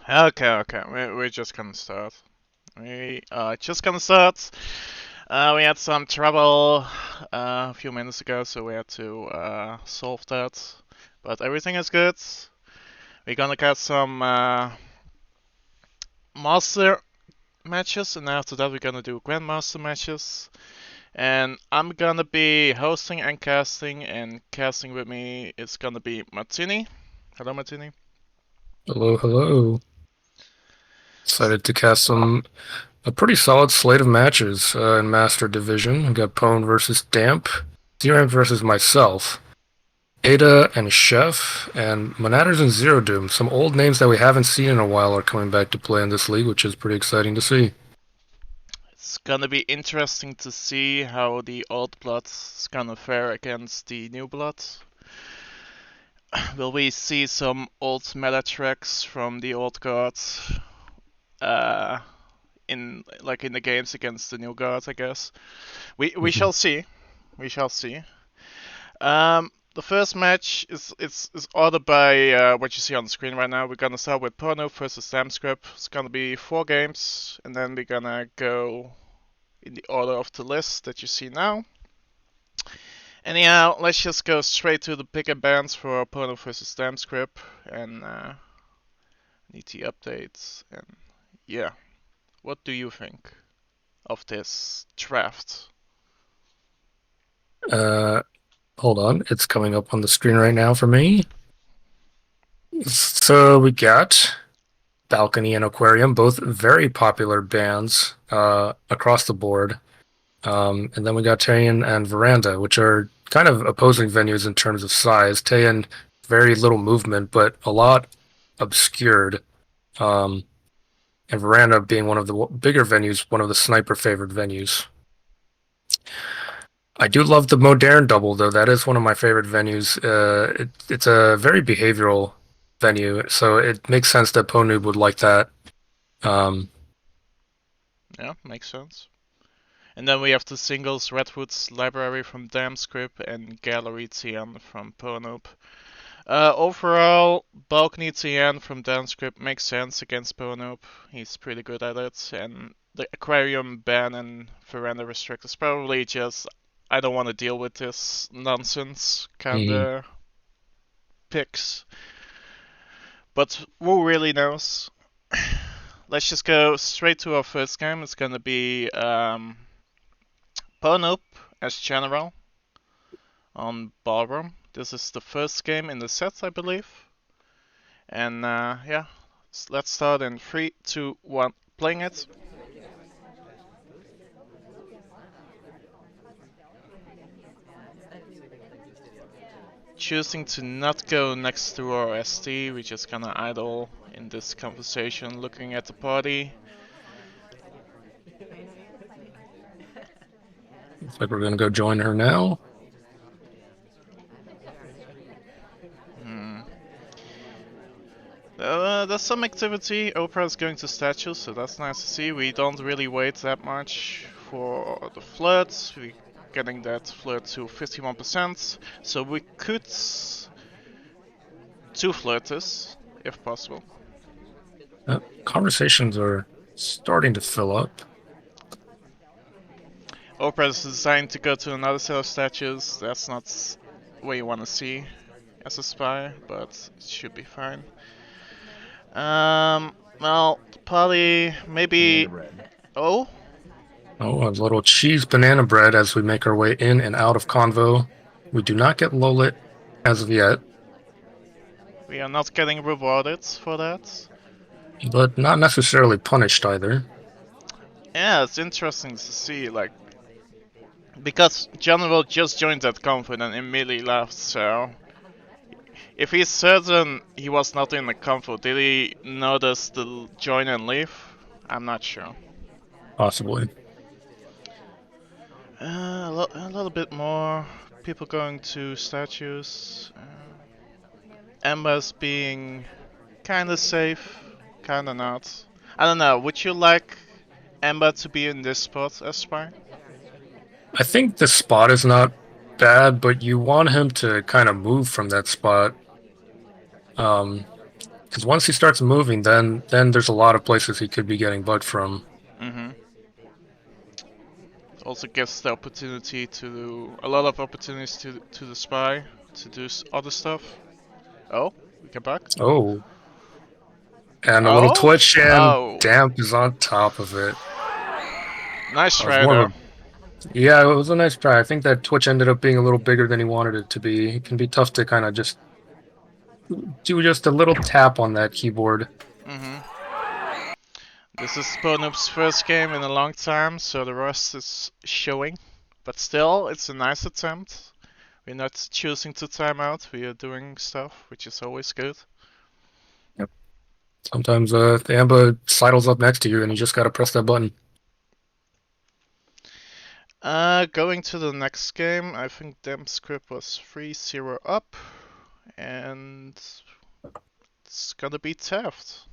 Okay. We're just gonna start. We are just gonna start. We had some trouble a few minutes ago, so we had to solve that. But everything is good. We're gonna get some master matches, and after that, we're gonna do grandmaster matches. And I'm gonna be hosting and casting with me is gonna be Martini. Hello, Martini. Hello, hello. Excited to cast a pretty solid slate of matches in Master Division. We got Pwn versus Damp, Zram versus myself, Ada and Chef, and Monatters and Zero Doom. Some old names that we haven't seen in a while are coming back to play in this league, which is pretty exciting to see. It's gonna be interesting to see how the old bloods is gonna fare against the new bloods. Will we see some old meta tracks from the old gods uh, in the games against the new gods? I guess we Mhm. shall see. We shall see. The first match is ordered by what you see on the screen right now. We're gonna start with Porno versus Samscript. It's gonna be 4 games, and then we're gonna go in the order of the list that you see now. Anyhow, let's just go straight to the pick and bans for Porno versus Samscript and need the updates. And yeah, what do you think of this draft? Uh, Hold on, it's coming up on the screen right now for me. So we got Balcony and Aquarium, both very popular bands across the board. And then we got Tayan and Veranda, which are kind of opposing venues in terms of size. Tayan, very little movement, but a lot obscured. Um, and Veranda being one of the bigger venues, one of the sniper favored venues. I do love the Modern Double, though. That is one of my favorite venues. It's a very behavioral venue, so it makes sense that Ponoob would like that. Um, Yeah, makes sense. And then we have the singles Redwood's Library from Damscript and Gallery TN from Pornhub. Overall, Balcony TN from Damscript makes sense against Pornhub. He's pretty good at it. And the Aquarium ban and Veranda restrict is probably just I don't want to deal with this nonsense mhm. kinda picks. But who really knows? Let's just go straight to our first game. It's gonna be Pornhub as general on Ballroom. This is the first game in the set, I believe. And yeah, let's start in 3, 2, 1, playing it. Choosing to not go next to our ST, we're just gonna idle in this conversation, looking at the party. Looks like we're gonna go join her now. Hmm. There's some activity. Oprah is going to statues, so that's nice to see. We don't really wait that much for the flirt. We're getting that flirt to 51%, so we could two flirters if possible. Conversations are starting to fill up. Oprah is designed to go to another set of statues. That's not what you want to see as a spy, but it should be fine. Well, probably maybe. Oh, Oh, a little cheese banana bread as we make our way in and out of convo. We do not get Lolit as of yet, we are not getting rewarded for that. but not necessarily punished either. Yeah, it's interesting to see, like, because General just joined that convo and immediately left, so if he's certain he was not in the convo, did he notice the join and leave? I'm not sure. Possibly. A little bit more people going to statues. Emma's being kind of safe, kind of not. I don't know. Would you like Emma to be in this spot as spy? I think the spot is not bad, but you want him to kind of move from that spot. Um, Because once he starts moving, then there's a lot of places he could be getting bugged from. Mm-hmm. Also gives the opportunity to a lot of opportunities to the spy to do other stuff. Oh, we get back. Oh, and a little Oh, twitch, and oh, Damp is on top of it. nice That was try more there. of a yeah, it was a nice try. I think that twitch ended up being a little bigger than he wanted it to be. It can be tough to kind of just do just a little tap on that keyboard. Mm-hmm. This is Sponoop's first game in a long time, so the rust is showing. But still, it's a nice attempt. We're not choosing to time out, we are doing stuff, which is always good. Yep. Sometimes the Amba sidles up next to you, and you just gotta press that button. Going to the next game, I think Dem script was 3-0 up, and it's gonna be Taft.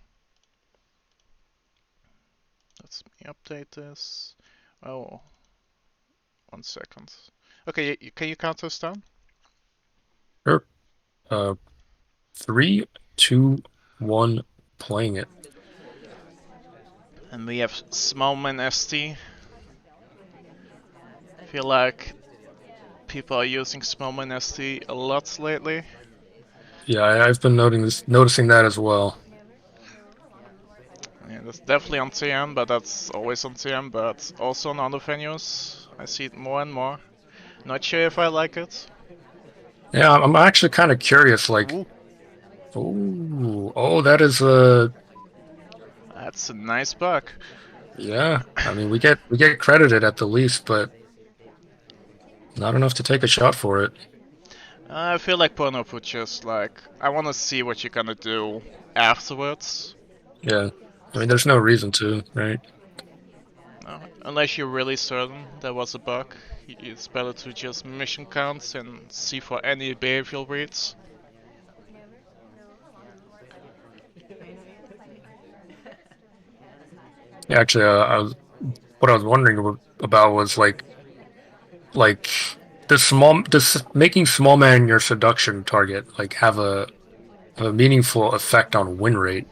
Let me update this. Oh, 1 second. Okay, can you count us down? Sure. Uh, three, two, one, playing it. And we have Smallman ST. Feel like people are using Smallman ST a lot lately. Yeah, I've been noticing that as well. Yeah, that's definitely on TM, but that's always on TM, but also on other venues. I see it more and more. Not sure if I like it. Yeah, I'm actually kind of curious. Like, Ooh, oh, that is that's a nice bug. yeah. I mean, we get credited at the least, but not enough to take a shot for it. I feel like Pono would just like, I want to see what you're gonna do afterwards. Yeah, I mean, It's like, there's no reason to, right? no, unless you're really certain there was a bug, it's better to just mission counts and see for any behavioral reads. Yeah, actually, what I was wondering about was like does making small man your seduction target like have a meaningful effect on win rate?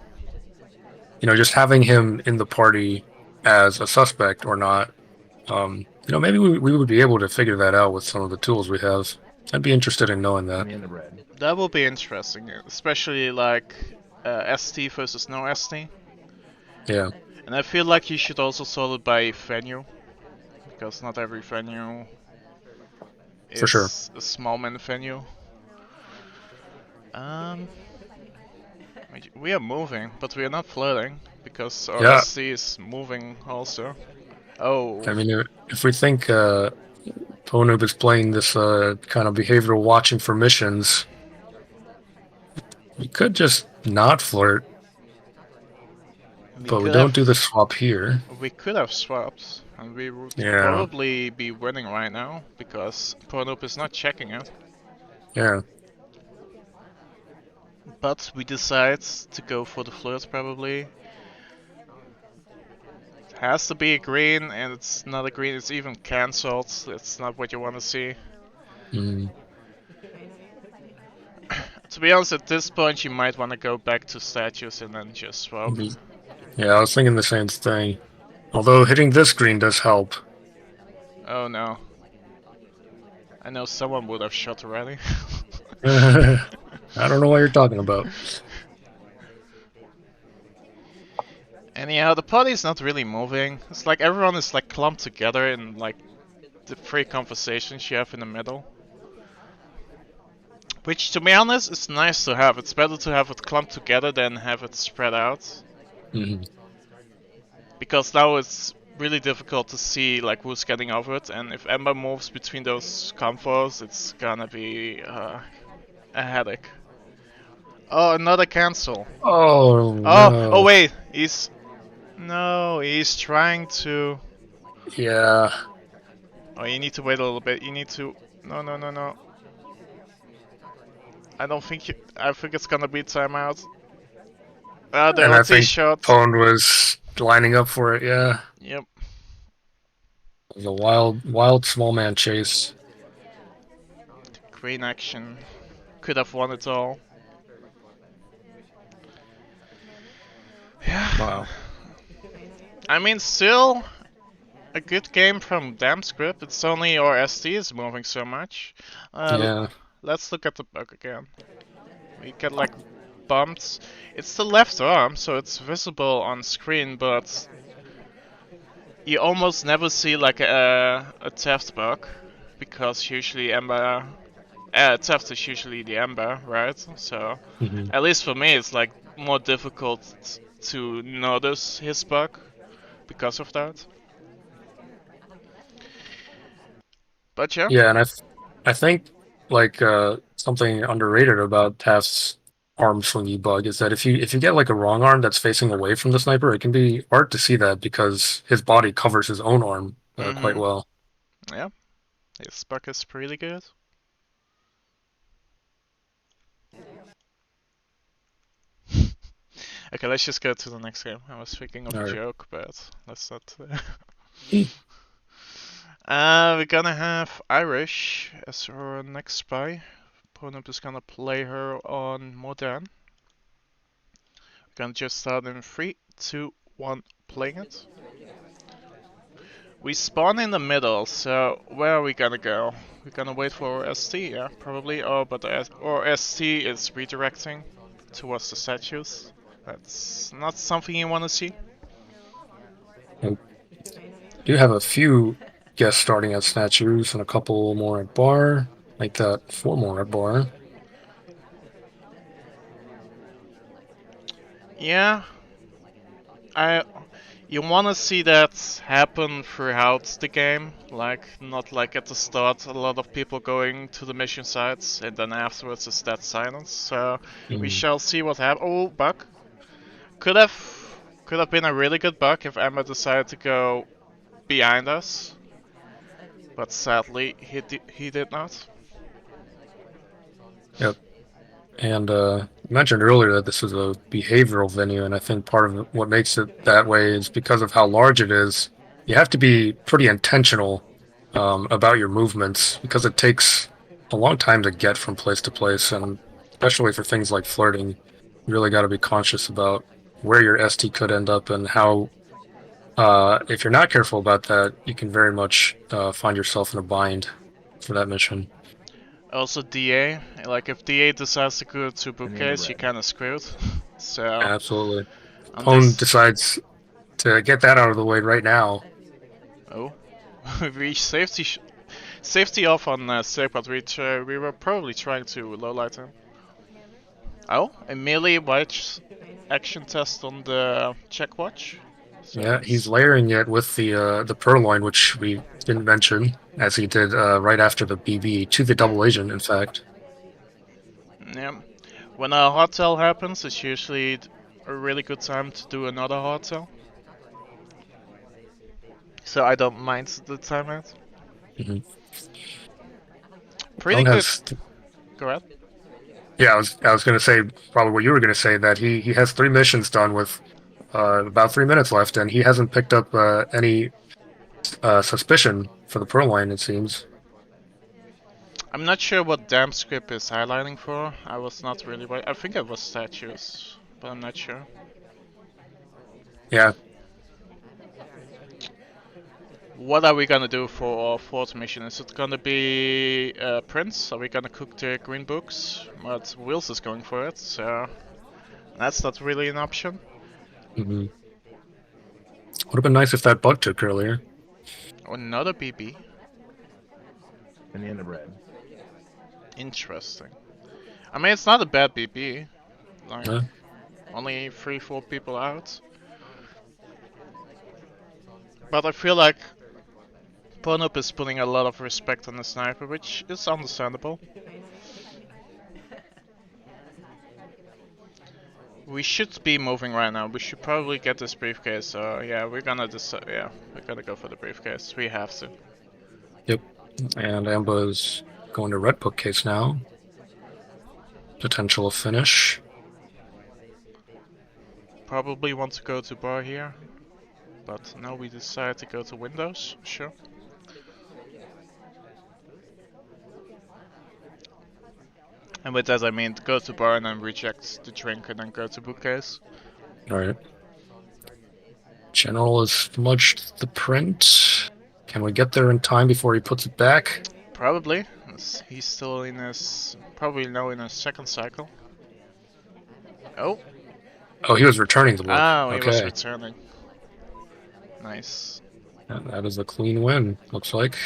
Just having him in the party as a suspect or not. Maybe we would be able to figure that out with some of the tools we have. I'd be interested in knowing that. That will be interesting, especially like ST versus no ST. Yeah, And I feel like you should also sort it by venue, because not every venue for sure. is a small man venue. Um, we are moving, but we are not floating, because our Yeah, SC is moving also. Oh, I mean, if we think Ponub is playing this kind of behavioral watching for missions, we could just not flirt, we but we could don't do the have swap here. we could have swapped, and we would Yeah, probably be winning right now, because Pornhub is not checking it. yeah. But we decide to go for the flirt probably. It has to be a green, and it's not a green, it's even cancelled. It's not what you want to see. Mm, To be honest, at this point you might want to go back to statues and then just swap. yeah, I was thinking the same thing. Although hitting this green does help. Oh no. I know someone would have shot already. I don't know what you're talking about. Anyhow, the party's not really moving. It's like everyone is like clumped together in like the free conversations you have in the middle. Which, to be honest, is nice to have. It's better to have it clumped together than have it spread out. Mhm. Because now it's really difficult to see like who's getting over it, and if Ember moves between those combos, it's gonna be a headache. Oh, another cancel. Oh Oh no. wait, he's no, he's trying to. Yeah. Oh, you need to wait a little bit. You need to. No, no, no, no. I don't think you. I think it's gonna be timeout. The And I OT think shot. Pwned was lining up for it, yeah. Yep. It was a wild small man chase. Green action. Could have won it all. Wow. I mean, still a good game from Damscript. It's only our ST is moving so much. Uh, Yeah. let's look at the bug again. We get like bumps. It's the left arm, so it's visible on screen, but you almost never see like a theft bug because usually Ember, theft is usually the Ember, right? So Hmm. at least for me, it's like more difficult to notice his bug because of that. But yeah. Yeah, and I think like something underrated about Taft's arm swingy bug is that if you get like a wrong arm that's facing away from the sniper, it can be hard to see that because his body covers his own arm quite Mhm. well. Yeah, his bug is pretty good. Okay, let's just go to the next game. I was thinking of All a right. joke, but let's not. We're gonna have Irish as our next spy. Opponent is gonna play her on Modern. We're gonna just start in 3, 2, 1, playing it. We spawn in the middle, so where are we gonna go? We're gonna wait for ST, yeah, probably. Oh, but or ST is redirecting towards the statues. That's not something you wanna see. And do have a few guests starting at statues and a couple more at bar. Like that, four more at bar. Yeah, I you want to see that happen throughout the game, like not like at the start, a lot of people going to the mission sites, and then afterwards it's dead silence. So we Mm, shall see what happens. Oh, bug could have been a really good bug if Emma decided to go behind us, but sadly he did not. yep. And you mentioned earlier that this is a behavioral venue, and I think part of what makes it that way is because of how large it is. You have to be pretty intentional about your movements because it takes a long time to get from place to place, and especially for things like flirting, you really got to be conscious about where your ST could end up and how. If you're not careful about that, you can very much find yourself in a bind for that mission. Also DA, like if DA decides to go to bookcase, you kind of screwed. So Absolutely. on Pone this, decides to get that out of the way right now. oh, we safety off on SpyParty, which we were probably trying to lowlight him. Oh, a melee white action test on the check watch. So Yeah, he's let's. layering it with the purloin, which we didn't mention, as he did right after the BB to the double agent. In fact, Yeah. When a hot tell happens, it's usually a really good time to do another hot tell. So I don't mind the timeout. hmm Pretty Pone good. has. Go ahead. Yeah, I was going to say probably what you were going to say, that he has three missions done with about 3 minutes left, and he hasn't picked up any suspicion for the purloin. It seems. I'm not sure what damn script is highlighting for. I was not really right. I think it was statues, but I'm not sure. Yeah, What are we gonna do for our fourth mission? Is it gonna be Prince? Are we gonna cook the green books? But Wills is going for it, so that's not really an option. hmm would have been nice if that bug took earlier. Oh, another BB. in the end of red. Interesting. I mean, it's not a bad BB. Like, Yeah. only 3, 4 people out. But I feel like Ponup is putting a lot of respect on the sniper, which is understandable. We should be moving right now. We should probably get this briefcase. So yeah, we're gonna decide. Yeah, we're gonna go for the briefcase. We have to. Yep. And Amba's going to red bookcase now. Potential of finish. Probably want to go to bar here, but no, we decided to go to windows. Sure. And with that I mean go to bar and then reject the drink and then go to bookcase. All right. General has smudged the print. Can we get there in time before he puts it back? Probably. He's still in his... Probably now in his second cycle. Oh. Oh, he was returning the look. Oh, he was Okay. returning. Nice. And that is a clean win, looks like.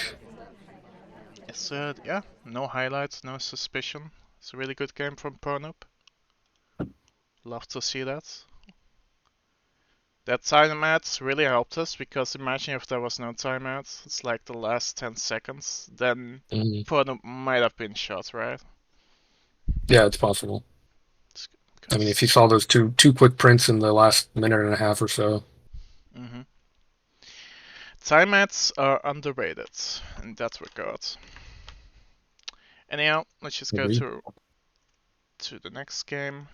It's, yeah, no highlights, no suspicion. It's a really good game from Pornup. Love to see that. That timeouts really helped us, because imagine if there was no timeouts, it's like the last 10 seconds, then Pornup might have been shot, right? Yeah, it's possible. I mean, if you saw those two quick prints in the last minute and a half or so. Mm-hmm. Timeouts are underrated in that regard. Anyhow, let's just go to the next game.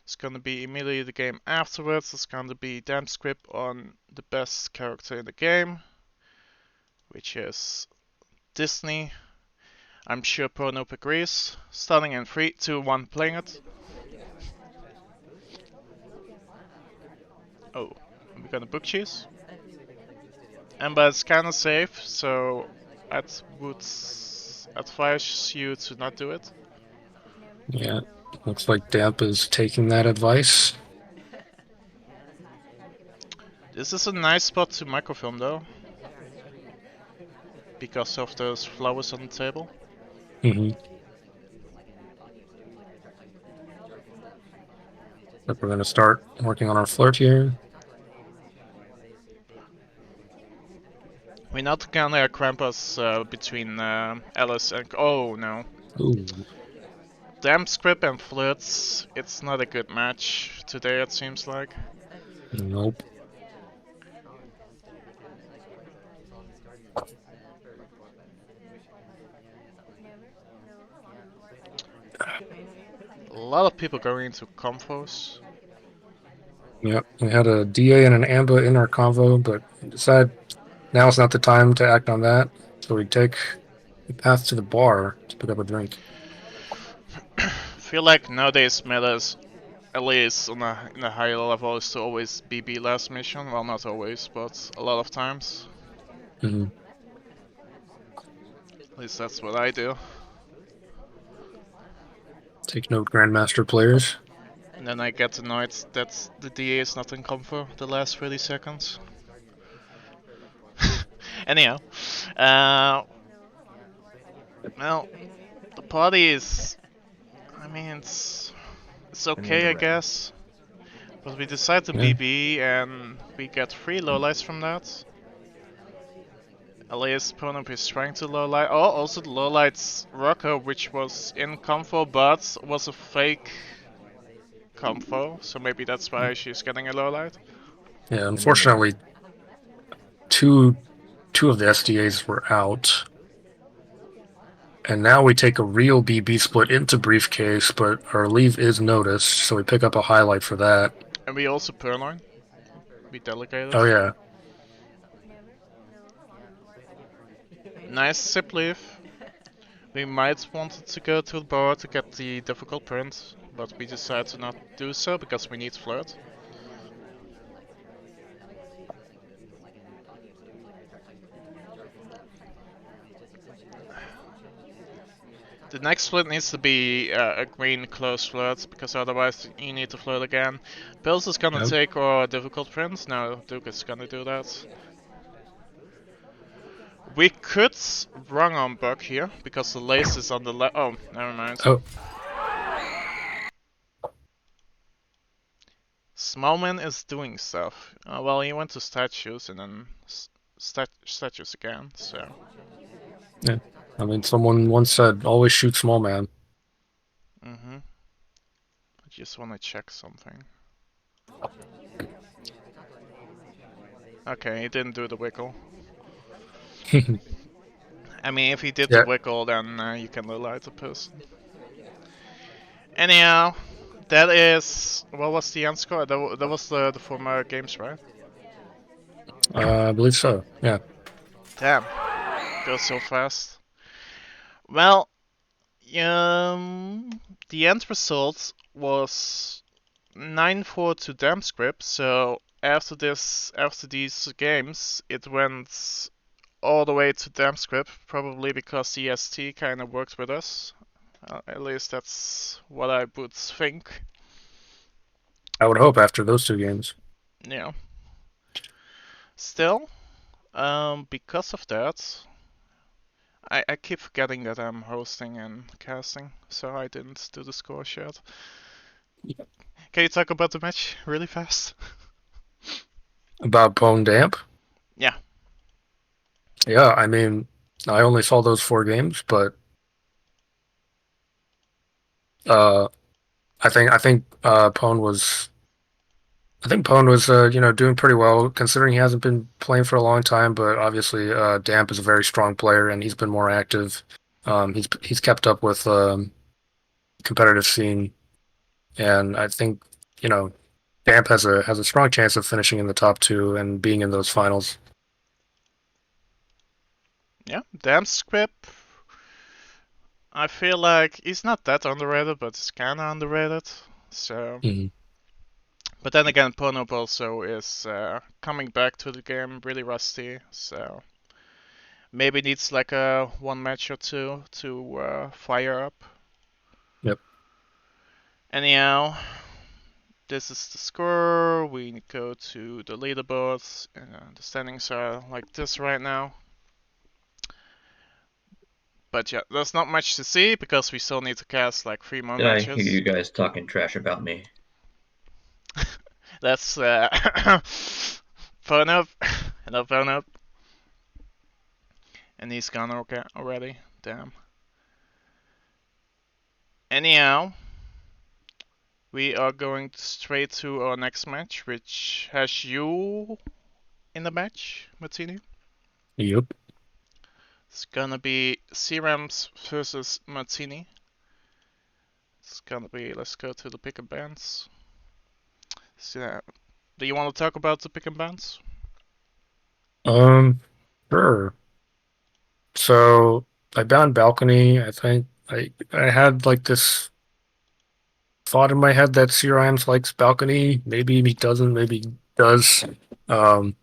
It's gonna be immediately the game afterwards. It's gonna be damn script on the best character in the game, which is Disney. I'm sure Pornup agrees. Starting in 3, 2, 1, playing it. Oh, we're gonna book cheese. But it's kinda safe, so I would advise you to not do it. Yeah, looks like Damp is taking that advice. This is a nice spot to microfilm though, because of those flowers on the table. But we're going to start working on our flirt here. We're not gonna cramp us between Alice and... Oh no. Ooh. Damn script and flirts, it's not a good match today, it seems like. Nope. A lot of people going into convos. Yep, we had a DA and an AMBA in our convo, but we decided now is not the time to act on that. So we take the path to the bar to pick up a drink. Feel like nowadays metas, at least in a higher level, is to always BB last mission. Well, not always, but a lot of times. Mm-hmm. At least that's what I do. Take note, Grandmaster players. And then I get annoyed that the DA is not in comfort the last 30 seconds. Anyhow, well, the party is, I mean, it's okay, I guess. But we decide to BB and we get 3 lowlights from that. At least Pornup is trying to lowlight. Oh, also the lowlights Rocco, which was in comfort but was a fake comfort, so maybe that's why she's getting a lowlight. Yeah, unfortunately, two of the SDAs were out. And now we take a real BB split into briefcase, but our leave is noticed, so we pick up a highlight for that. And we also purloin. We delegated. Oh yeah. Nice sip leave. We might want to go to the bar to get the difficult print, but we decide to not do so because we need flirt. The next flirt needs to be a green close flirt, because otherwise you need to flirt again. Pills is gonna take our difficult prints. No, Duke is gonna do that. We could wrong arm bug here, because the lace is on the left. Oh, never mind. Oh. Smallman is doing stuff. Well, he went to statues and then statues again, so. Yeah. I mean, someone once said, always shoot small man. Mm-hmm. I just want to check something. Okay, he didn't do the wiggle. I mean, if he did the wiggle, then you can lowlight the person. Anyhow, that is... What was the end score? That was the former games, right? I believe so, yeah. Damn. Goes so fast. Well, the end result was 9-4 to Damscript, so after these games, it went all the way to damn script, probably because EST kind of works with us. At least that's what I would think. I would hope after those two games. Yeah. Still, because of that, I keep forgetting that I'm hosting and casting, so I didn't do the score yet. Can you talk about the match really fast? About Pone Damp? Yeah. Yeah, I mean, I only saw those four games, but uh, I think Pone was doing pretty well considering he hasn't been playing for a long time. But obviously, Damp is a very strong player and he's been more active. He's kept up with competitive scene, and I think you know Damp has a strong chance of finishing in the top two and being in those finals. Yeah, damn script. I feel like he's not that underrated, but he's kinda underrated. So, Mhm. but then again, Ponop also is coming back to the game really rusty. So maybe needs like a one match or two to fire up. Yep. Anyhow, this is the score. We go to the leaderboards. The standings are like this right now. But yeah, there's not much to see because we still need to cast like 3 more Did I hear matches. you guys talking trash about me? That's phone up. Hello, phone up. And he's gone okay already. Damn. Anyhow, we are going straight to our next match, which has you in the match, Martini. Yep. It's gonna be Serams versus Martini. It's gonna be. Let's go to the pick and bands. So, do you want to talk about the pick and bands? Um, sure. So I banned balcony. I think I had like this thought in my head that Rams likes balcony. Maybe he doesn't. Maybe he does. Um,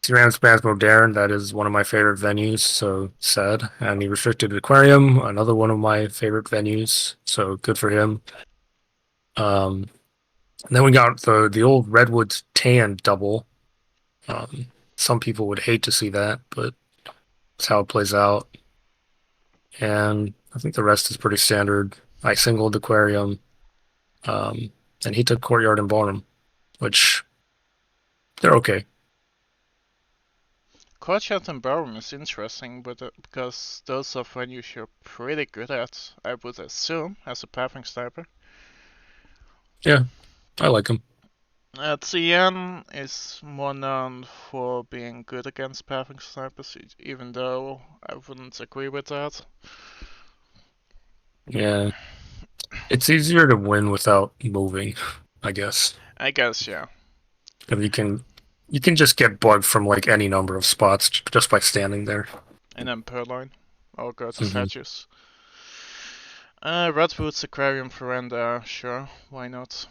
Rams bans Modern. That is one of my favorite venues. So sad. And he restricted Aquarium, another one of my favorite venues. So good for him. And then we got the old Redwoods Tan double. Um, some people would hate to see that, but that's how it plays out. And I think the rest is pretty standard. I singled Aquarium, um, and he took Courtyard and Ballroom, which they're okay. Courtyard and Ballroom is interesting, but because those are venues you're pretty good at, I would assume, as a pathing sniper. Yeah, I like him. Tien is more known for being good against pathing snipers, even though I wouldn't agree with that. Yeah, it's easier to win without moving, I guess. I guess, yeah. If you can just get bugged from like any number of spots just by standing there. And then Purloin, or go to Mhm. statues. Redwoods, Aquarium, Veranda, sure, why not?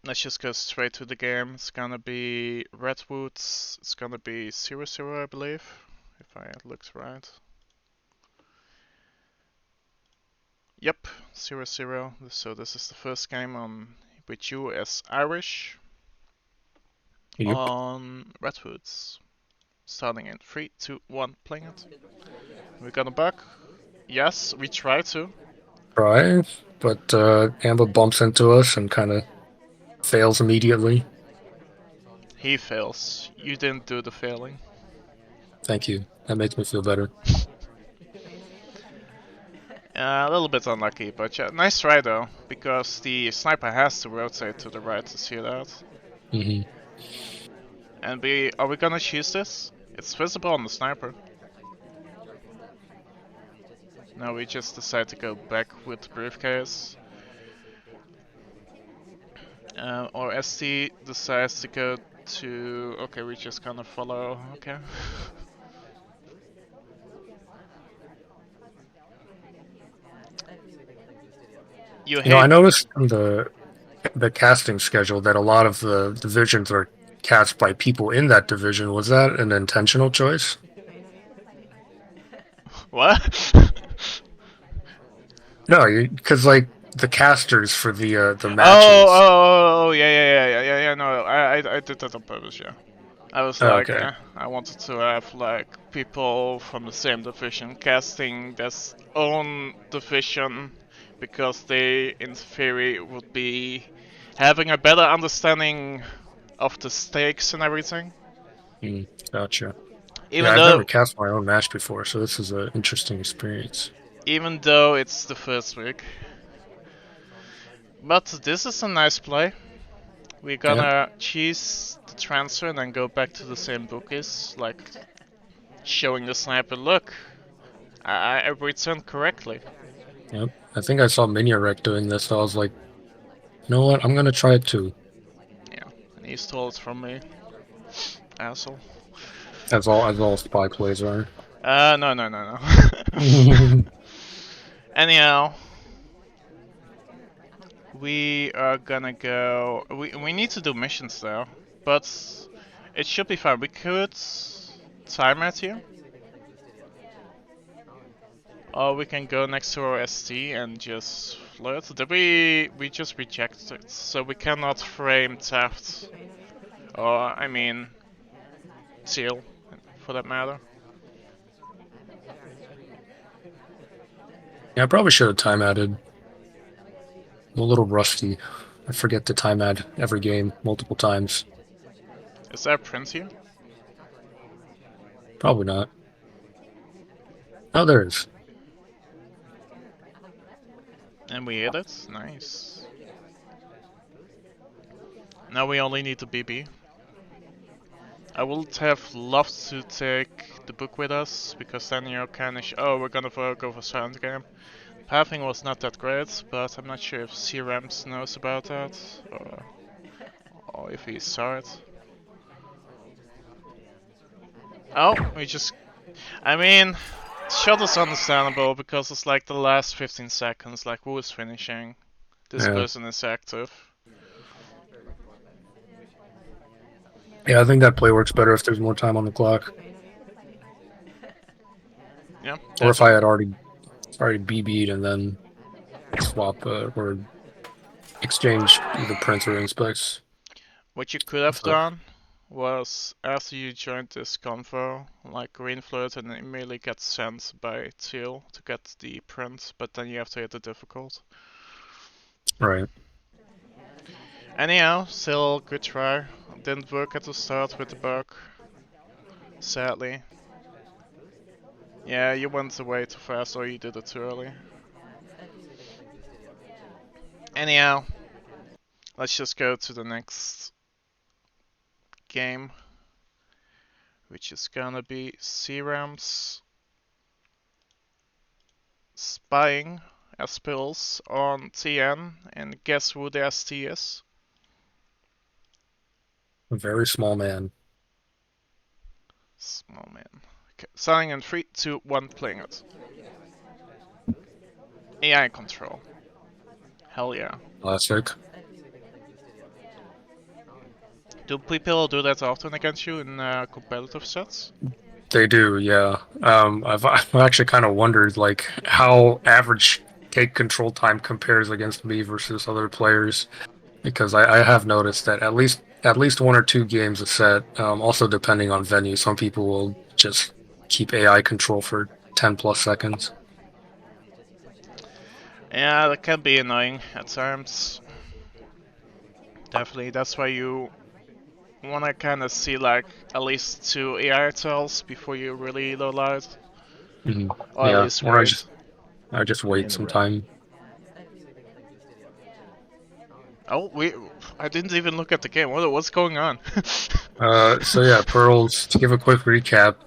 Let's just go straight to the game. It's gonna be Redwoods, it's gonna be 0-0, I believe, if I looked right. Yep, 0-0. So this is the first game on with you as Irish Yep. on Redwoods. Starting in 3, 2, 1, playing it. We're gonna bug. Yes, we try to. Try, but Amber bumps into us and kind of fails immediately. He fails. You didn't do the failing. Thank you. That makes me feel better. A little bit unlucky, but yeah, nice try though, because the sniper has to rotate to the right to see that. Hmm. And are we gonna choose this? It's visible on the sniper. No, we just decide to go back with the briefcase. Or ST decides to go to... Okay, we just gonna follow... Okay. You You know, I hate... noticed in the the casting schedule that a lot of the divisions are cast by people in that division. Was that an intentional choice? What? No, because like the casters for the Oh, matches. oh, oh, yeah. No, I did that on purpose. Yeah. I was Oh, like, okay. I wanted to have like people from the same division casting their own division because they, in theory, would be having a better understanding of the stakes and everything. Gotcha. Yeah, Even I've never though, cast my own match before, so this is an interesting experience. even though it's the first week, but this is a nice play. We're Yeah, gonna choose the transfer and then go back to the same bookies, like showing the sniper, look, I returned correctly. yep. I think I saw Minirek doing this, so I was like, you know what? I'm gonna try it too. Yeah, and he stole it from me, asshole. As all spy plays are. No. Anyhow, we are gonna go. We need to do missions though, but it should be fine. We could time it here, or we can go next to our ST and just flirt. Did we just reject it? So we cannot frame theft, or I mean, seal, for that matter. Yeah, I probably should have time added. I'm a little rusty. I forget to time add every game multiple times. Is there a prince here? Probably not. Oh, there is. And we hit it. Nice. Now we only need the BB. I would have loved to take the book with us, because then you're kinda oh, we're gonna go for silent game. Pathing was not that great, but I'm not sure if C-Rams knows about that, or if he saw it. Oh, we just... I mean, shot is understandable, because it's like the last 15 seconds, like who is finishing? This Yeah. person is active. Yeah, I think that play works better if there's more time on the clock. Yeah, Or if I definitely. had already BB'd and then swap or exchange either prints or inspects. What you could have So, done was, after you joined this convo, like green flirt and immediately get sent by Teal to get the print, but then you have to hit the difficult. right. Anyhow, still good try. Didn't work at the start with the bug, sadly. Yeah, you went away too fast, or you did it too early. Anyhow, let's just go to the next game, which is gonna be CRAM's spying as pills on TN, and guess who the ST is? A very small man. Small man. Okay, starting in 3, 2, 1, playing it. AI control. Hell yeah. Classic. Do people do that often against you in competitive sets? They do, yeah. I've actually kind of wondered like how average take control time compares against me versus other players, because I have noticed that at least one or two games a set. Also depending on venue, some people will just keep AI control for 10 plus seconds. Yeah, that can be annoying at times. Definitely, that's why you wanna kinda see like at least 2 AI tells before you really load out. Or at Yeah, least or I wait. just I just Any wait in the some red. time. Oh, I didn't even look at the game. What's going on? So yeah, Pearls. To give a quick recap,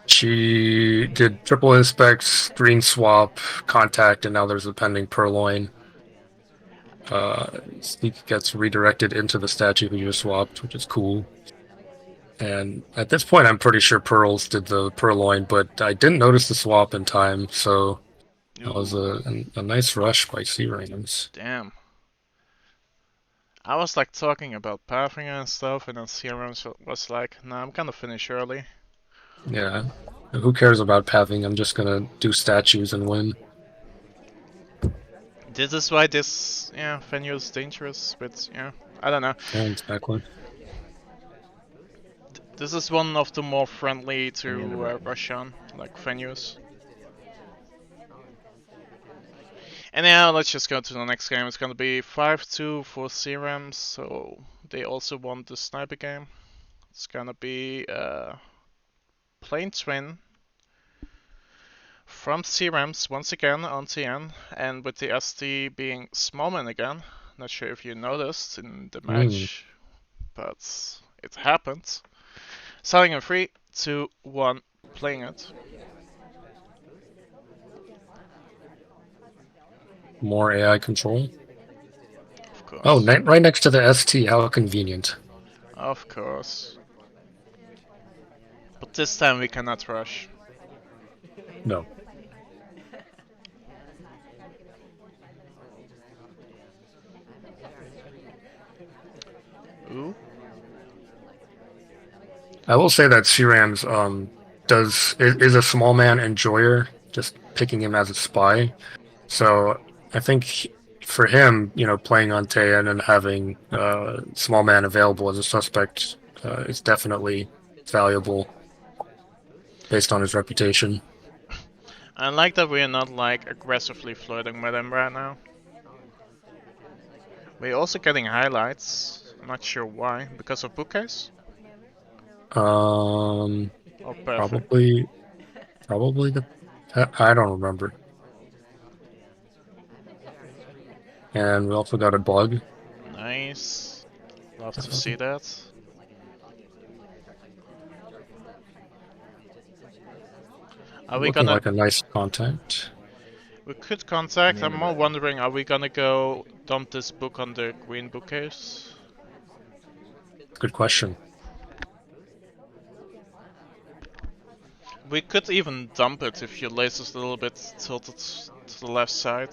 she did triple inspects, green swap, contact, and now there's a pending purloin. Sneak gets redirected into the statue who just swapped, which is cool. And at this point, I'm pretty sure Pearls did the purloin, but I didn't notice the swap in time, so that was Ooh, a nice rush by C Rams. damn. I was like talking about pathing and stuff, and then Serum was like, nah, I'm gonna finish early. Yeah. Who cares about pathing? I'm just gonna do statues and win. This is why this, venue is dangerous, but I don't know. Yeah, exactly. This is one of the more friendly And the end of to red. Russian, like, venues. And now let's just go to the next game. It's gonna be 5-2 for Serum, so they also won the sniper game. It's gonna be Plain Twin from Serams once again on TN, and with the SD being Smallman again. Not sure if you noticed in the match, but it happened. Starting in 3, 2, 1, playing it. More AI control. Of course. Oh, right next to the ST. How convenient. Of course. But this time we cannot rush. No. Ooh. I will say that C-Rams is a small man enjoyer, just picking him as a spy. So I think for him, playing on Taeyan and having small man available as a suspect is definitely valuable based on his reputation. I like that we're not like aggressively flirting with him right now. We're also getting highlights. I'm not sure why. Because of bookcase? Um, Or perfect? probably the I don't remember. And we also got a bug. Nice. Love to Uh, see that. Are we Looking gonna... like a nice contact. We could And contact. the I'm end of more red. wondering, are we gonna go dump this book on the green bookcase? Good question. We could even dump it if your laser's a little bit tilted to the left side.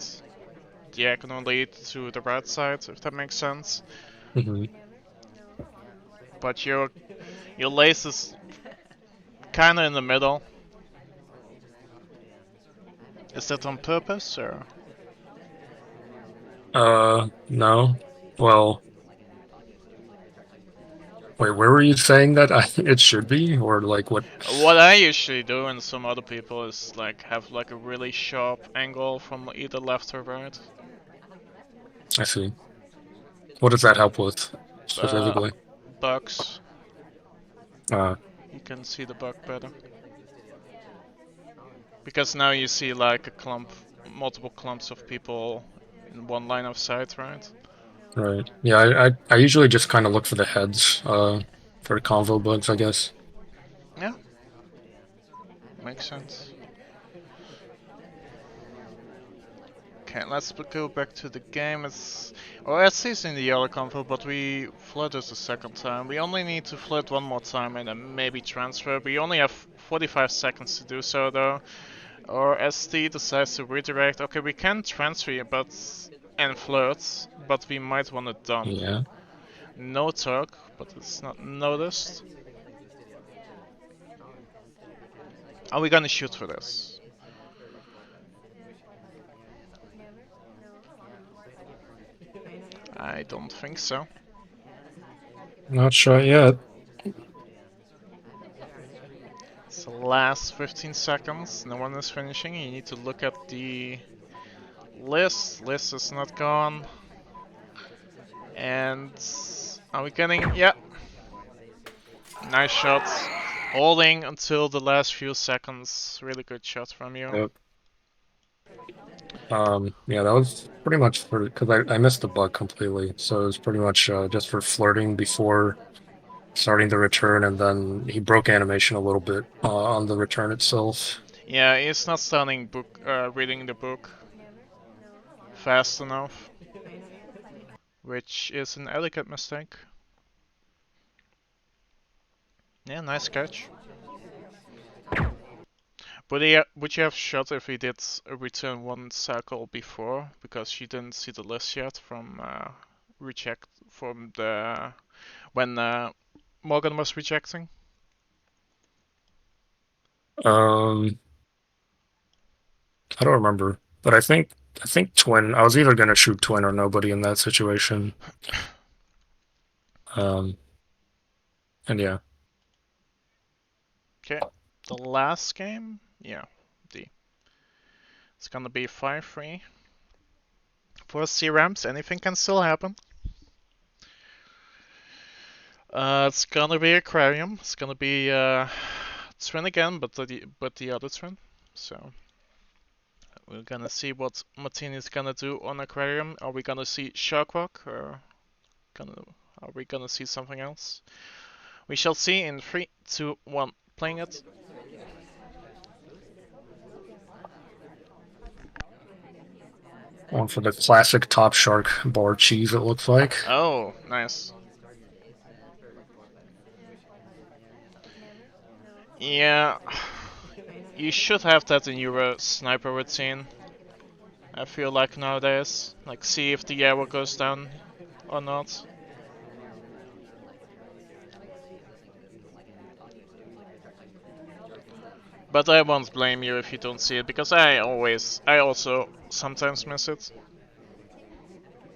Diagonally to the right side, if that makes sense. Hmm. But your laser's kinda in the middle. Is that on purpose, or...? No. Well, wait, where were you saying that it should be? Or like what? What I usually do, and some other people, is like have like a really sharp angle from either left or right. I see. What does that help with Uh, specifically? bugs. Uh, You can see the bug better. Because now you see like multiple clumps of people in one line of sight, right? right. Yeah, I usually just kind of look for the heads, for convo bugs, I guess. Yeah, makes sense. Okay, let's go back to the game. SC's in the yellow convo, but we flood this a second time. We only need to flood one more time and then maybe transfer. We only have 45 seconds to do so though. Or ST decides to redirect. Okay, we can transfer and flirt, but we might want to dump. Yeah. No talk, but it's not noticed. Are we gonna shoot for this? I don't think so. Not sure yet. It's the last 15 seconds. No one is finishing. You need to look at the list. List is not gone. And are we getting... Yeah. Nice shots. Holding until the last few seconds. Really good shot from you. Yep. Yeah, that was pretty much for because I missed the bug completely, so it was pretty much just for flirting before starting the return, and then he broke animation a little bit on the return itself. Yeah, he's not starting reading the book fast enough, which is an elegant mistake. Yeah, nice catch. Would you have shot if he did a return one cycle before, because you didn't see the list yet from reject from the when Morgan was rejecting? I don't remember, but I think twin. I was either gonna shoot twin or nobody in that situation. Um, and yeah, Okay, the last game, yeah, D. It's gonna be 5-3 for C-Rams. Anything can still happen. It's gonna be Aquarium. It's gonna be twin again, but the other twin. So we're gonna see what Martini's gonna do on Aquarium. Are we gonna see Shark Rock, or are we gonna see something else? We shall see in 3, 2, 1. Playing it. one for the classic Top Shark bar cheese. It looks like. Oh, nice. Yeah, you should have that in your sniper routine. I feel like nowadays, like see if the arrow goes down or not. But I won't blame you if you don't see it, because I also sometimes miss it.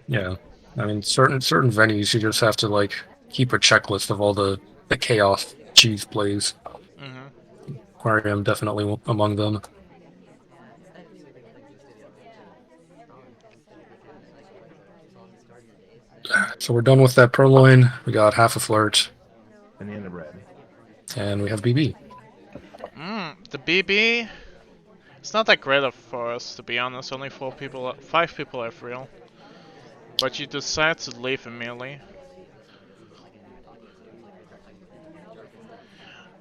Yeah, I mean, certain venues you just have to like keep a checklist of all the chaos cheese plays. Hmm. Aquarium definitely among them. So we're done with that purloin. We got half a flirt, And the end of red. and we have BB. The BB. It's not that great for us, to be honest. Only 5 people have real. But you decide to leave immediately.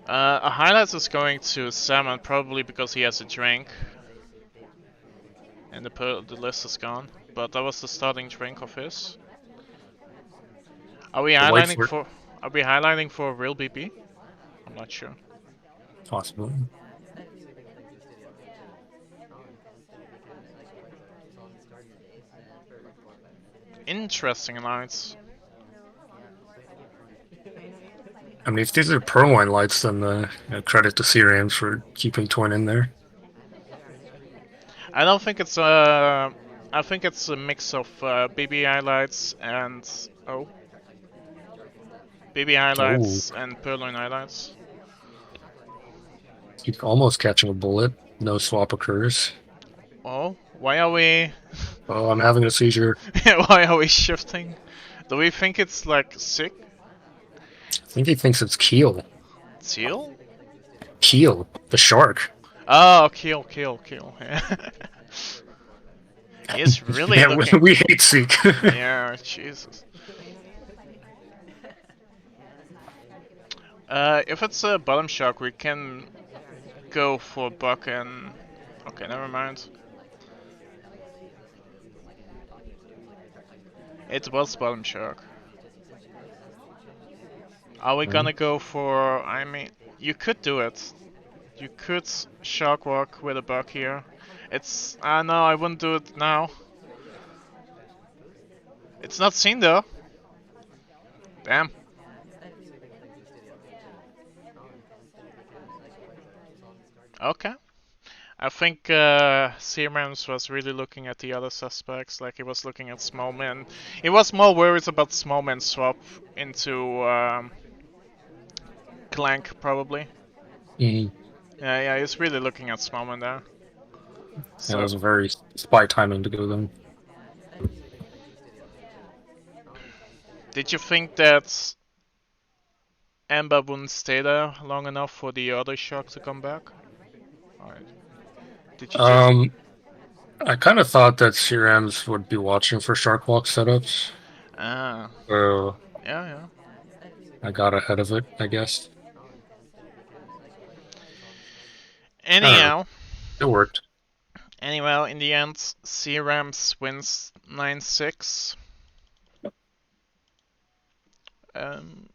A highlight is going to Salmon, probably because he has a drink. And the list is gone. But that was the starting drink of his. Are we The white highlighting flirt, for? Are we highlighting for a real BB? I'm not sure. possibly. Interesting lights. I mean, if these are purloin lights, then credit to CRAMs for keeping twin in there. I don't think it's I think it's a mix of BB highlights and BB Oh, highlights and Purloin highlights. he's almost catching a bullet. No swap occurs. Oh, why are we? Oh, I'm having a seizure. Why are we shifting? Do we think it's like sick? I think he thinks it's Keel. Seal? Keel, the shark. Oh, kill. He's really Yeah, looking. we hate Seek. Yeah, Jesus. If it's a bottom shark, we can go for Buck and. Okay, never mind. It was bottom shark. Are we gonna go for? I mean, you could do it. You could shark walk with a Buck here. It's. No, I wouldn't do it now. It's not seen though. Damn. Okay. I think Seamans was really looking at the other suspects, like he was looking at Smallman. He was more worried about Smallman swap into Clank, probably. Mhm. Yeah, he's really looking at Smallman there. Yeah, that So, was a very spy timing to go then. did you think that Amber wouldn't stay there long enough for the other shark to come back? Or did you just... I kind of thought that CRMs would be watching for Shark Walk setups. Ah, So yeah. I got ahead of it, I guess. I don't know. Anyhow, It worked. in the end, C-Rams wins 9-6. Um,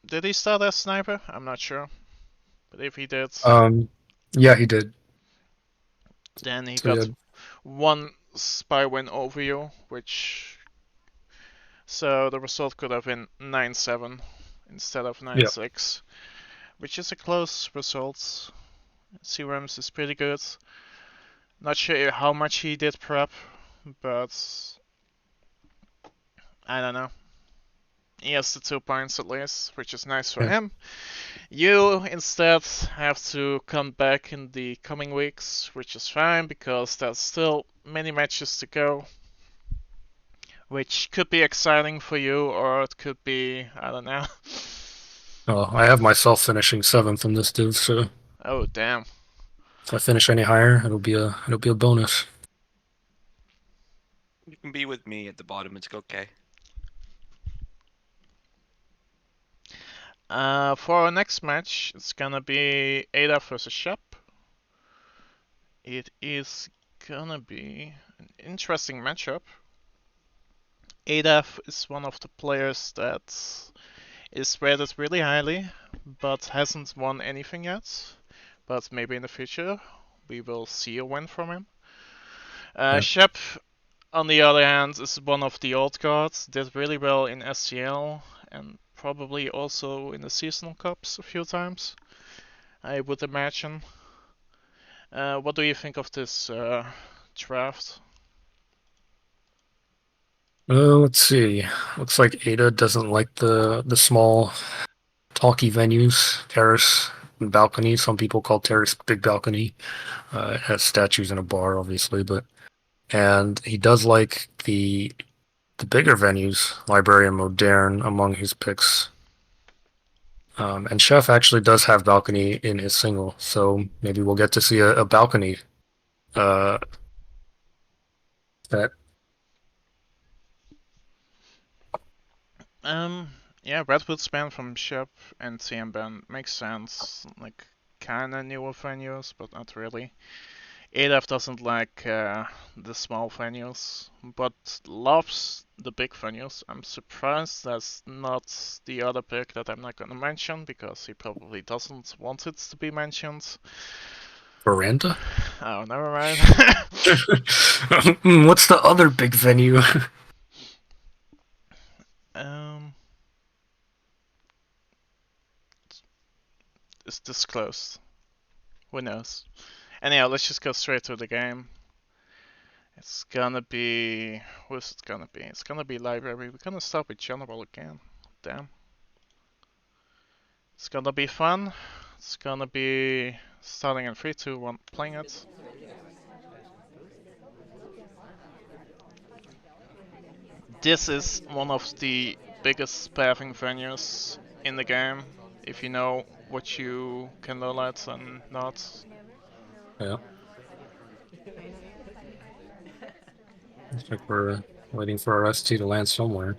did he start as sniper? I'm not sure, but if he did, Yeah, he did. then he So he got had, one spy win over you, which so the result could have been 9-7 instead of 9-6, which is a close result. Serums is pretty good. Not sure how much he did prep, but I don't know. He has the 2 points at least, which is nice for him. You instead have to come back in the coming weeks, which is fine because there's still many matches to go, which could be exciting for you or it could be, I don't know. Oh, I have myself finishing 7th in this div, so Oh damn. if I finish any higher, it'll be a bonus. You can be with me at the bottom. It's okay. For our next match, it's gonna be Ada versus Shep. It is gonna be an interesting matchup. Adaf is one of the players that is rated really highly, but hasn't won anything yet. But maybe in the future we will see a win from him. Shep, on the other hand, is one of the old guards. Did really well in SCL and probably also in the seasonal cups a few times, I would imagine. What do you think of this draft? Let's see. Looks like Ada doesn't like the small, talky venues. Terrace and balcony. Some people call Terrace big balcony. It has statues and a bar, obviously, and he does like the bigger venues, Library and Moderne, among his picks. And Chef actually does have balcony in his single, so maybe we'll get to see a balcony. That Yeah, Redwood span from Shep and CM Band makes sense. Like, kinda newer venues, but not really. ADF doesn't like the small venues, but loves the big venues. I'm surprised that's not the other pick that I'm not gonna mention, because he probably doesn't want it to be mentioned. Veranda? Oh, never mind. What's the other big venue? It's disclosed. Who knows? Anyhow, let's just go straight to the game. It's gonna be... Who's it gonna be? It's gonna be Library. We're gonna start with General again. Damn. It's gonna be fun. It's gonna be starting in 3, 2, 1, playing it. This is one of the biggest spamming venues in the game, if you know what you can low at and not. Yeah. Looks like we're waiting for our ST to land somewhere.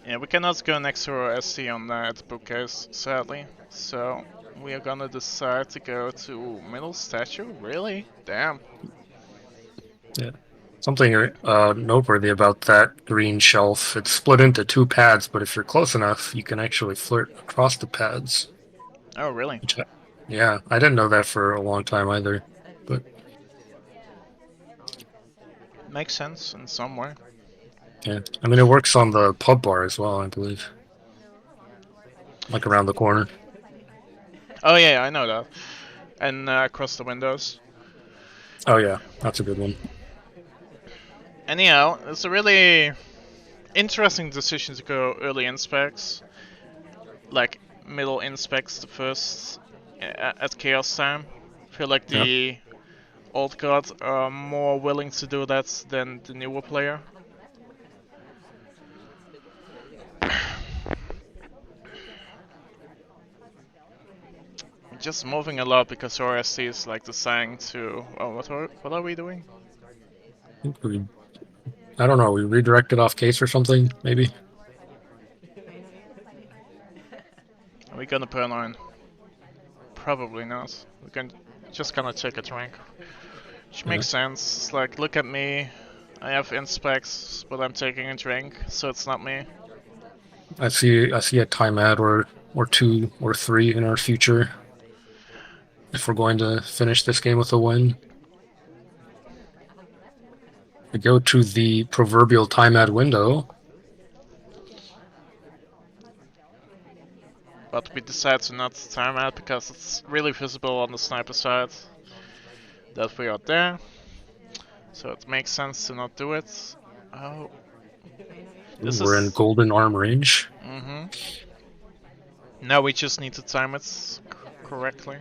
Yeah, we cannot go next to our ST on that bookcase, sadly. So we are gonna decide to go to middle statue. Really? Damn. Yeah. Something noteworthy about that green shelf, it's split into 2 pads, but if you're close enough, you can actually flirt across the pads. Oh, really? Yeah, I didn't know that for a long time either, but Makes sense in some way. yeah. I mean, it works on the pub bar as well, I believe. Like around the corner. Oh yeah, I know that. And across the windows. Oh yeah, that's a good one. Anyhow, it's a really interesting decision to go early inspects. Like middle inspects the first at chaos time. I feel like the old gods are more willing to do that than the newer player. Just moving a lot because RSC is like designed to. Oh, what are we doing? I don't know. We redirected off case or something, maybe. Are we gonna put on? Probably not. We can just gonna take a drink, which makes sense. It's like, look at me. I have inspects, but I'm taking a drink, so it's not me. I see a time ad or 2 or 3 in our future. if we're going to finish this game with a win. We go to the proverbial time ad window. But we decide to not time out because it's really visible on the sniper side that we are there. So it makes sense to not do it. Oh. This We're in is... golden arm range. Mm-hmm. Now we just need to time it correctly.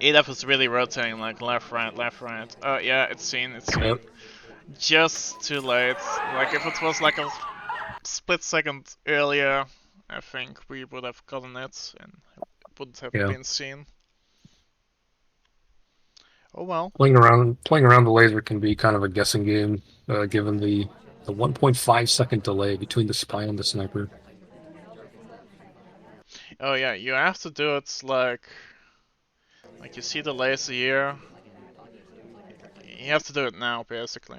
ADF is really rotating like left, right, left, right. Oh yeah, it's seen, it's seen. Yep. Just too late. Like if it was like a split second earlier, I think we would have gotten it and it wouldn't have been seen. Oh well. Playing around the laser can be kind of a guessing game, given the 1.5 second delay between the spy and the sniper. Oh yeah, you have to do it like you see the laser here. You have to do it now, basically.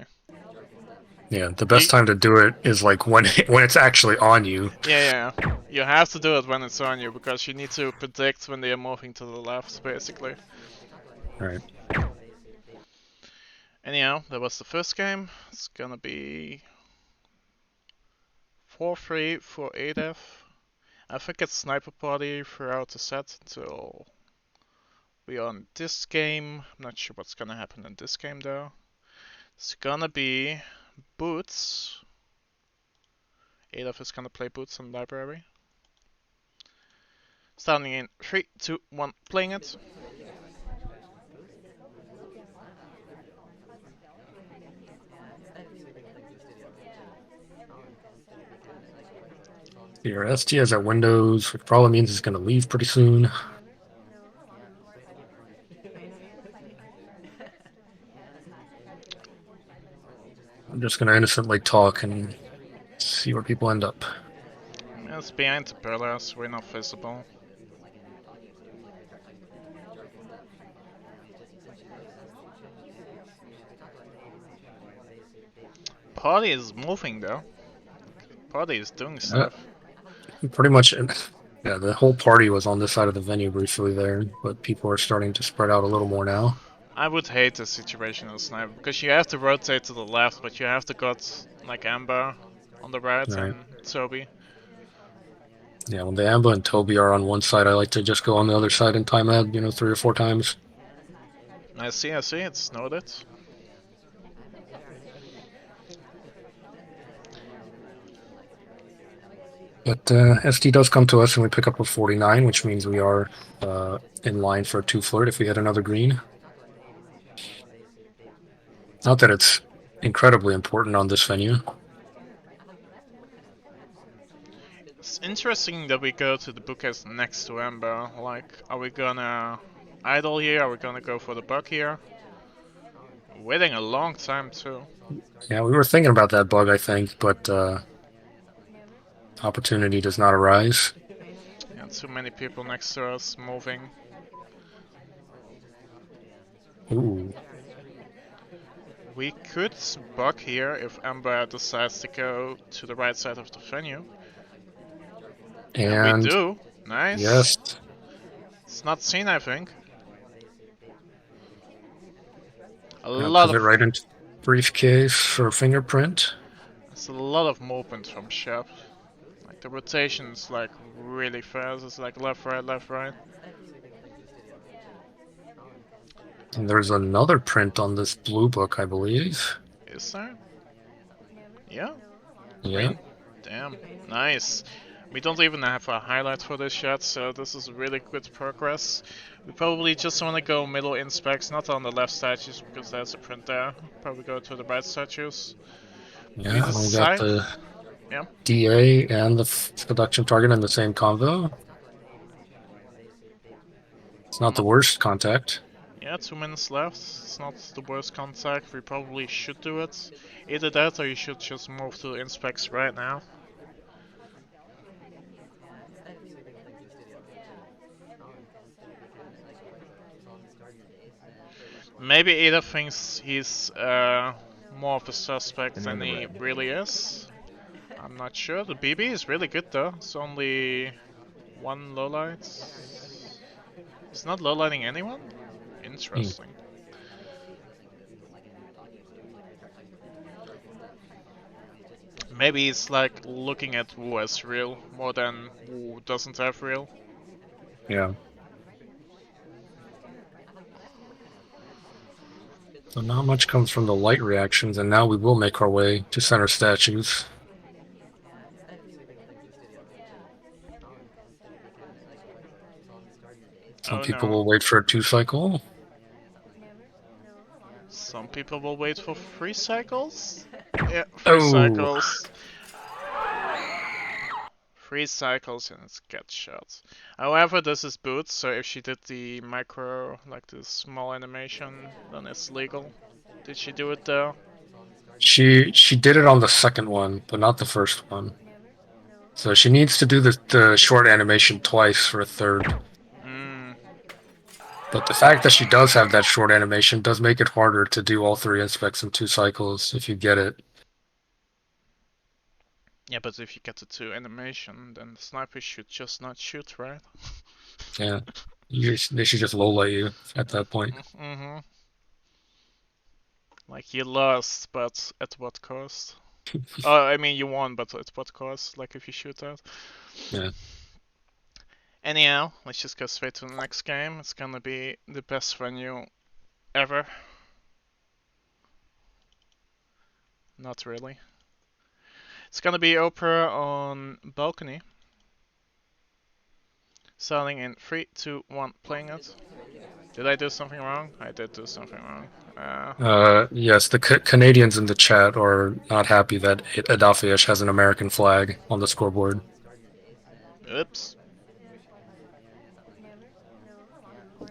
Yeah, the best time to do it is like when it's actually on you. Yeah. You have to do it when it's on you because you need to predict when they are moving to the left, basically. Right. Anyhow, that was the first game. It's gonna be 4-3 for ADF. I think it's SpyParty throughout the set until we are on this game. I'm not sure what's gonna happen in this game though. It's gonna be Boots. ADF is gonna play Boots on Library. Starting in 3, 2, 1, playing it. Your ST is at Windows, which probably means it's going to leave pretty soon. I'm just going to innocently talk and see where people end up. It's behind the pillars, we're not visible. Party is moving though. Party is doing stuff. Pretty much, yeah, the whole party was on this side of the venue briefly there, but people are starting to spread out a little more now. I would hate the situation in Sniper because you have to rotate to the left, but you have to got like Amber on the right and Toby. Yeah, when the Amber and Toby are on one side, I like to just go on the other side and time ad, 3 or 4 times. I see, it's noted. But SD does come to us and we pick up a 49, which means we are in line for a 2 flirt if we hit another green. Not that it's incredibly important on this venue. It's interesting that we go to the bookcase next to Amber. Like, are we gonna idle here? Are we gonna go for the buck here? Waiting a long time too. Yeah, we were thinking about that bug, I think, but opportunity does not arise. Yeah, too many people next to us moving. Ooh. We could buck here if Amber decides to go to the right side of the venue. And we do. Nice. Yes. It's not seen, I think. Put it right into briefcase for fingerprint. There's a lot of movement from Shep. Like the rotation's like really fast. It's like left, right, left, right. And there's another print on this blue book, I believe. Is there? Yeah. Yeah. Green. Damn. Nice. We don't even have a highlight for this yet, so this is really good progress. We probably just want to go middle inspects, not on the left statues, because there's a print there. Probably go to the right statues. Yeah, we got the yeah. DA and the production target in the same convo. It's not the worst contact. Yeah, 2 minutes left. It's not the worst contact. We probably should do it. Either that or you should just move to inspects right now. Maybe Ada thinks he's more of a suspect than he really is. I'm not sure. The BB is really good though. It's only one low light. It's not low lighting anyone? Interesting. Maybe it's like looking at who has real more than who doesn't have real. Yeah. So not much comes from the light reactions, and now we will make our way to center statues. Some Oh people no. will wait for a 2-cycle. Some people will wait for 3 cycles? Yeah, 3 cycles. Oh, 3 cycles and it's get shot. However, this is boots, so if she did the micro, like the small animation, then it's legal. Did she do it though? she did it on the second one, but not the first one. So she needs to do the short animation twice for a third. Mm. But the fact that she does have that short animation does make it harder to do all 3 inspects in 2 cycles if you get it. Yeah, but if you get the 2 animation, then the sniper should just not shoot, right? Yeah. They should just low light you at that point. Mm-hmm. Like you lost, but at what cost? Oh, I mean you won, but at what cost? Like if you shoot that. Yeah. Anyhow, let's just go straight to the next game. It's gonna be the best venue ever. Not really. It's gonna be Opera on balcony. Starting in 3, 2, 1, playing it. Did I do something wrong? I did do something wrong. Yes, the Canadians in the chat are not happy that Adafiash has an American flag on the scoreboard. Oops.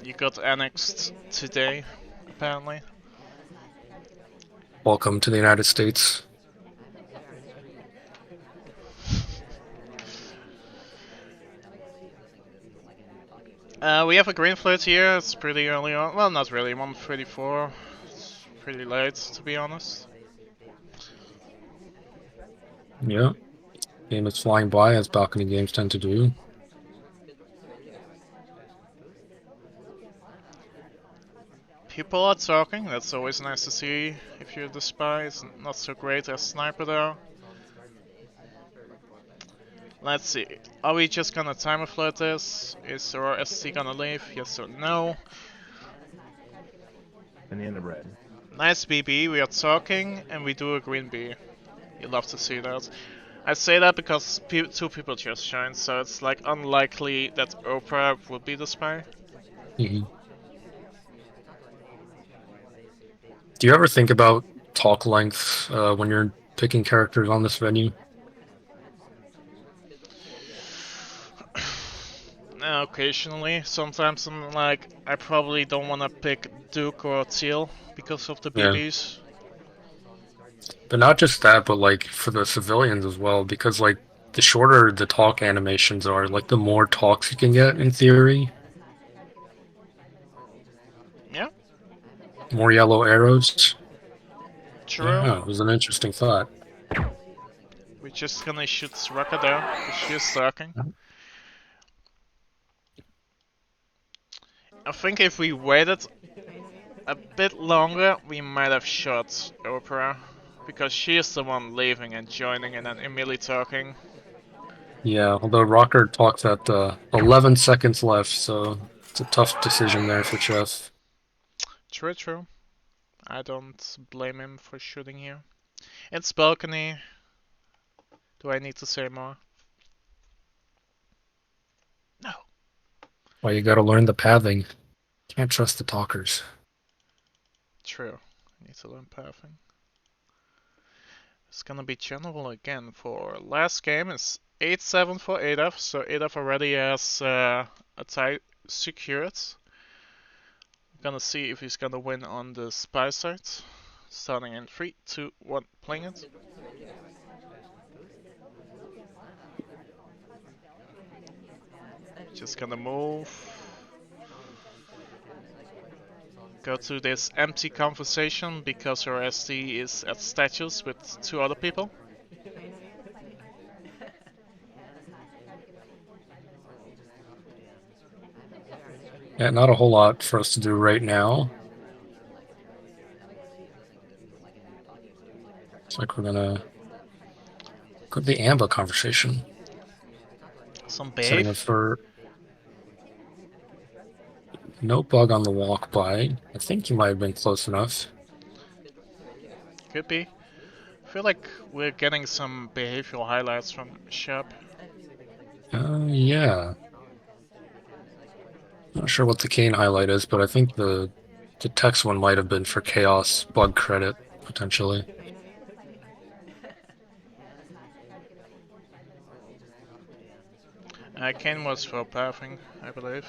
You got annexed today, apparently. Welcome to the United States. We have a green flirt here. It's pretty early on. Well, not really. 1:34. It's pretty late, to be honest. Yeah. Game is flying by, as balcony games tend to do. People are talking. That's always nice to see. If you're the spy, it's not so great as sniper though. Let's see. Are we just gonna timer flood this? Is our SC gonna leave? Yes or no? And the end of red. Nice BB, we are talking, and we do a green B. You love to see that. I say that because 2 people just joined, so it's like unlikely that Oprah will be the spy. Mm-hmm. Do you ever think about talk length when you're picking characters on this venue? Occasionally, sometimes I'm like, I probably don't want to pick Duke or Teal because of the Yeah. BBs. But not just that, but like for the civilians as well, because like the shorter the talk animations are, like the more talks you can get in theory. Yeah, More yellow arrows. true. Yeah, it was an interesting thought. We're just gonna shoot Raka down because she's talking. I think if we waited a bit longer, we might have shot Opera. Because she is the one leaving and joining and then immediately talking. Yeah, although Rocker talks at 11 seconds left, so it's a tough decision there for Chef. True, true. I don't blame him for shooting here. It's balcony. Do I need to say more? No. Well, you gotta learn the pathing. Can't trust the talkers. True. I need to learn pathing. It's gonna be general again for last game. It's 8-7 for Adaf, so Adaf already has a tie secured. Gonna see if he's gonna win on the spy side. Starting in 3, 2, 1, playing it. Just gonna move. Go to this empty conversation because her SD is at statues with 2 other people. Yeah, not a whole lot for us to do right now. It's like we're gonna go to the AMBA conversation. Some Setting behave. up for no bug on the walk by. I think you might have been close enough. Could be. I feel like we're getting some behavioral highlights from Shep. Yeah. Not sure what the Kane highlight is, but I think the text one might have been for Chaos bug credit, potentially. Kane was for pathing, I believe.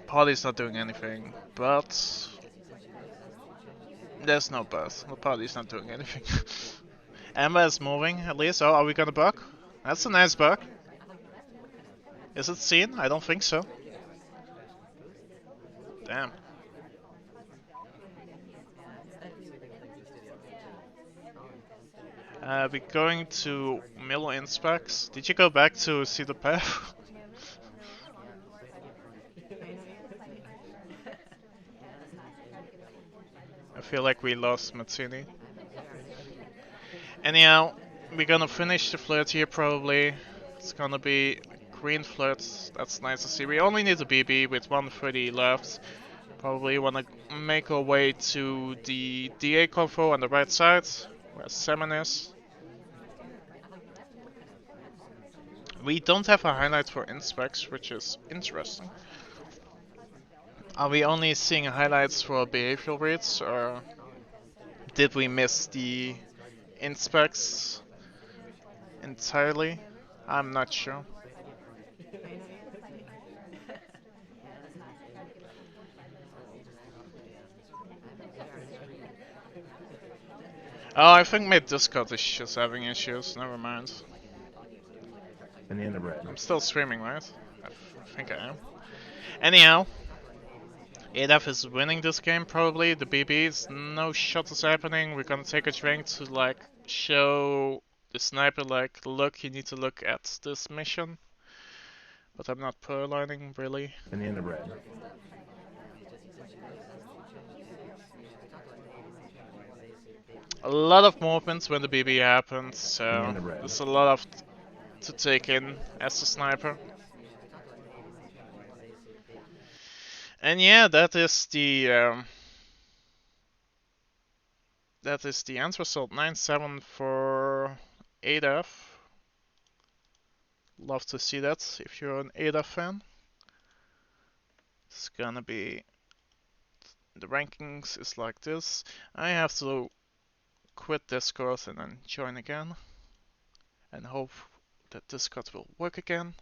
Party's not doing anything, but there's no buzz. The party's not doing anything. Emma is moving, at least. Oh, are we gonna buck? That's a nice buck. Is it seen? I don't think so. Damn. We're going to mill inspects. Did you go back to see the path? I feel like we lost Mazzini. Anyhow, we're gonna finish the flirt here probably. It's gonna be green flirts. That's nice to see. We only need a BB with 130 left. Probably wanna make our way to the DA convo on the right side, where Salmon is. We don't have a highlight for inspects, which is interesting. Are we only seeing highlights for behavioral rates, or did we miss the inspects entirely? I'm not sure. Oh, I think my Discord is just having issues. Never mind. And the end of red. I'm still streaming, right? I think I am. Anyhow, ADF is winning this game probably. The BBs, no shot is happening. We're gonna take a drink to like show the sniper like, look, you need to look at this mission. But I'm not pro-lining really. And the end of red. A lot of movements when the BB happens, so And the red. there's a lot of to take in as a sniper. And yeah, that is the end result. 9-7 for ADF. Love to see that if you're an ADF fan. It's gonna be the rankings is like this. I have to quit Discord and then join again, and hope that Discord will work again.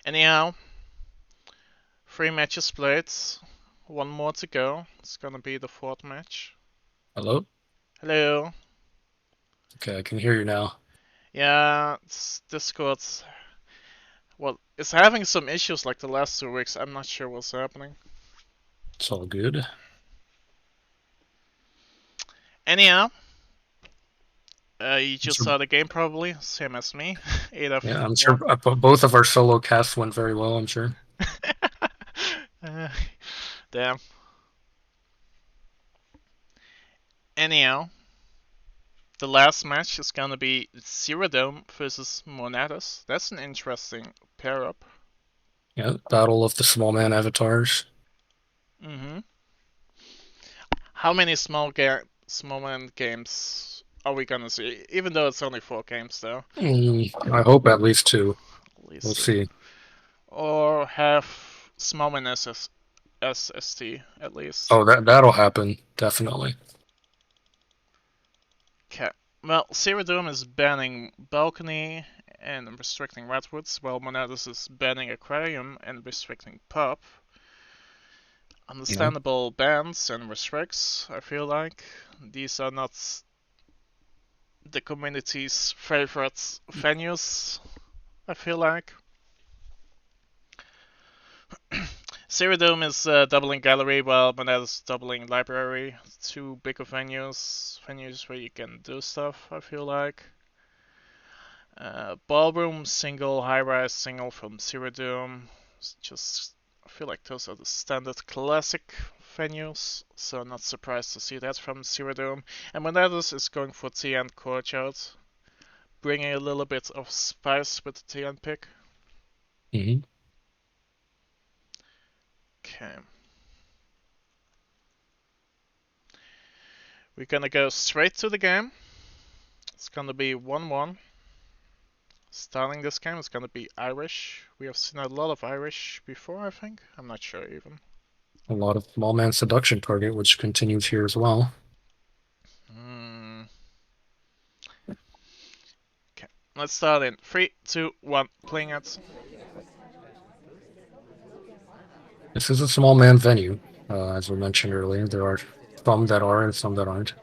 Anyhow, 3 matches played, 1 more to go. It's gonna be the 4th match. Hello? Hello. Okay, I can hear you now. Yeah, Discord's well, it's having some issues like the last 2 weeks. I'm not sure what's happening. It's all good. Anyhow, you just saw the game probably, same as me. 8 of Yeah, I'm sure both of our solo casts went very well, I'm sure. Damn. Anyhow, the last match is gonna be Zero Dome versus Monadas. That's an interesting pair up. Yeah, Battle of the Small Man Avatars. How many small man games are we gonna see? Even though it's only 4 games though. I hope at least 2. At least We'll see. Or have small man SST at least. Oh, that'll happen, definitely. Okay. Well, Zero Dome is banning Balcony and restricting Redwoods, while Monadas is banning Aquarium and restricting Pub. Understandable bans and restricts, I feel like. These are not the community's favorite venues, I feel like. Zero Dome is doubling gallery, while Monadas is doubling library. 2 bigger venues where you can do stuff, I feel like. Ballroom single, high rise single from Zero Doom. Just I feel like those are the standard classic venues, so not surprised to see that from Zero Doom. And Monedas is going for TN Courtyard, bringing a little bit of spice with the TN pick. Mm-hmm. Okay. We're gonna go straight to the game. It's gonna be 1-1. Starting this game is gonna be Irish. We have seen a lot of Irish before, I think. I'm not sure even. A lot of small man seduction target, which continues here as well. Okay, let's start in 3, 2, 1. Playing it. This is a small man venue, as we mentioned earlier. There are some that are and some that aren't.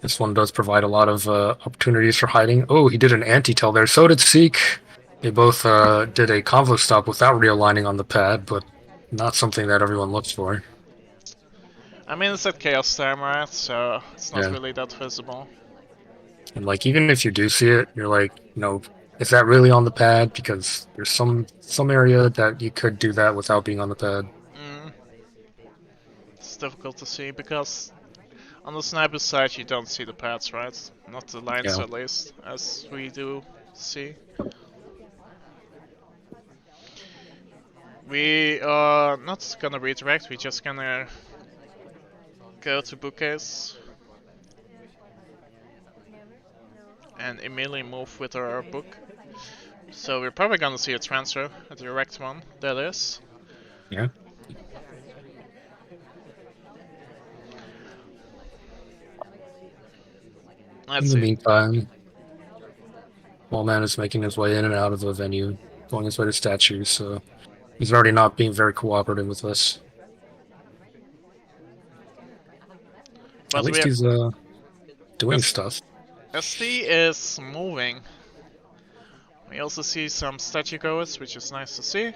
This one does provide a lot of opportunities for hiding. Oh, he did an anti-tell there. So did Seek. They both did a convo stop without realigning on the pad, but not something that everyone looks for. I mean, it's at Chaos Time, right? So it's not Yeah. really that visible. And like, even if you do see it, you're like, is that really on the pad? Because there's some area that you could do that without being on the pad. It's difficult to see because on the sniper side you don't see the pads, right? Not the lines Yeah. at least, as we do see. We are not gonna redirect, we're just gonna go to bookcase and immediately move with our book. So we're probably gonna see a transfer, a direct one, that is. Yeah. Let's In the see. meantime, Small Man is making his way in and out of the venue, going his way to statues, so he's already not being very cooperative with us. But At least we're he's doing stuff. SD is moving. We also see some statue goers, which is nice to see.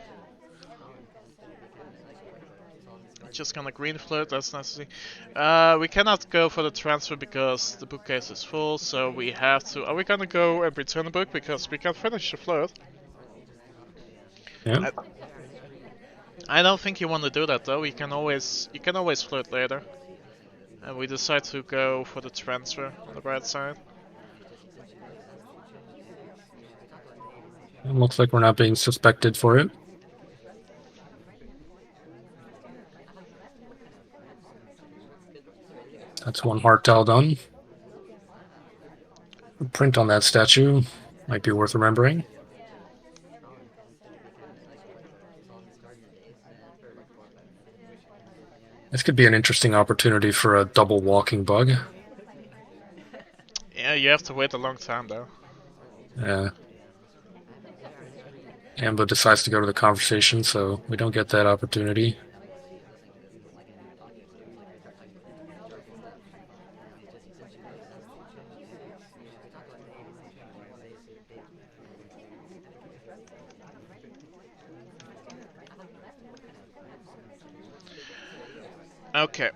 Just gonna green float, that's nice to see. We cannot go for the transfer because the bookcase is full, so we have to. Are we gonna go and return the book because we can finish the float? Yeah. I don't think you want to do that though. You can always float later. And we decide to go for the transfer on the right side. It looks like we're not being suspected for it. That's one heart tell done. The print on that statue might be worth remembering. This could be an interesting opportunity for a double walking bug. Yeah, you have to wait a long time though. Yeah. Ambo decides to go to the conversation, so we don't get that opportunity. Okay,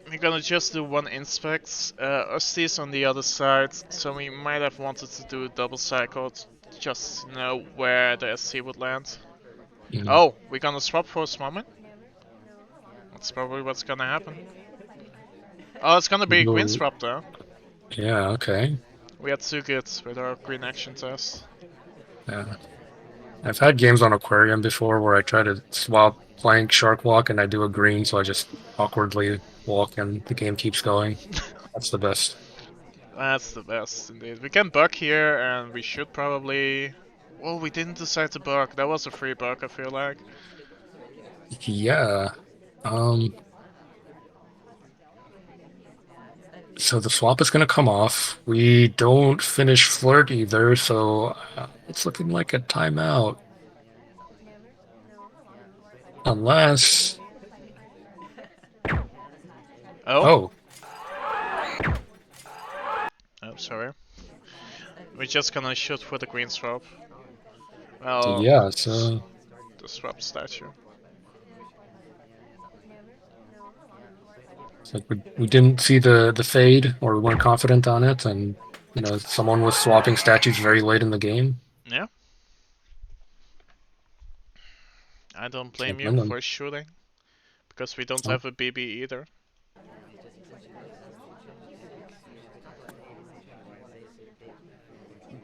we're gonna just do one inspect. Osti's on the other side, so we might have wanted to do a double cycle to just know where the SC would land. Oh, we're gonna swap for a moment? That's probably what's gonna happen. Oh, it's gonna be a green swap though. Yeah, okay. We had 2 good with our green action test. Yeah. I've had games on Aquarium before where I try to swap plank shark walk and I do a green, so I just awkwardly walk and the game keeps going. That's the best. That's the best indeed. We can bug here and we should probably... Well, we didn't decide to bug. That was a free bug, I feel like. Yeah. So the swap is going to come off. We don't finish flirt either, so it's looking like a timeout. Unless... Oh. Oh, sorry. We're just gonna shoot for the green swap. Well, yeah, so... the swap statue. It's like we didn't see the fade, or we weren't confident on it, and Someone was swapping statues very late in the game. Yeah. I don't blame Can't you blame them. for shooting, because we don't Oh, have a BB either.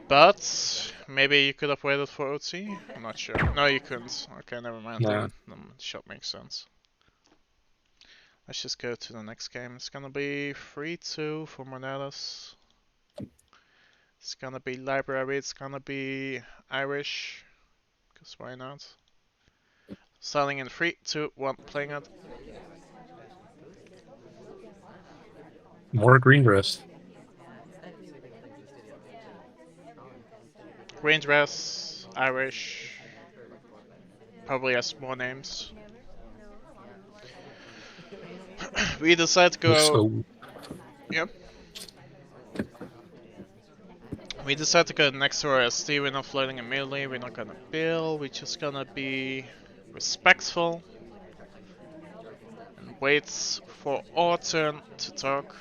But maybe you could have waited for OT? I'm not sure. No, you couldn't. Okay, never mind yeah. then. The shot makes sense. Let's just go to the next game. It's gonna be 3-2 for Monedas. It's gonna be Library, it's gonna be Irish. Because why not? Starting in 3, 2, 1, playing it. More green dress. Green dress, Irish. Probably has more names. We decide to go. So Yep. We decide to go next to our SD. We're not floating immediately. We're not gonna bill. We're just gonna be respectful and wait for our turn to talk.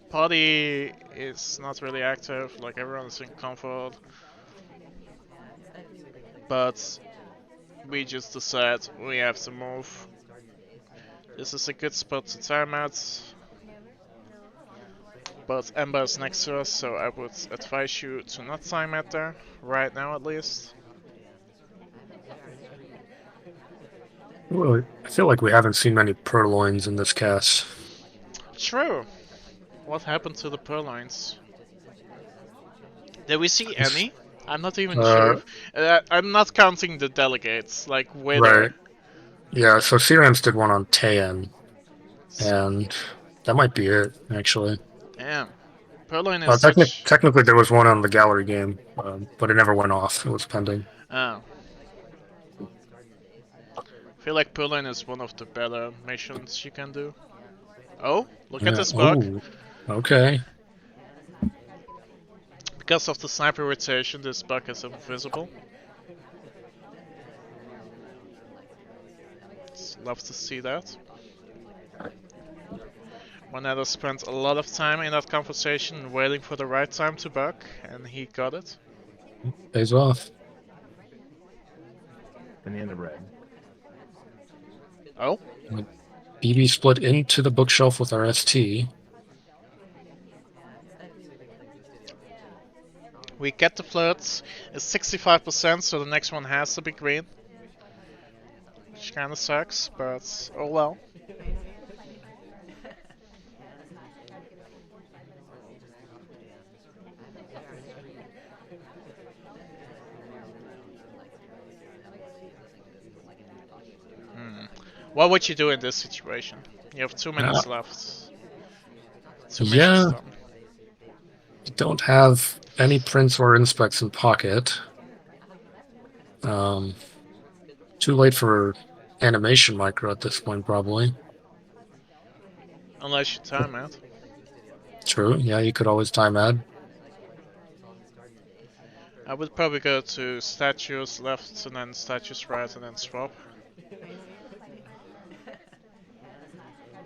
Party is not really active. Like everyone's in comfort, but we just decide we have to move. This is a good spot to time at, but Ember is next to us, so I would advise you to not time at there, right now at least. well, I feel like we haven't seen many purloins in this cast. True. What happened to the purloins? Did we see any? I'm not even sure Uh, if... I'm not counting the delegates, like right. Wither. Yeah, so Sirens did one on Tayan, and that might be it, actually. Damn. Purloin is Technic such... technically, there was one on the gallery game, but it never went off. It was pending. Oh. I feel like Purloin is one of the better missions you can do. Oh, look at Yeah. this bug. Oh, okay. Because of the sniper rotation, this bug is invisible. Love to see that. Moneta spent a lot of time in that conversation waiting for the right time to bug, and he got it. Pays off. Banana bread. Oh, BB split into the bookshelf with our ST. we get the flirts. It's 65%, so the next one has to be green. Which kinda sucks, but oh well. What would you do in this situation? You have 2 minutes left. 2 missions Yeah, done. don't have any prints or inspects in pocket. Too late for animation micro at this point, probably. Unless you time it. True. Yeah, you could always time add. I would probably go to statues left and then statues right and then swap.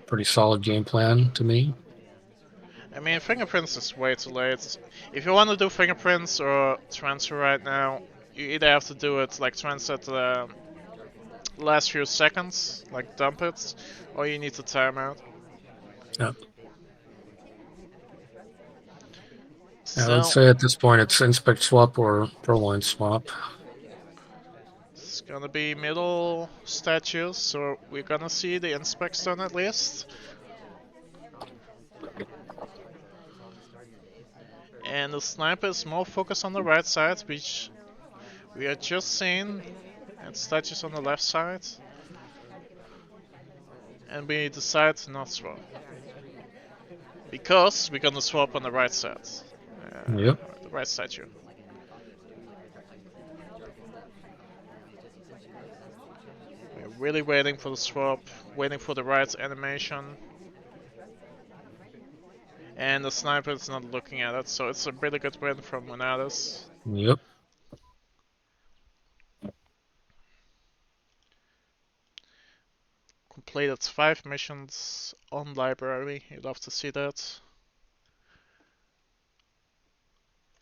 Pretty solid game plan to me. I mean, fingerprints is way too late. If you want to do fingerprints or transfer right now, you either have to do it like transfer at the last few seconds, like dump it, or you need to time out. Yeah. I would So, say at this point it's inspect swap or purloin swap. it's gonna be middle statues, so we're gonna see the inspects done at least. And the sniper is more focused on the right side, which we are just seeing, and statues on the left side. And we decide to not swap. Because we're gonna swap on the right side. Yep. The right statue. We're really waiting for the swap, waiting for the right animation. And the sniper is not looking at it, so it's a really good win from Monadas. Yep. completed 5 missions on library. You'd love to see that.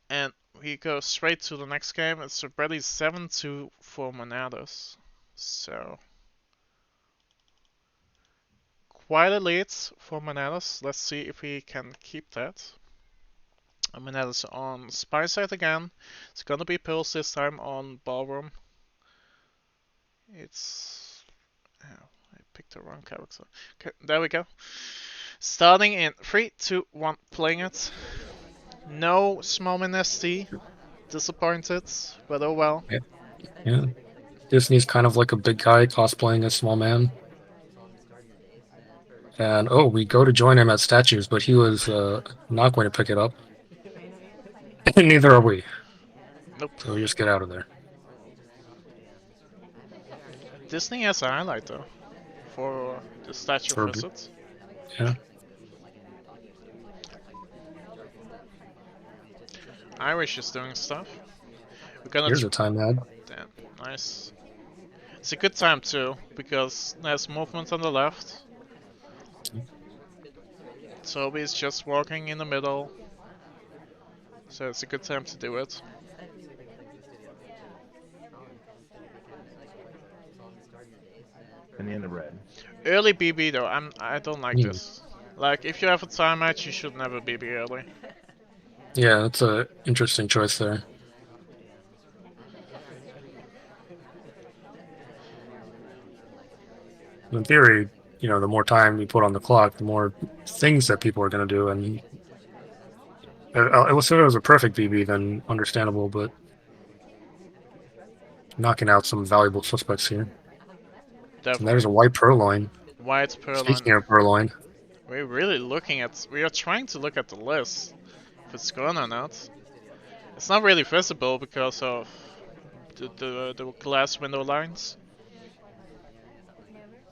And we go straight to the next game. It's already 7-2 for Monadas. So quite a lead for Monadas. Let's see if we can keep that. Monadas on Spy side again. It's gonna be Pulse this time on Ballroom. It's... Oh, I picked the wrong character. Okay, there we go. Starting in 3, 2, 1, playing it. No Smallman SD. Disappointed, but oh well. Yeah. Disney's kind of like a big guy cosplaying a small man. And oh, we go to join him at statues, but he was not going to pick it up. And neither are we. Nope. So we just get out of there. Disney has a highlight though for the statue For- visit. Yeah. Irish is doing stuff. We're gonna. Here's a time ad. Damn, nice. It's a good time too because there's movement on the left. Toby's just walking in the middle, so it's a good time to do it. And the end of red. Early BB though, I don't like Hmm. this. Like if you have a time match, you should never BB early. Yeah, that's a interesting choice there. In theory, the more time you put on the clock, the more things that people are going to do. And if it was a perfect BB, then understandable, but knocking out some valuable suspects here. And there's a Definitely. white purloin. White Speaking Purloin. of purloin, We're really looking at. We are trying to look at the list. If it's gone or not. It's not really visible because of the glass window lines.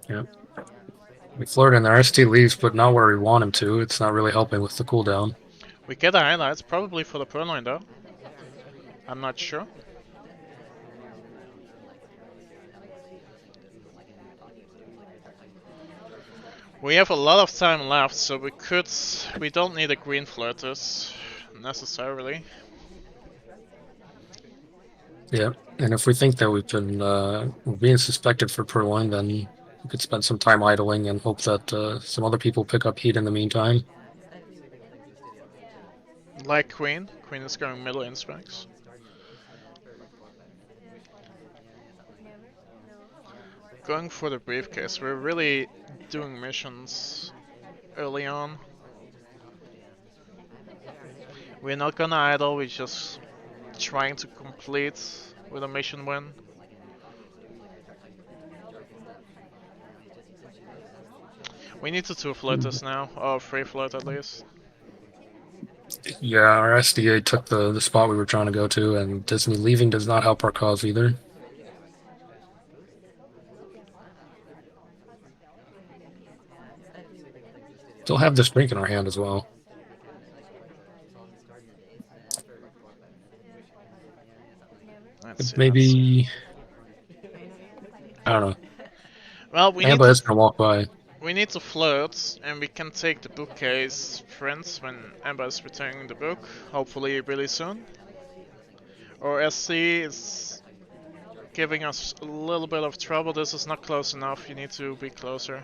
yeah. We flirt in there. ST leaves, but not where we want him to. It's not really helping with the cooldown. We get the highlights, probably for the Purloin though. I'm not sure. We have a lot of time left, so we don't need a green flirters necessarily. Yeah, and if we think that we're being suspected for purloin, then we could spend some time idling and hope that some other people pick up heat in the meantime. Like Queen. Queen is going middle in specs. Going for the briefcase. We're really doing missions early on. We're not gonna idle, we're just trying to complete with a mission win. We need to 2 floaters now, or 3 float at least. Yeah, our SDA took the spot we were trying to go to, and Disney leaving does not help our cause either. Still have this drink in our hand as well. Let's see, Maybe I don't know. well, we Amber is gonna walk by. need to float, and we can take the bookcase prints when Amber is returning the book, hopefully really soon. Or SC is giving us a little bit of trouble. This is not close enough, you need to be closer.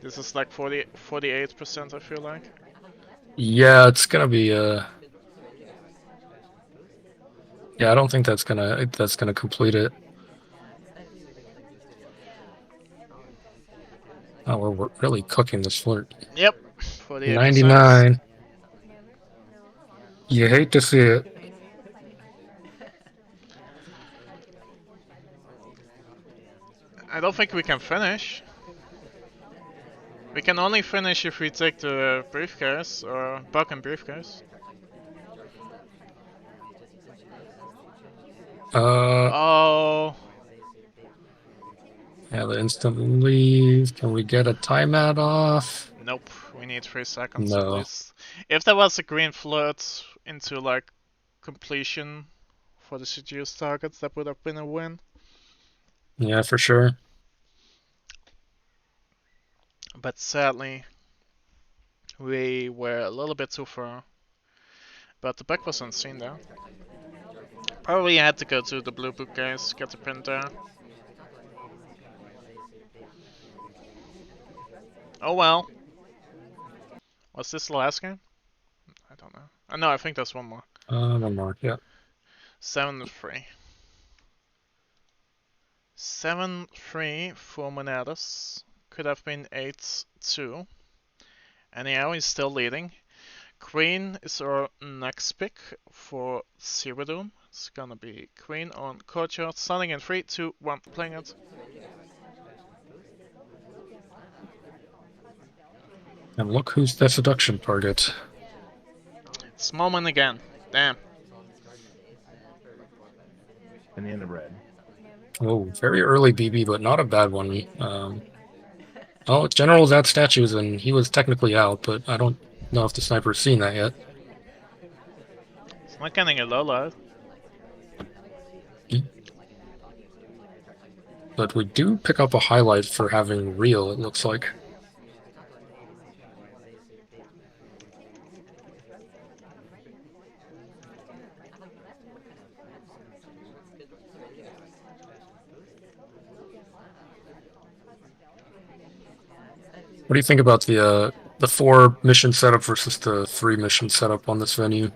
This is like 48%, I feel like. Yeah, it's gonna be yeah, I don't think that's gonna complete it. Oh, we're really cooking this flirt. Yep, 48%. 99. You hate to see it. I don't think we can finish. We can only finish if we take the briefcase, or buck and briefcase. Oh, Yeah, the instant leave. Can we get a timeout off? nope, we need 3 seconds at No. least. If there was a green flirt into like completion for the seduced targets, that would have been a win. Yeah, for sure. But sadly, we were a little bit too far. But the bug was unseen there. Probably had to go to the blue book, guys. Get the print there. Oh well. Was this the last game? I don't know. No, I think there's one more. One more, yeah. 7-3. 7-3 for Monadas. Could have been 8-2. Anyhow, he's still leading. Queen is our next pick for Zero. It's gonna be Queen on courtyard. Starting in 3, 2, 1, playing it. And look who's the seduction target. It's Moment again. Damn. And the end of red. Oh, very early BB, but not a bad one. Well, General's at statues, and he was technically out, but I don't know if the sniper's seen that yet. It's not getting a low load. But we do pick up a highlight for having real, it looks like. What do you think about the 4 mission setup versus the 3 mission setup on this venue?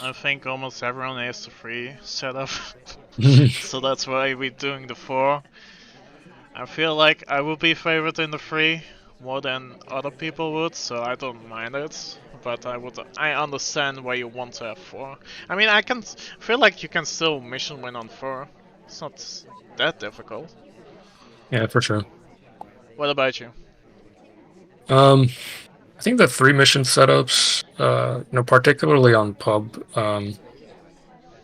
I think almost everyone has the 3 setup. So that's why we're doing the 4. I feel like I will be favored in the 3 more than other people would, so I don't mind it. But I understand why you want to have 4. I mean, I feel like you can still mission win on 4. It's not that difficult. Yeah, for sure. What about you? I think the 3 mission setups, particularly on pub,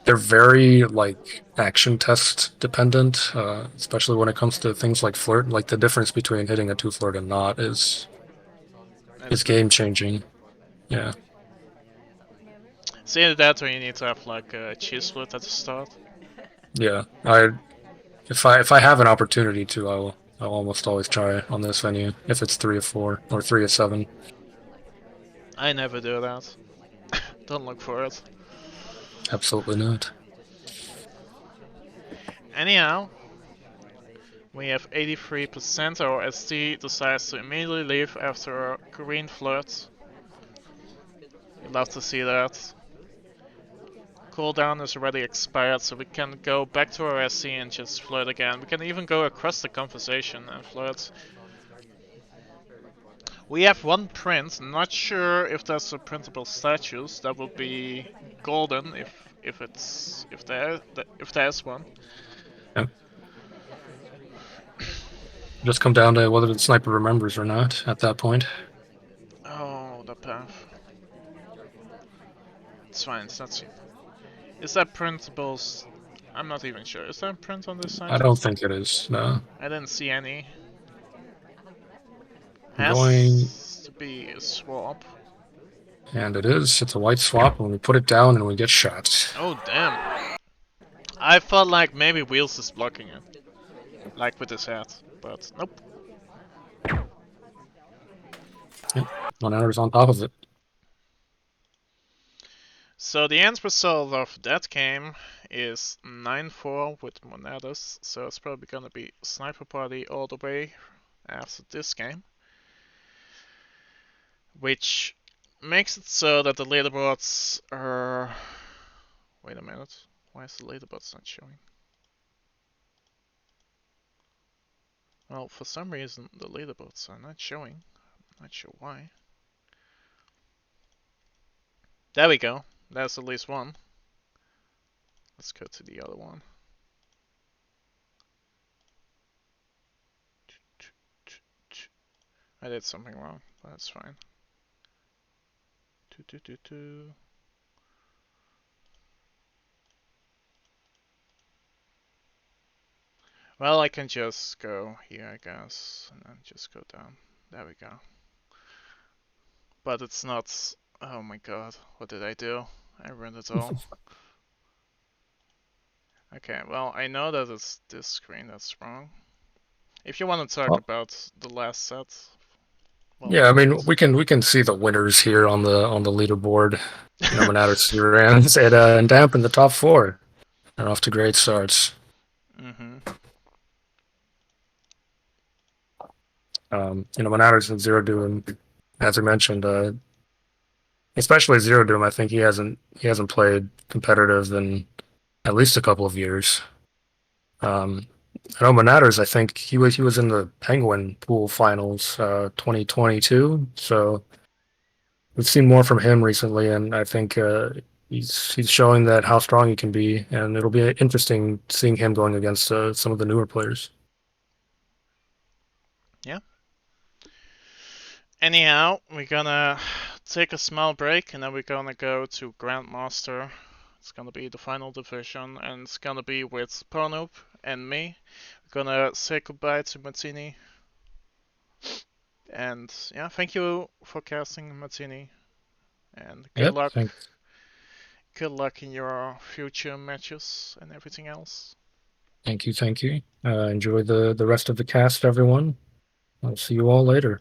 they're very like action test dependent, especially when it comes to things like flirt. Like the difference between hitting a 2 flirt and not is game changing. Yeah. See, that's where you need to have like a cheese split at the start. Yeah. If I have an opportunity to, I'll almost always try it on this venue if it's 3 of 4 or 3 of 7. I never do that. Don't look for it. Absolutely not. Anyhow, we have 83%. Our SD decides to immediately leave after a green flirt. You'd love to see that. Cooldown is already expired, so we can go back to our SC and just flirt again. We can even go across the conversation and flirt. We have 1 print. Not sure if there's a printable statues. That would be golden if there's one. Yep. Just come down to whether the sniper remembers or not at that point. Oh, the path. It's fine. It's not seen. Is that printable? I'm not even sure. Is there a print on this side? I don't think it is. No. I didn't see any. I'm going, Has to be a swap. and it is. It's a white swap, and we put it down, and we get shot. Oh damn! I felt like maybe Wheels is blocking it, like with his hat, but nope. Yep. 1 hour is on top of it. So the end result of that game is 9-4 with Monadas, so it's probably gonna be SpyParty all the way after this game. Which makes it so that the leaderboards are... Wait a minute, why is the leaderboards not showing? Well, for some reason the leaderboards are not showing. I'm not sure why. There we go. That's at least one. Let's go to the other one. I did something wrong, but that's fine. Well, I can just go here, I guess, and then just go down. There we go. But it's not... Oh my god, what did I do? I ruined it all. Okay, well, I know that it's this screen that's wrong. If you want to talk Oh. about the last set. Well, Yeah, I mean we can see the winners here on the leaderboard. You know, Manatus Rams and Damp in the top four. And off to great starts. Mm-hmm. You know, Manatus and Zero Doom, as I mentioned, especially Zero Doom, I think he hasn't played competitive in at least a couple of years. I know Manatters, I think he was in the Penguin Pool Finals 2022, so we've seen more from him recently, and I think he's showing that how strong he can be, and it'll be interesting seeing him going against some of the newer players. Yeah. Anyhow, we're gonna take a small break and then we're gonna go to Grandmaster. It's gonna be the final division and it's gonna be with Pornoop and me. We're gonna say goodbye to Martini. And yeah, thank you for casting, Martini. And good Yep, luck. thanks. Good luck in your future matches and everything else. Thank you, thank you. Enjoy the rest of the cast, everyone. I'll see you all later.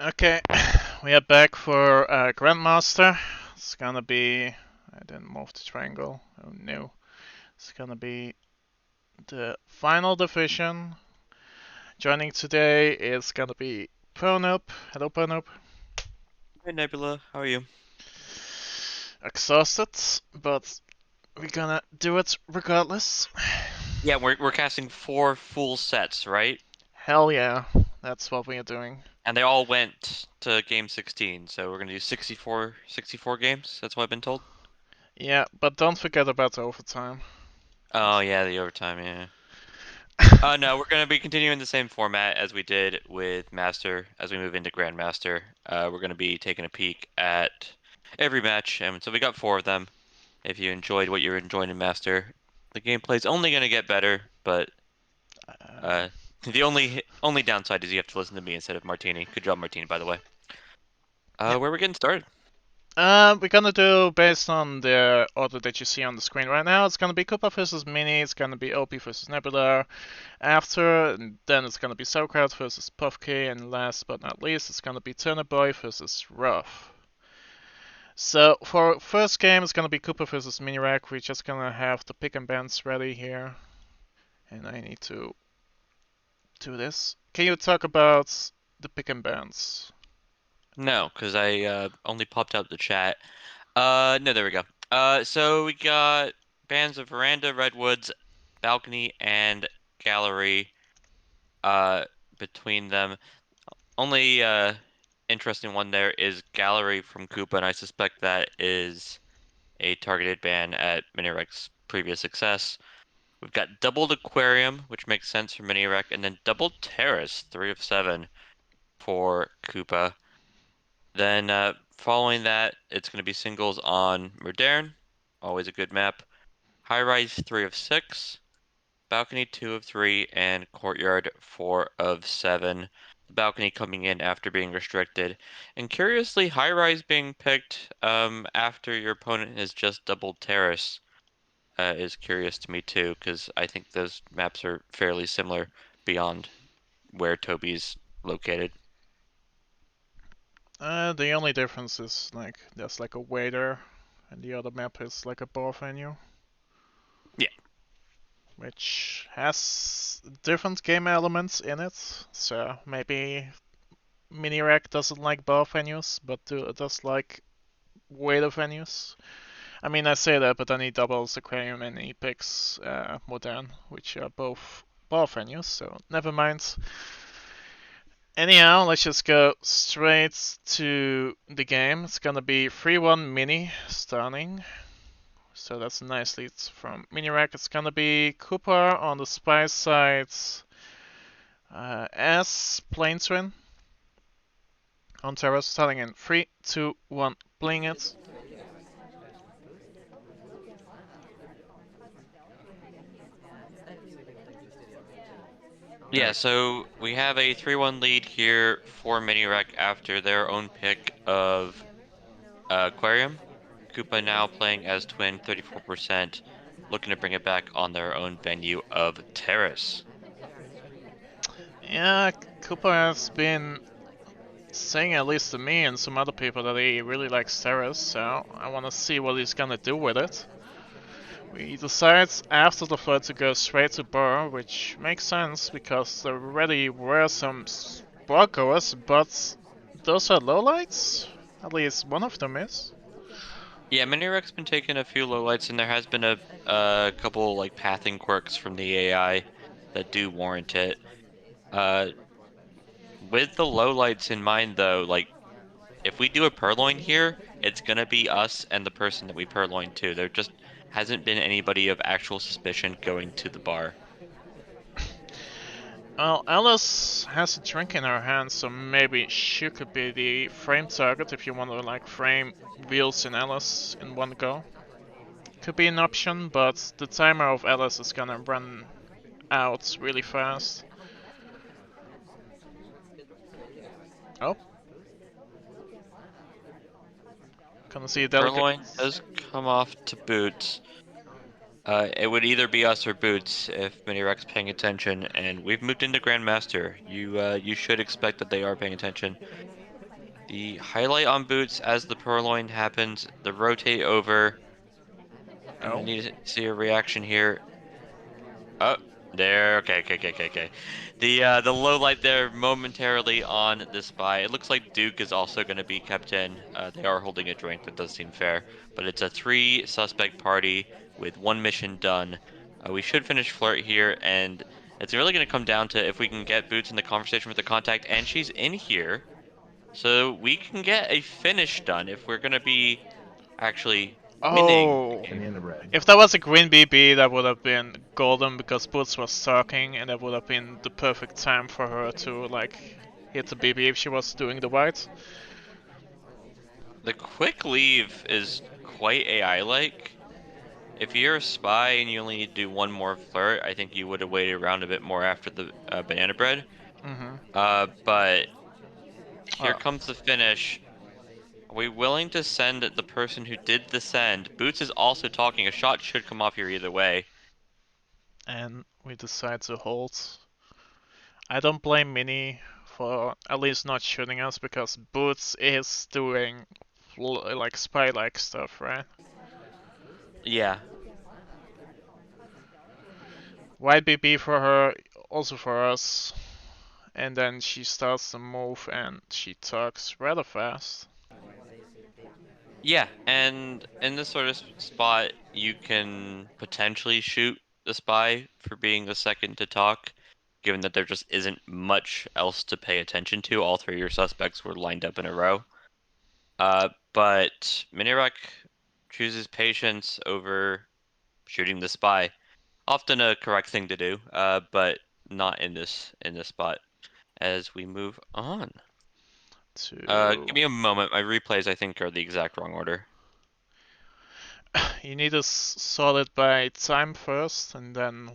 Okay, we are back for Grandmaster. It's gonna be. I didn't move the triangle. Oh no. It's gonna be the final division. Joining today is gonna be Pronoop. Hello, Pronoop. Hey Nebula, how are you? Exhausted, but we're gonna do it regardless. Yeah, we're casting 4 full sets, right? Hell yeah, that's what we are doing. And they all went to game 16, so we're gonna do 64 games. That's what I've been told. Yeah, but don't forget about the overtime. Oh yeah, the overtime, yeah. No, we're gonna be continuing the same format as we did with Master as we move into Grandmaster. We're gonna be taking a peek at every match, and so we got 4 of them. If you enjoyed what you're enjoying in Master, the gameplay's only gonna get better, but Uh, uh, the only downside is you have to listen to me instead of Martini. Good job, Martini, by the way. yeah. Where we're getting started? We're gonna do based on the order that you see on the screen right now. It's gonna be Koopa versus Mini. It's gonna be OP versus Nebula. After, then it's gonna be Sauerkraut versus Puffkey, and last but not least, it's gonna be Turnip Boy versus Ruff. So for first game, it's gonna be Koopa versus Mini-Rack. We're just gonna have the pick and bands ready here, and I need to do this. Can you talk about the pick and bands? No, because I only popped out the chat. No, there we go. So we got bands of Veranda, Redwoods, Balcony, and Gallery. Uh, between them, only interesting one there is Gallery from Koopa, and I suspect that is a targeted ban at Minirec's previous success. We've got Doubled Aquarium, which makes sense for Minirec, and then Doubled Terrace, 3 of 7 for Koopa. Then following that, it's going to be singles on Modern, always a good map. High Rise, 3 of 6. Balcony, 2 of 3. And Courtyard, 4 of 7. The balcony coming in after being restricted. And curiously, High Rise being picked after your opponent has just doubled Terrace is curious to me too, because I think those maps are fairly similar beyond where Toby's located. The only difference is like there's like a waiter, and the other map is like a bar venue. Yeah. Which has different game elements in it. So maybe Mini-Rack doesn't like bar venues, but does like waiter venues. I mean, I say that, but then he doubles Aquarium and he picks Modern, which are both bar venues, so never mind. Anyhow, let's just go straight to the game. It's gonna be 3-1 Mini starting. So that's a nice lead from Mini-Rack. It's gonna be Cooper on the Spy side as Plane Twin on Terrace, starting in 3, 2, 1, playing it. Yeah, so we have a 3-1 lead here for Minirec after their own pick of Aquarium. Koopa now playing as Twin, 34%, looking to bring it back on their own venue of Terrace. Yeah, Cooper has been saying, at least to me and some other people, that he really likes Terrace, so I want to see what he's gonna do with it. He decides after the flood to go straight to Burr, which makes sense because there already were some bar goers, but those are lowlights? At least one of them is. Yeah, Minirec's been taking a few lowlights, and there has been a couple like pathing quirks from the AI that do warrant it. Uh, with the lowlights in mind, though, like if we do a purloin here, it's gonna be us and the person that we purloin to. There just hasn't been anybody of actual suspicion going to the bar. Well, Alice has a drink in her hand, so maybe she could be the frame target if you want to like frame Wheels and Alice in one go. Could be an option, but the timer of Alice is gonna run out really fast. Oh, gonna see a delicate. Purloin does come off to Boots. It would either be us or Boots if Minirec's paying attention, and we've moved into Grandmaster. You should expect that they are paying attention. The highlight on Boots as the purloin happens, the rotate over. I'm gonna Oh. need to see a reaction here. Oh, there. Okay, okay, okay, okay, okay. The low light there momentarily on the spy. It looks like Duke is also going to be kept in. They are holding a drink. That does seem fair. But it's a 3 suspect party with 1 mission done. We should finish Flirt here, and it's really going to come down to if we can get Boots in the conversation with the contact, and she's in here, so we can get a finish done if we're going to be actually winning the Oh. game. Banana bread. If that was a green BB, that would have been golden because Boots was talking, and that would have been the perfect time for her to like hit the BB if she was doing the white. The quick leave is quite AI-like. If you're a spy and you only need to do 1 more flirt, I think you would have waited around a bit more after the banana bread. Mm-hmm. But here Oh, comes the finish. Are we willing to send the person who did the send? Boots is also talking. A shot should come off here either way. and we decide to hold. I don't blame Minnie for at least not shooting us because Boots is doing like spy-like stuff, right? Yeah, White BB for her, also for us, and then she starts to move and she talks rather fast. yeah, and in this sort of spot, you can potentially shoot the spy for being the second to talk, given that there just isn't much else to pay attention to. All 3 of your suspects were lined up in a row. But Minirek chooses patience over shooting the spy. Often a correct thing to do, but not in this spot. As we move on. Give To me a moment. My replays, I think, are the exact wrong order. you need to sort it by time first, and then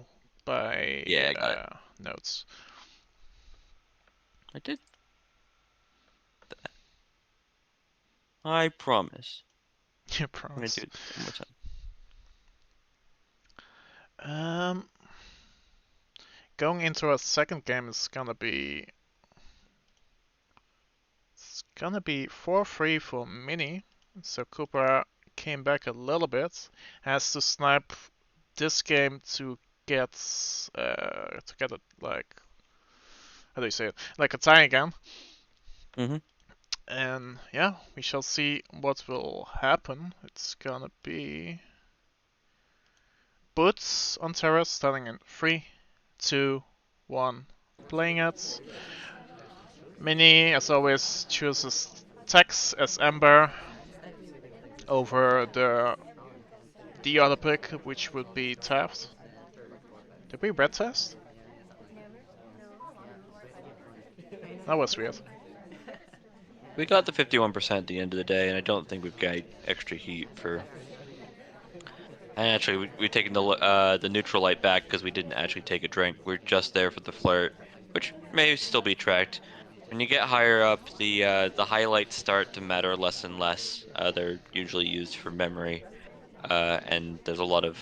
by Yeah, I got it. notes. I did. I promise. You I'm gonna do promise. it one more time. Um, Going into our second game is gonna be it's gonna be 4-3 for Mini. So Cooper came back a little bit. Has to snipe this game to get it like how do you say it? Like a tie again. Mm-hmm. And yeah, we shall see what will happen. It's gonna be Boots on terrace starting in 3, 2, 1. Playing it. Mini, as always, chooses Tex as Ember over the other pick, which would be Taft. Did we red test? That was weird. We got the 51% at the end of the day, and I don't think we've got extra heat for. And actually, we've taken the neutral light back because we didn't actually take a drink. We're just there for the flirt, which may still be tracked. When you get higher up, the highlights start to matter less and less. They're usually used for memory, and there's a lot of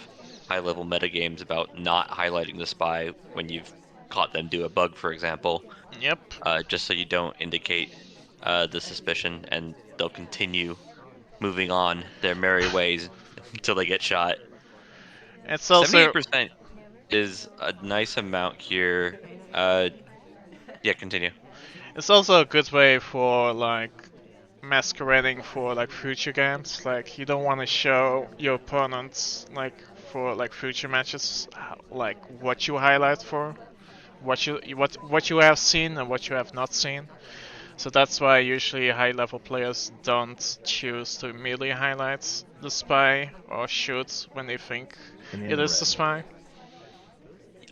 high-level metagames about not highlighting the spy when you've caught them do a bug, for example, Yep. just so you don't indicate the suspicion, and they'll continue moving on their merry ways until they get shot. It's also 78% is a nice amount here. Uh, yeah, continue. it's also a good way for like masquerading for like future games. Like you don't want to show your opponents like for like future matches like what you highlight for, what you have seen and what you have not seen. So that's why usually high level players don't choose to immediately highlight the spy or shoot when they think it Banana is the bread. spy.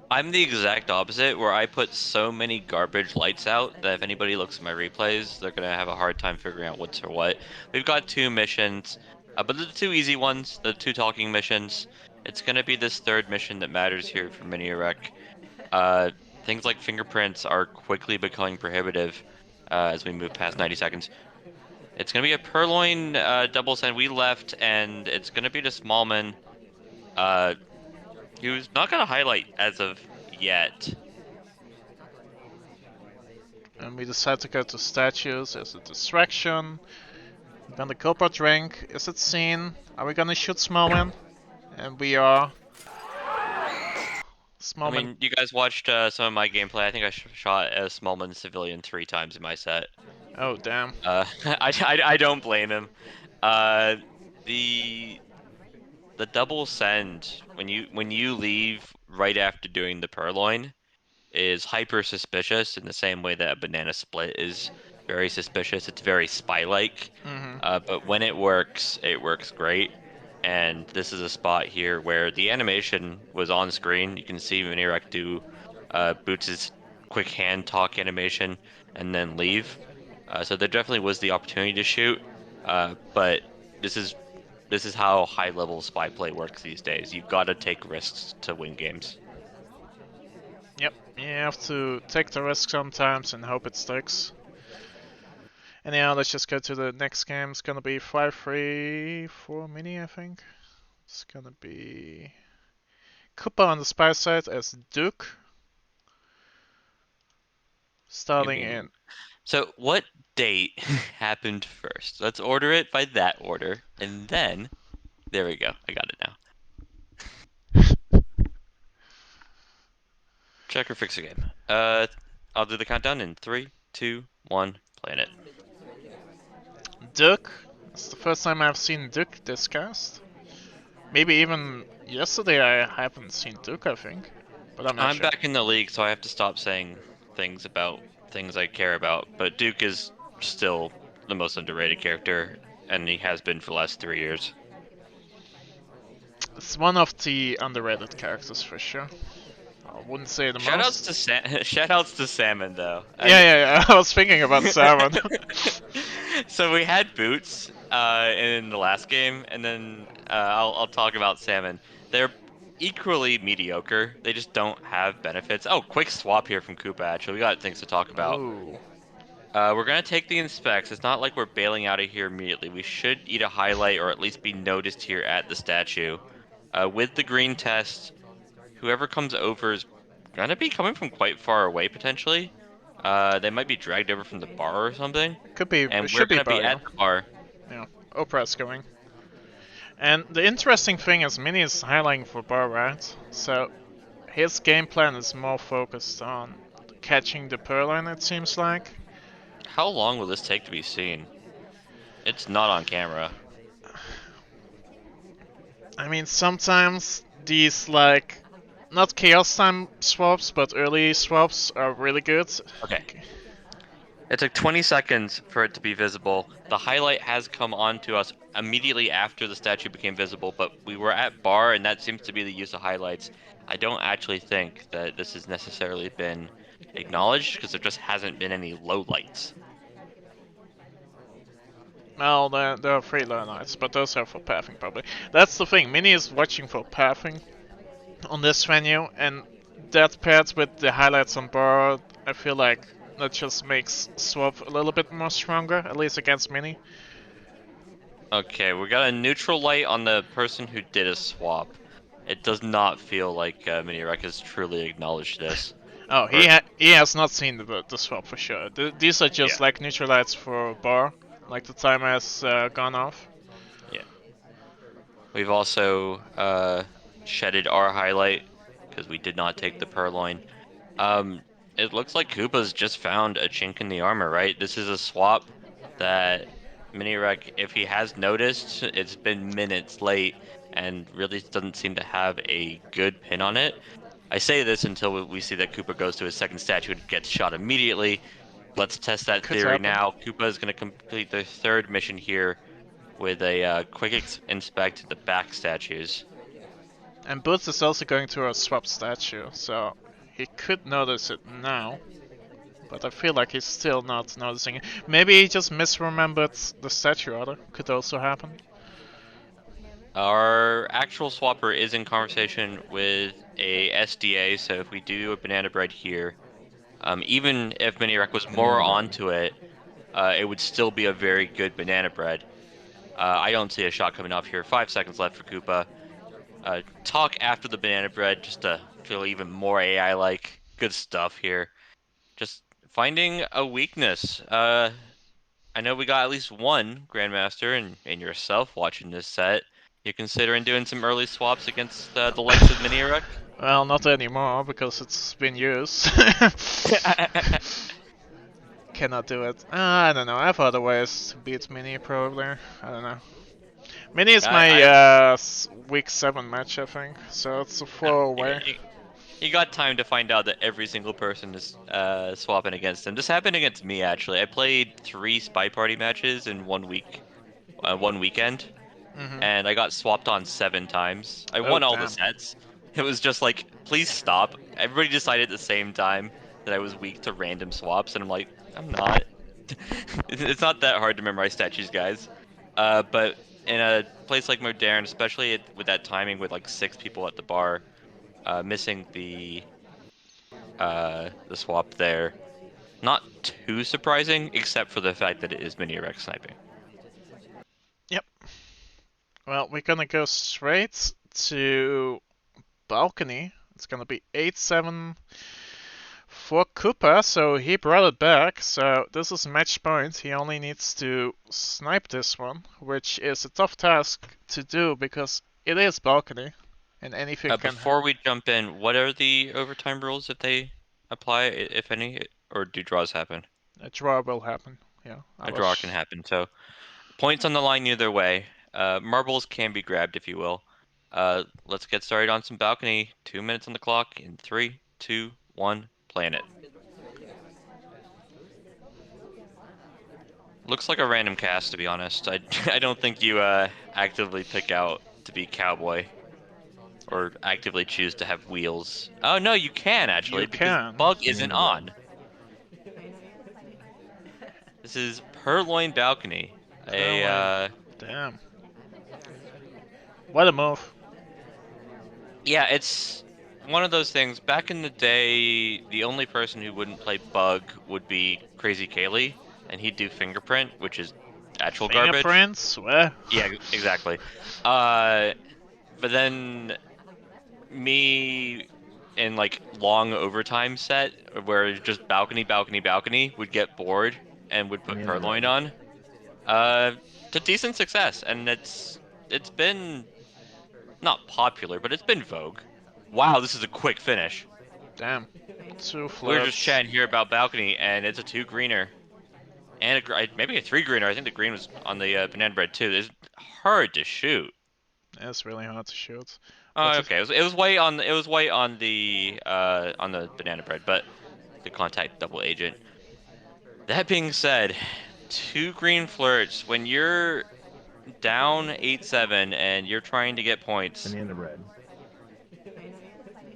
I'm the exact opposite, where I put so many garbage lights out that if anybody looks at my replays, they're gonna have a hard time figuring out what's or what. We've got 2 missions, but the 2 easy ones, the 2 talking missions. It's gonna be this third mission that matters here for Mini Rec. Uh, Things like fingerprints are quickly becoming prohibitive as we move past 90 seconds. It's gonna be a purloin double send. We left, and it's gonna be to Smallman, uh, who's not gonna highlight as of yet. And we decide to go to statues as a distraction. Then the Cobra drink. Is it seen? Are we gonna shoot Smallman? And we are. I Smallman. mean, you guys watched some of my gameplay. I think I shot a Smallman civilian 3 times in my set. Oh, damn. I don't blame him. Uh, the the double send when you leave right after doing the purloin is hyper suspicious in the same way that a banana split is very suspicious. It's very spy-like. Mm-hmm. But when it works great. And this is a spot here where the animation was on screen. You can see Minirek do Boots' quick hand talk animation and then leave. So there definitely was the opportunity to shoot. But this is this is how high level spy play works these days. You've got to take risks to win games. Yep. You have to take the risk sometimes and hope it sticks. Anyhow, let's just go to the next game. It's gonna be 5-3 for Mini, I think. It's gonna be Koopa on the spy side as Duke. Starting mean- in. So what date happened first? Let's order it by that order, and then there we go. I got it now. Check or fix a game. I'll do the countdown in 3, 2, 1. Playing it. Duke. It's the first time I've seen Duke discussed. Maybe even yesterday I haven't seen Duke, I think. But I'm not I'm sure. back in the league, so I have to stop saying things about things I care about. But Duke is still the most underrated character, and he has been for the last 3 years. It's one of the underrated characters for sure. I wouldn't say the Shoutouts most. to shoutouts to Salmon though. Yeah. I was thinking about Salmon. So we had Boots in the last game, and then I'll talk about Salmon. They're equally mediocre. They just don't have benefits. Oh, quick swap here from Koopa. Actually, we got things to talk about. Ooh. We're gonna take the inspects. It's not like we're bailing out of here immediately. We should eat a highlight or at least be noticed here at the statue. With the green test, whoever comes over is gonna be coming from quite far away potentially. They might be dragged over from the bar or something, Could be, and we're should be gonna be at Barrio. the bar. Yeah, Oprah's going. And the interesting thing is Mini is highlighting for Bar, right? So his game plan is more focused on catching the Purloin, it seems like. How long will this take to be seen? It's not on camera. I mean, sometimes these, like, not Chaos Time swaps, but early swaps are really good. Okay. It took 20 seconds for it to be visible. The highlight has come on to us immediately after the statue became visible, but we were at bar, and that seems to be the use of highlights. I don't actually think that this has necessarily been acknowledged, because there just hasn't been any lowlights. Well, there are free low nights, but those are for pathing probably. That's the thing, Mini is watching for pathing on this venue, and that paired with the highlights on bar, I feel like that just makes swap a little bit more stronger, at least against Mini. Okay, we got a neutral light on the person who did a swap. It does not feel like Minirek has truly acknowledged this. Oh, Or- he has not seen the swap for sure. These are just Yeah. like neutral lights for bar, like the timer has gone off. Yeah. We've also shedded our highlight because we did not take the purloin. Um, it looks like Koopa's just found a chink in the armor, right? This is a swap that Minirek, if he has noticed, it's been minutes late and really doesn't seem to have a good pin on it. I say this until we see that Koopa goes to his second statue and gets shot immediately. Let's test that Could theory happen. now. Koopa is going to complete the third mission here with a quick inspect the back statues. And Boots is also going to a swap statue, so he could notice it now. But I feel like he's still not noticing it. Maybe he just misremembered the statue order. Could also happen. Our actual swapper is in conversation with a SDA, so if we do a banana bread here, even if Minirek was more Banana bread. onto it, it would still be a very good banana bread. I don't see a shot coming off here. 5 seconds left for Koopa. Talk after the banana bread just to feel even more AI-like. Good stuff here. Just finding a weakness. I know we got at least one Grandmaster, and yourself watching this set. You're considering doing some early swaps against the likes of Miniarek? Well, not anymore because it's been used. Cannot do it. I don't know. I have other ways to beat Mini probably. I don't know. Mini is my I week 7 match, I think. So it's a 4 away. you got time to find out that every single person is swapping against him. This happened against me actually. I played 3 SpyParty matches in 1 week, 1 weekend, Mm-hmm. and I got swapped on 7 times. I Oh won all the damn. sets. It was just like, please stop. Everybody decided at the same time that I was weak to random swaps, and I'm like, I'm not. It's not that hard to memorize statues, guys. But in a place like Modern, especially with that timing with like 6 people at the bar, missing the swap there, not too surprising, except for the fact that it is mini Rex sniping. Yep. Well, we're gonna go straight to balcony. It's gonna be 8-7 for Cooper, so he brought it back. So this is match point. He only needs to snipe this one, which is a tough task to do because it is balcony, and anything can. Before we jump in, what are the overtime rules if they apply, if any, or do draws happen? A draw will happen. Yeah, I A draw can was. happen. So points on the line either way. Marbles can be grabbed, if you will. Let's get started on some balcony. 2 minutes on the clock in 3, 2, 1, playing it. Looks like a random cast, to be honest. I I don't think you actively pick out to be cowboy or actively choose to have wheels. Oh no, you can actually You because can. bug And in isn't the red. on. This is Purloin Balcony. A Purloin. Damn. What a move. Yeah, it's one of those things. Back in the day, the only person who wouldn't play bug would be Crazy Kaylee, and he'd do fingerprint, which is actual garbage. Fingerprints? Where? Yeah, exactly. Uh, but then me in like long overtime set where it's just balcony, balcony, balcony would get bored and would And put in the Purloin red. on. Uh, to decent success, and it's been not popular, but it's been vogue. Wow, this is a quick finish. Damn. 2 We were just flirts. chatting here about balcony, and it's a 2 greener and maybe a 3 greener. I think the green was on the banana bread too. It's hard to shoot. It's really hard to shoot. Oh, But okay. It was white on the banana bread, but the contact double agent. That being said, 2 green flirts when you're down 8-7 and you're trying to get points. And in the red.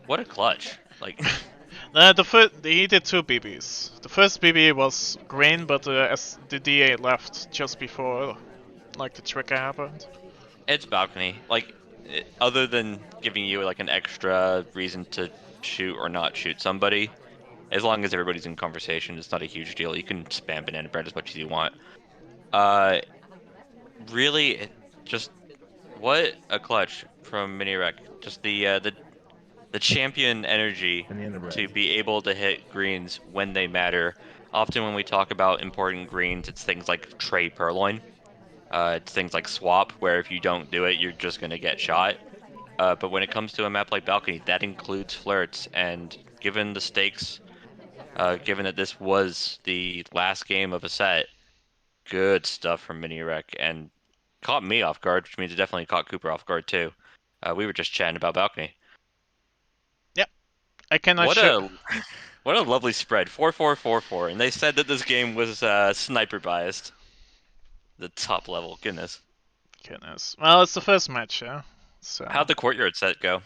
What a clutch! Like he did 2 BBs. The first BB was green, but as the DA left just before like the trigger happened. it's balcony. Like other than giving you like an extra reason to shoot or not shoot somebody, as long as everybody's in conversation, it's not a huge deal. You can spam banana bread as much as you want. Uh, really, just what a clutch from Minirek. Just the champion energy And in the red. to be able to hit greens when they matter. Often when we talk about important greens, it's things like Trey Purloin. It's things like swap, where if you don't do it, you're just gonna get shot. But when it comes to a map like Balcony, that includes flirts. And given the stakes, given that this was the last game of a set, good stuff from Minirek and caught me off guard, which means it definitely caught Cooper off guard too. We were just chatting about Balcony. Yep. I cannot What shoot. a what a lovely spread, 4-4-4-4, and they said that this game was sniper biased. The top level, goodness. Goodness. Well, it's the first match, yeah. So How'd the courtyard set go?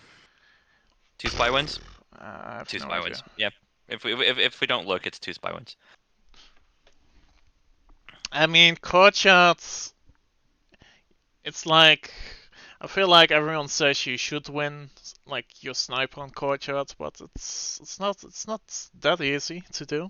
2 SPY wins? I have Two no spy idea. wins. Yep. If we don't look, it's 2 SPY wins. I mean, courtyards. It's like I feel like everyone says you should win, like your sniper on courtyards, but it's not that easy to do.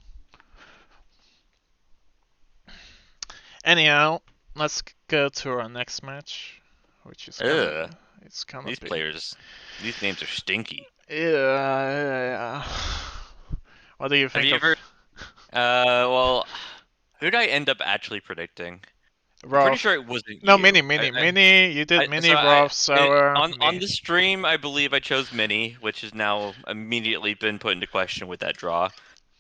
Anyhow, let's go to our next match, which is gonna Ugh. it's gonna These be players, these names are stinky. yeah. What do you Have think you of? ever Well, who did I end up actually predicting? I'm pretty sure Roth. it wasn't No, you. Mini. You did Mini, So Roth, Sour, on me. the stream, I believe I chose Mini, which has now immediately been put into question with that draw.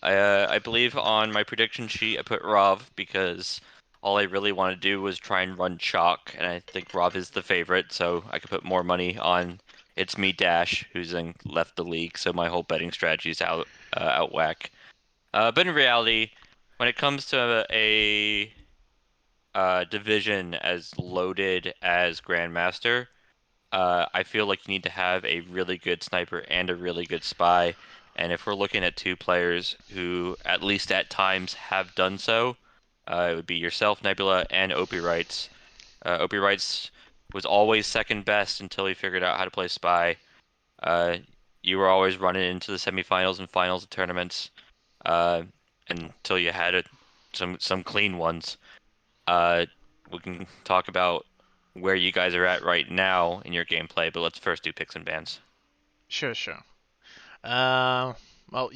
I believe on my prediction sheet I put Rov because all I really want to do was try and run chalk, and I think Rov is the favorite, so I could put more money on It's Me Dash, who's in left the league, so my whole betting strategy is out whack. But in reality, when it comes to a division as loaded as Grandmaster, I feel like you need to have a really good sniper and a really good spy. And if we're looking at two players who, at least at times, have done so, it would be yourself, Nebula, and Opie Wrights. Opie Wrights was always second best until he figured out how to play spy. Uh, you were always running into the semifinals and finals of tournaments uh, until you had some clean ones. Uh, we can talk about where you guys are at right now in your gameplay, but let's first do picks and bans. Sure. Well,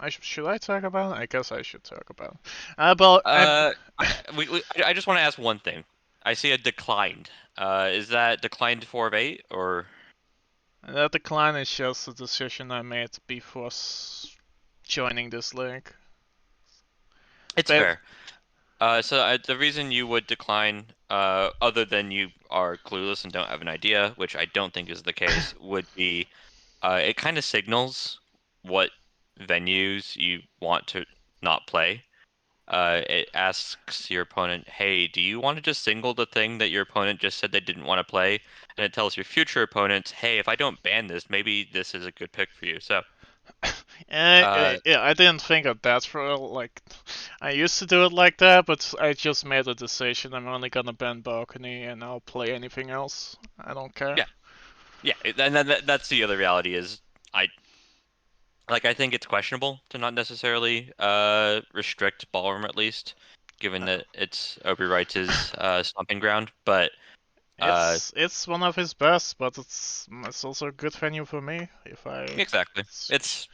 should I talk about it? I guess I should talk about it. But Uh, I just want to ask one thing. I see a declined. Is that declined 4 of 8 or? that decline is just a decision I made before joining this league. It's But fair. So the reason you would decline, other than you are clueless and don't have an idea, which I don't think is the case, would be it kind of signals what venues you want to not play. It asks your opponent, hey, do you want to just single the thing that your opponent just said they didn't want to play? And it tells your future opponents, hey, if I don't ban this, maybe this is a good pick for you. So, yeah, I didn't think of that for like. I used to do it like that, but I just made a decision. I'm only gonna ban balcony, and I'll play anything else. I don't care. yeah, yeah. And then that's the other reality is I I think it's questionable to not necessarily restrict ballroom at least, given Uh, that it's Obi Wright's stomping ground. But uh, it's one of his best, but it's also a good venue for me if I exactly, switch. it's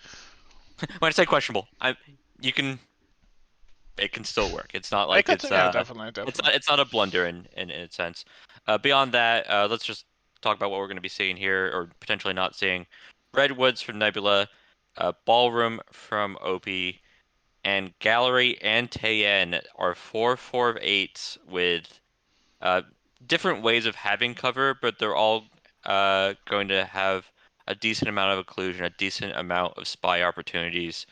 when I say questionable, I you can it can still work. It's not I like could, yeah, definitely, definitely. it's not a blunder in a sense. Beyond that, let's just talk about what we're going to be seeing here, or potentially not seeing. Redwoods from Nebula, Ballroom from Opie, and Gallery and Tayen are 4 of 8 with uh, different ways of having cover, but they're all going to have a decent amount of occlusion, a decent amount of spy opportunities.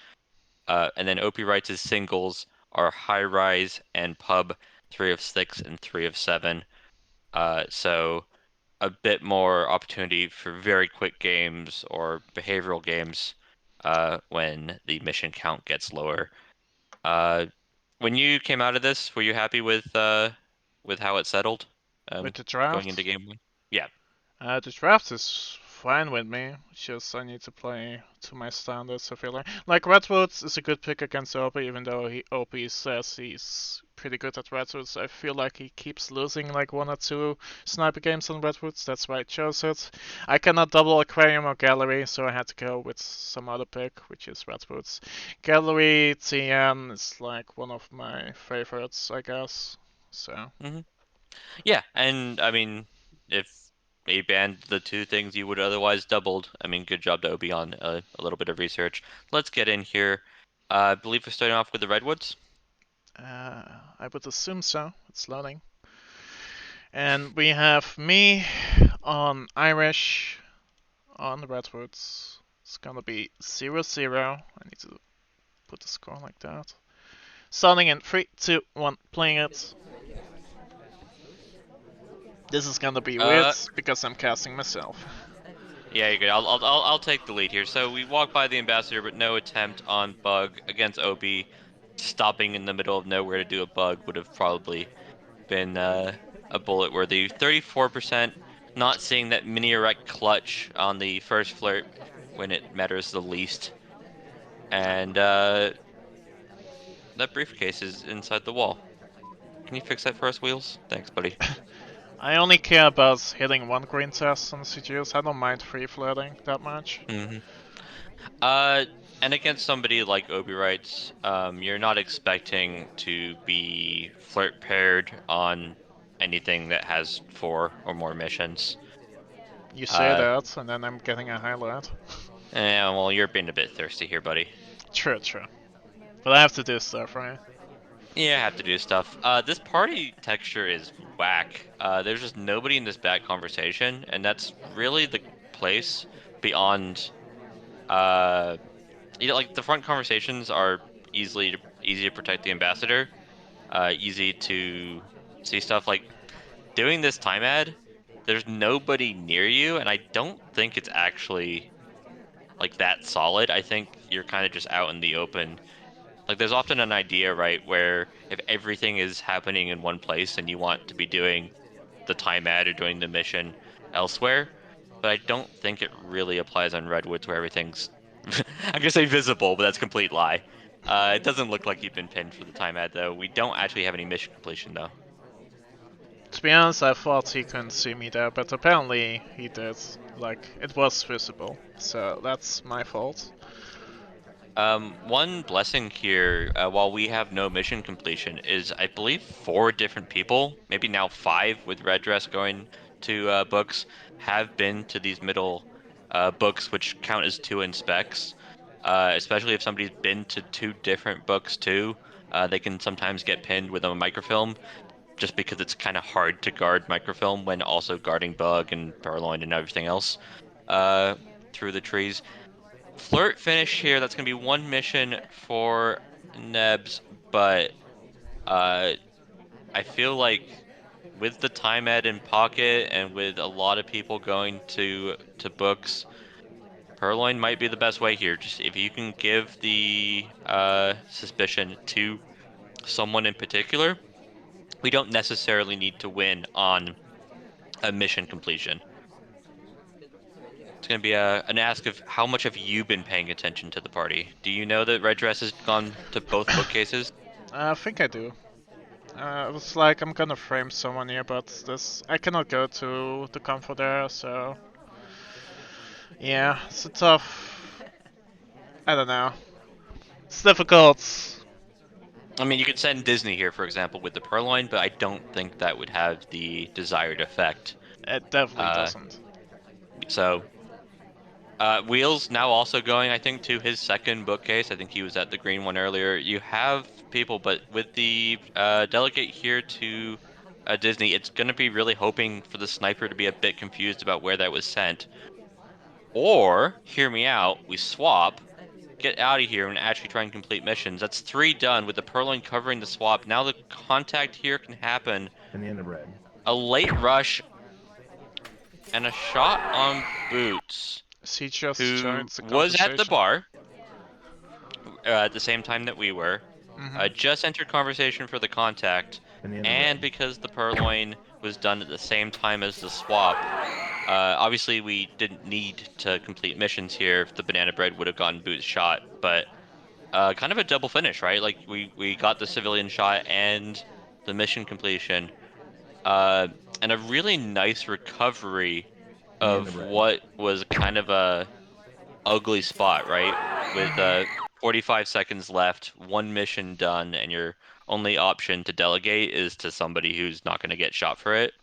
And then Opie Wrights' singles are High Rise and Pub, 3 of 6 and 3 of 7. So a bit more opportunity for very quick games or behavioral games when the mission count gets lower. Uh, when you came out of this, were you happy with how it settled With the going into draft, game one? Yeah. the draft is fine with me. It's just I need to play to my standards. I feel like Redwoods is a good pick against OP, even though OP says he's pretty good at Redwoods. I feel like he keeps losing like one or two sniper games on Redwoods. That's why I chose it. I cannot double Aquarium or Gallery, so I had to go with some other pick, which is Redwoods. Gallery TN is like one of my favorites, I guess. So. hmm Yeah, and I mean, if he banned the two things you would otherwise doubled, I mean, good job to Obi on a little bit of research. Let's get in here. I believe we're starting off with the Redwoods. I would assume so. It's loading. And we have me on Irish on the Redwoods. It's gonna be 0-0. I need to put the score like that. Starting in 3, 2, 1, playing it. This is gonna be weird Uh, because I'm casting myself. yeah, you're good. I'll take the lead here. So we walk by the ambassador, but no attempt on bug against Obi. Stopping in the middle of nowhere to do a bug would have probably been a bullet worthy. 34% not seeing that mini erect clutch on the first flirt when it matters the least. And that briefcase is inside the wall. Can you fix that for us, Wheels? Thanks, buddy. I only care about hitting one green test on CGUs. I don't mind free floating that much. hmm Uh, And against somebody like Obi Wrights, you're not expecting to be flirt paired on anything that has 4 or more missions. You say Uh, that, and then I'm getting a highlight. well, you're being a bit thirsty here, buddy. True, true. But I have to do stuff, right? Yeah, I have to do stuff. This party texture is whack. There's just nobody in this back conversation, and that's really the place beyond, uh, like the front conversations are easy to protect the ambassador, easy to see stuff like doing this time ad. There's nobody near you, and I don't think it's actually like that solid. I think you're kind of just out in the open. Like there's often an idea, right, where if everything is happening in one place and you want to be doing the time ad or doing the mission elsewhere, but I don't think it really applies on Redwoods where everything's I'm gonna say visible, but that's a complete lie. It doesn't look like you've been pinned for the time ad though. We don't actually have any mission completion though. To be honest, I thought he couldn't see me there, but apparently he did. Like, it was visible. So that's my fault. One blessing here, while we have no mission completion, is I believe 4 different people, maybe now 5 with red dress going to books, have been to these middle books, which count as 2 in specs. Especially if somebody's been to 2 different books too, they can sometimes get pinned with a microfilm, just because it's kind of hard to guard microfilm when also guarding bug and purloin and everything else uh, through the trees. Flirt finish here. That's gonna be 1 mission for Nebs, but uh, I feel like with the time ed in pocket and with a lot of people going to books, Purloin might be the best way here. Just if you can give the suspicion to someone in particular, we don't necessarily need to win on a mission completion. It's going to be an ask of how much have you been paying attention to the party? Do you know that Red Dress has gone to both bookcases? I think I do. It was like I'm gonna frame someone here, but this I cannot go to the comfort there, so yeah, it's a tough. I don't know. It's difficult. I mean, you could send Disney here, for example, with the Purloin, but I don't think that would have the desired effect. It definitely Uh, doesn't. so Wheels now also going, I think, to his second bookcase. I think he was at the green one earlier. You have people, but with the delegate here to Disney, it's going to be really hoping for the sniper to be a bit confused about where that was sent. Or, hear me out, we swap, get out of here, and actually try and complete missions. That's 3 done with the Purloin covering the swap. Now the contact here can happen. And the end of red. A late rush and a shot on Boots, He just joined who the was at the conversation. bar at the same time that we were. Just entered conversation for the contact, And the end of and red. because the Purloin was done at the same time as the swap, obviously we didn't need to complete missions here if the banana bread would have gotten Boots shot, but kind of a double finish, right? Like we got the civilian shot and the mission completion, uh, and a really nice recovery And the end of of red. what was kind of a ugly spot, right? With 45 seconds left, 1 mission done, and your only option to delegate is to somebody who's not going to get shot for it.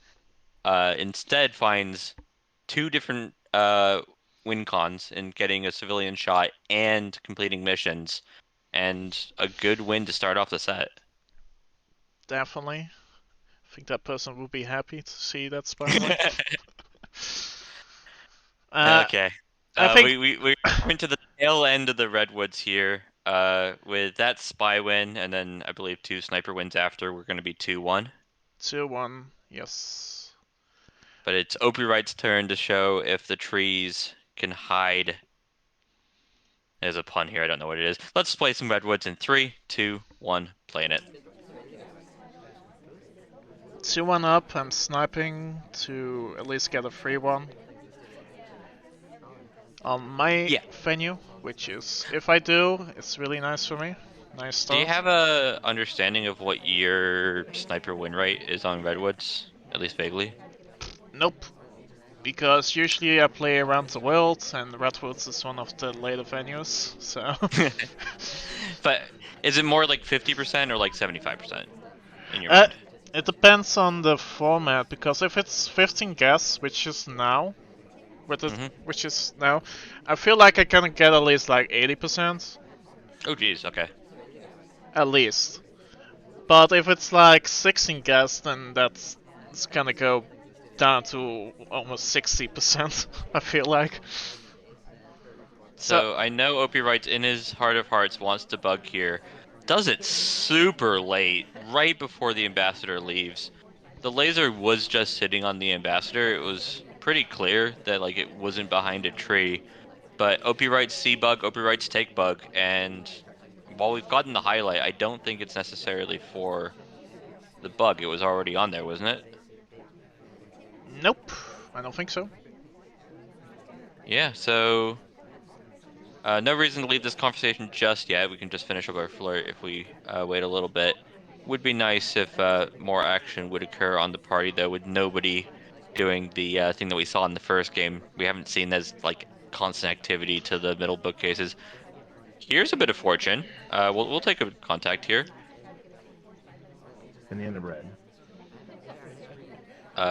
Instead, finds 2 different win cons in getting a civilian shot and completing missions, and a good win to start off the set. Definitely. I think that person would be happy to see that spy point. uh, Okay. I think We're coming to the tail end of the Redwoods here. With that spy win, and then I believe 2 sniper wins after, we're going to be 2-1. 2-1. Yes. But it's Opie Wright's turn to show if the trees can hide. There's a pun here, I don't know what it is. Let's play some Redwoods in 3, 2, 1, playing it. 2-1 up. I'm sniping to at least get a free one on my Yeah. venue, which is, if I do, it's really nice for me. Nice Do you start. have a understanding of what your sniper win rate is on Redwoods? At least vaguely? Nope. because usually I play around the world, and Redwoods is one of the later venues, so. But is it more like 50% or like 75% in your uh, mind? it depends on the format, because if it's 15 guests, which is now, Mm-hmm. which is now, I feel like I can get at least like 80%, Oh, geez. Okay. at least. But if it's like 16 guests, then it's gonna go down to almost 60%, I feel like. So, So I know Opie writes in his heart of hearts wants to bug here. Does it super late, right before the ambassador leaves. The laser was just sitting on the ambassador. It was pretty clear that like it wasn't behind a tree. But Opie writes C bug, Opie writes take bug, and while we've gotten the highlight, I don't think it's necessarily for the bug. It was already on there, wasn't it? nope, I don't think so. Yeah, so no reason to leave this conversation just yet. We can just finish up our flirt if we wait a little bit. Would be nice if more action would occur on the party, though, with nobody doing the thing that we saw in the first game. We haven't seen as like constant activity to the middle bookcases. Here's a bit of fortune. We'll take a contact here. Banana bread.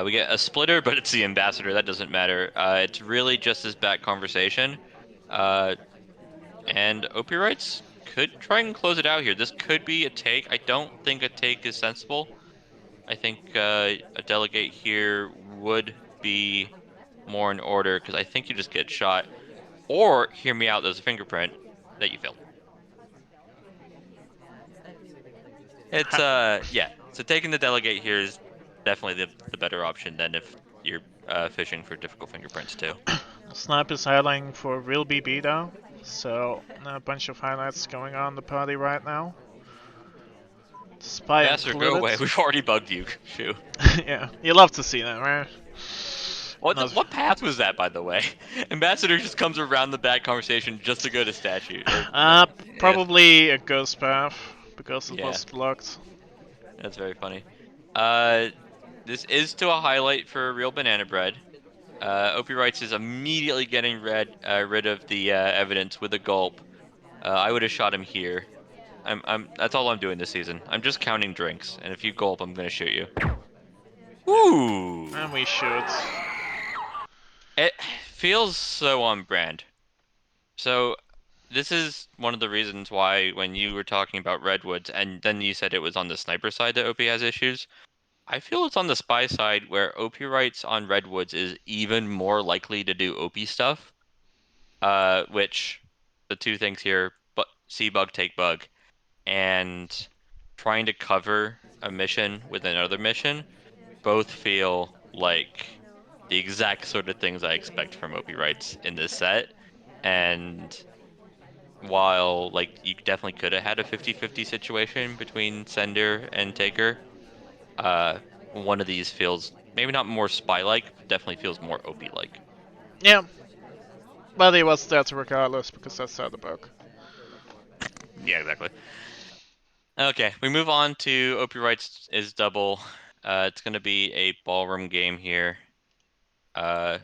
We get a splitter, but it's the ambassador. That doesn't matter. It's really just this back conversation. Uh, And OP rights could try and close it out here. This could be a take. I don't think a take is sensible. I think a delegate here would be more in order because I think you just get shot. Or hear me out, there's a fingerprint that you failed. It's yeah. So taking the delegate here is definitely the better option than if you're fishing for difficult fingerprints too. Snap is highlighting for real BB though, so a bunch of highlights going on in the party right now. Spy Ambassador, go included. away. We've already bugged you. Shoo. Yeah, you love to see that, right? What path was that, by the way? Ambassador just comes around the back conversation just to go to statue. Or, Uh, yes, probably a ghost path, because it yeah, was blocked. that's very funny. Uh, this is to a highlight for real banana bread. Opie writes is immediately getting rid of the evidence with a gulp. I would have shot him here. That's all I'm doing this season. I'm just counting drinks, and if you gulp, I'm gonna shoot you. Ooh, And we should. it feels so on brand. So this is one of the reasons why when you were talking about Redwoods and then you said it was on the sniper side that OP has issues. I feel it's on the spy side where OP writes on Redwoods is even more likely to do OP stuff. Which the two things here, but see bug, take bug, and trying to cover a mission with another mission both feel like the exact sort of things I expect from OP writes in this set. And while like you definitely could have had a 50-50 situation between sender and taker, uh one of these feels maybe not more spy-like, but definitely feels more OP-like. Yeah, but it was that regardless, because that's how the book. Yeah, exactly. Okay, we move on to OP rights is double. It's gonna be a ballroom game here. Uh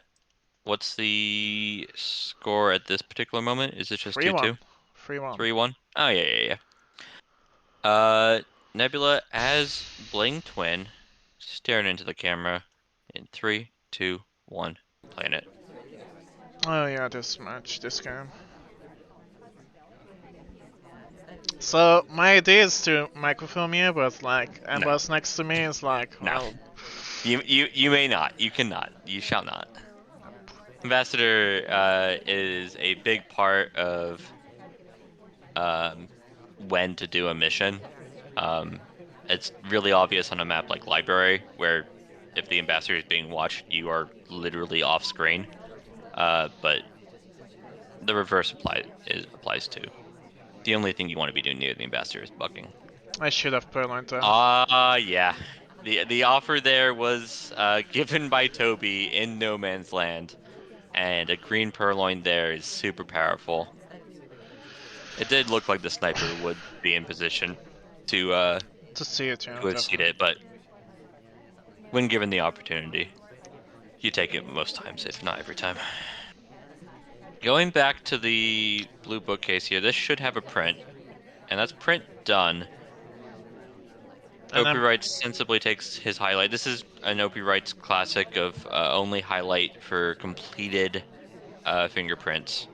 what's the score at this particular moment? Is it just 3-1. 2-2? 3-1. 3-1? Oh yeah. Nebula as Bling Twin, staring into the camera in three, two, one, playing it. Oh yeah, this match, this game. So my idea is to microfilm you, but like No, Amber's next to me is like, no. well, You may not. You cannot. You shall not. Ambassador is a big part of um when to do a mission. Um, it's really obvious on a map like Library, where if the ambassador is being watched, you are literally off screen. But the reverse applies too. The only thing you want to be doing near the ambassador is bugging. I should have purloined that. Yeah. The offer there was given by Toby in No Man's Land, and a green purloin there is super powerful. It did look like the sniper would be in position to uh To see it, yeah, to exceed definitely. it, but when given the opportunity. You take it most times, if not every time. Going back to the blue bookcase here, this should have a print, and that's print done. And Opie I'm Wright sensibly takes his highlight. This is an Opie Wright's classic of only highlight for completed fingerprints.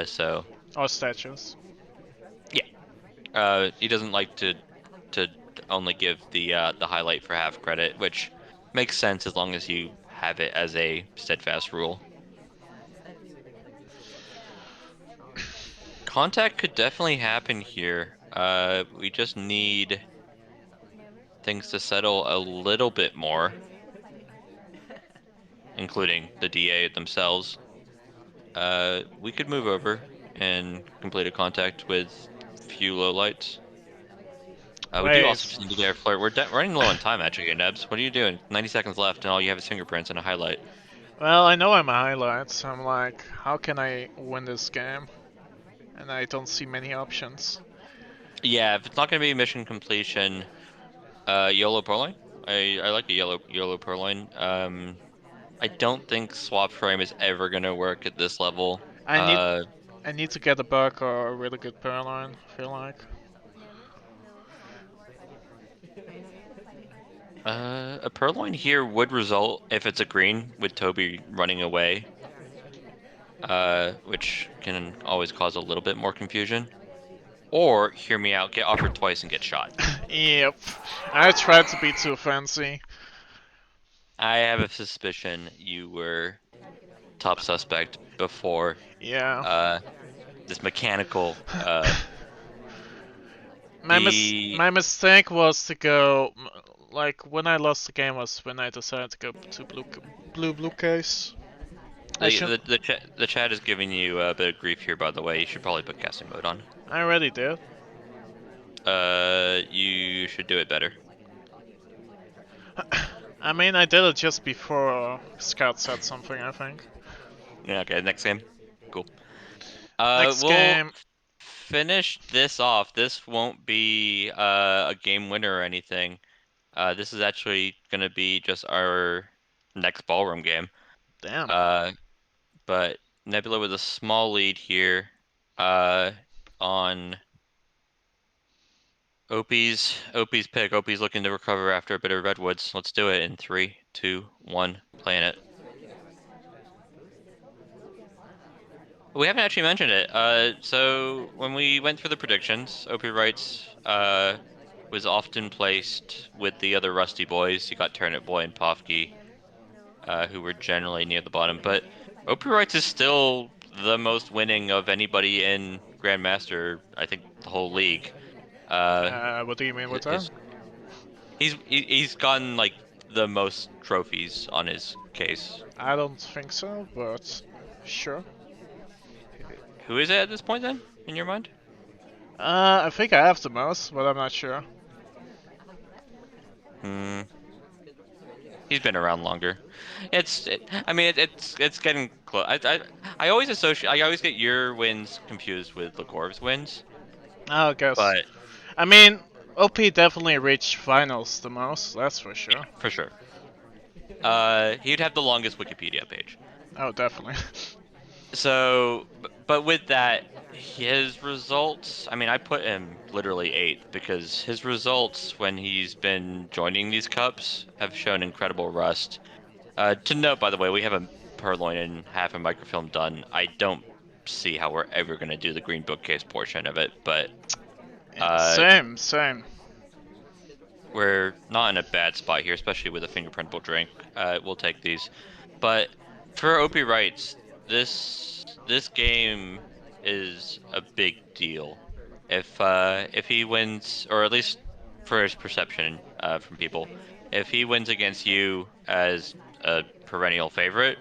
So or statues. yeah, he doesn't like to only give the highlight for half credit, which makes sense as long as you have it as a steadfast rule. Contact could definitely happen here. We just need things to settle a little bit more, including the DA themselves. We could move over and complete a contact with few lowlights. We do also Wait. just need to get our flirt. We're running low on time, actually, Nebs. What are you doing? 90 seconds left, and all you have is fingerprints and a highlight. Well, I know I'm a highlight. I'm like, how can I win this game? And I don't see many options. Yeah, if it's not going to be mission completion, YOLO Purloin. I like a YOLO Purloin. I don't think swap frame is ever going to work at this level. I need I need to get a bug or a really good Purloin, I feel like. A Purloin here would result if it's a green with Toby running away, which can always cause a little bit more confusion. Or, hear me out, get offered twice and get shot. Yep. I tried to be too fancy. I have a suspicion you were top suspect before Yeah. uh, this mechanical the My mistake was to go like when I lost the game was when I decided to go to blue case. I the should the chat is giving you a bit of grief here, by the way. You should probably put casting mode on. I already did. You should do it better. I mean I did it just before Scout said something, I think. Yeah, okay, next game. Cool. Next We'll game. finish this off. This won't be a game winner or anything. This is actually gonna be just our next ballroom game. Damn. Uh, but Nebula with a small lead here. Uh, on Opie's pick. Opie's looking to recover after a bit of redwoods. Let's do it in 3, 2, 1. Playing it. We haven't actually mentioned it. So when we went through the predictions, Opie writes was often placed with the other Rusty boys. You got Turnip Boy and Pofke, who were generally near the bottom. But Opie writes is still the most winning of anybody in Grandmaster. I think the whole league. Uh, What do you mean with that? his he's gotten like the most trophies on his case. I don't think so, but sure. Who is it at this point then, in your mind? I think I have the most, but I'm not sure. Hmm. He's been around longer. I mean, it's getting close. I always associate. I always get your wins confused with Legorv's wins, I guess. but I mean, OP definitely reached finals the most, that's for sure. for sure. He'd have the longest Wikipedia page. Oh, definitely. So, but with that, his results, I mean, I put him literally eighth because his results when he's been joining these cups have shown incredible rust. To note, by the way, we have a purloin and half a microfilm done. I don't see how we're ever going to do the green bookcase portion of it, but Yeah, uh, same. we're not in a bad spot here, especially with a fingerprintable drink. We'll take these. But for Opie Wrights, this game is a big deal. If he wins, or at least for his perception from people, if he wins against you as a perennial favorite,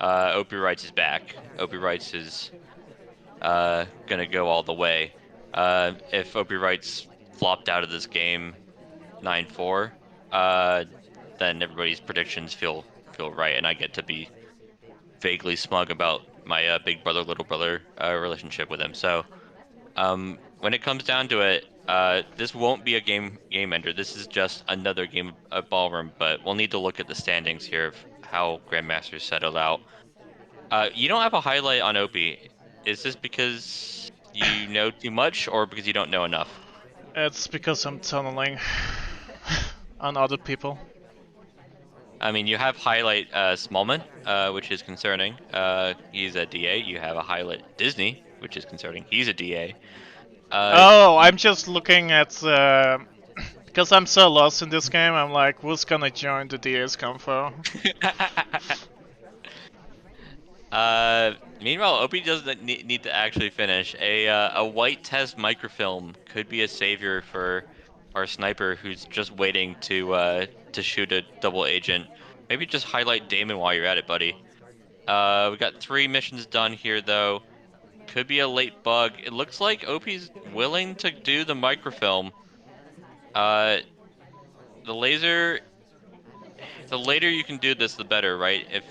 Opie Wrights is back. Opie Wrights is gonna go all the way. If Opie Wrights flopped out of this game 9-4, uh, then everybody's predictions feel right, and I get to be vaguely smug about my big brother little brother relationship with him. So when it comes down to it, this won't be a game ender. This is just another game of ballroom, but we'll need to look at the standings here of how Grandmasters settled out. You don't have a highlight on Opie. Is this because you know too much or because you don't know enough? It's because I'm tunneling on other people. I mean, you have highlight Smallman, which is concerning. He's a DA. You have a highlight Disney, which is concerning. He's a DA. Oh, You I'm just looking at because I'm so lost in this game. I'm like, who's gonna join the DS Convo? Meanwhile, Opie doesn't need to actually finish. A white test microfilm could be a savior for our sniper who's just waiting to shoot a double agent. Maybe just highlight Damon while you're at it, buddy. We got 3 missions done here though. Could be a late bug. It looks like Opie's willing to do the microfilm. Uh, the laser. The later you can do this, the better, right? If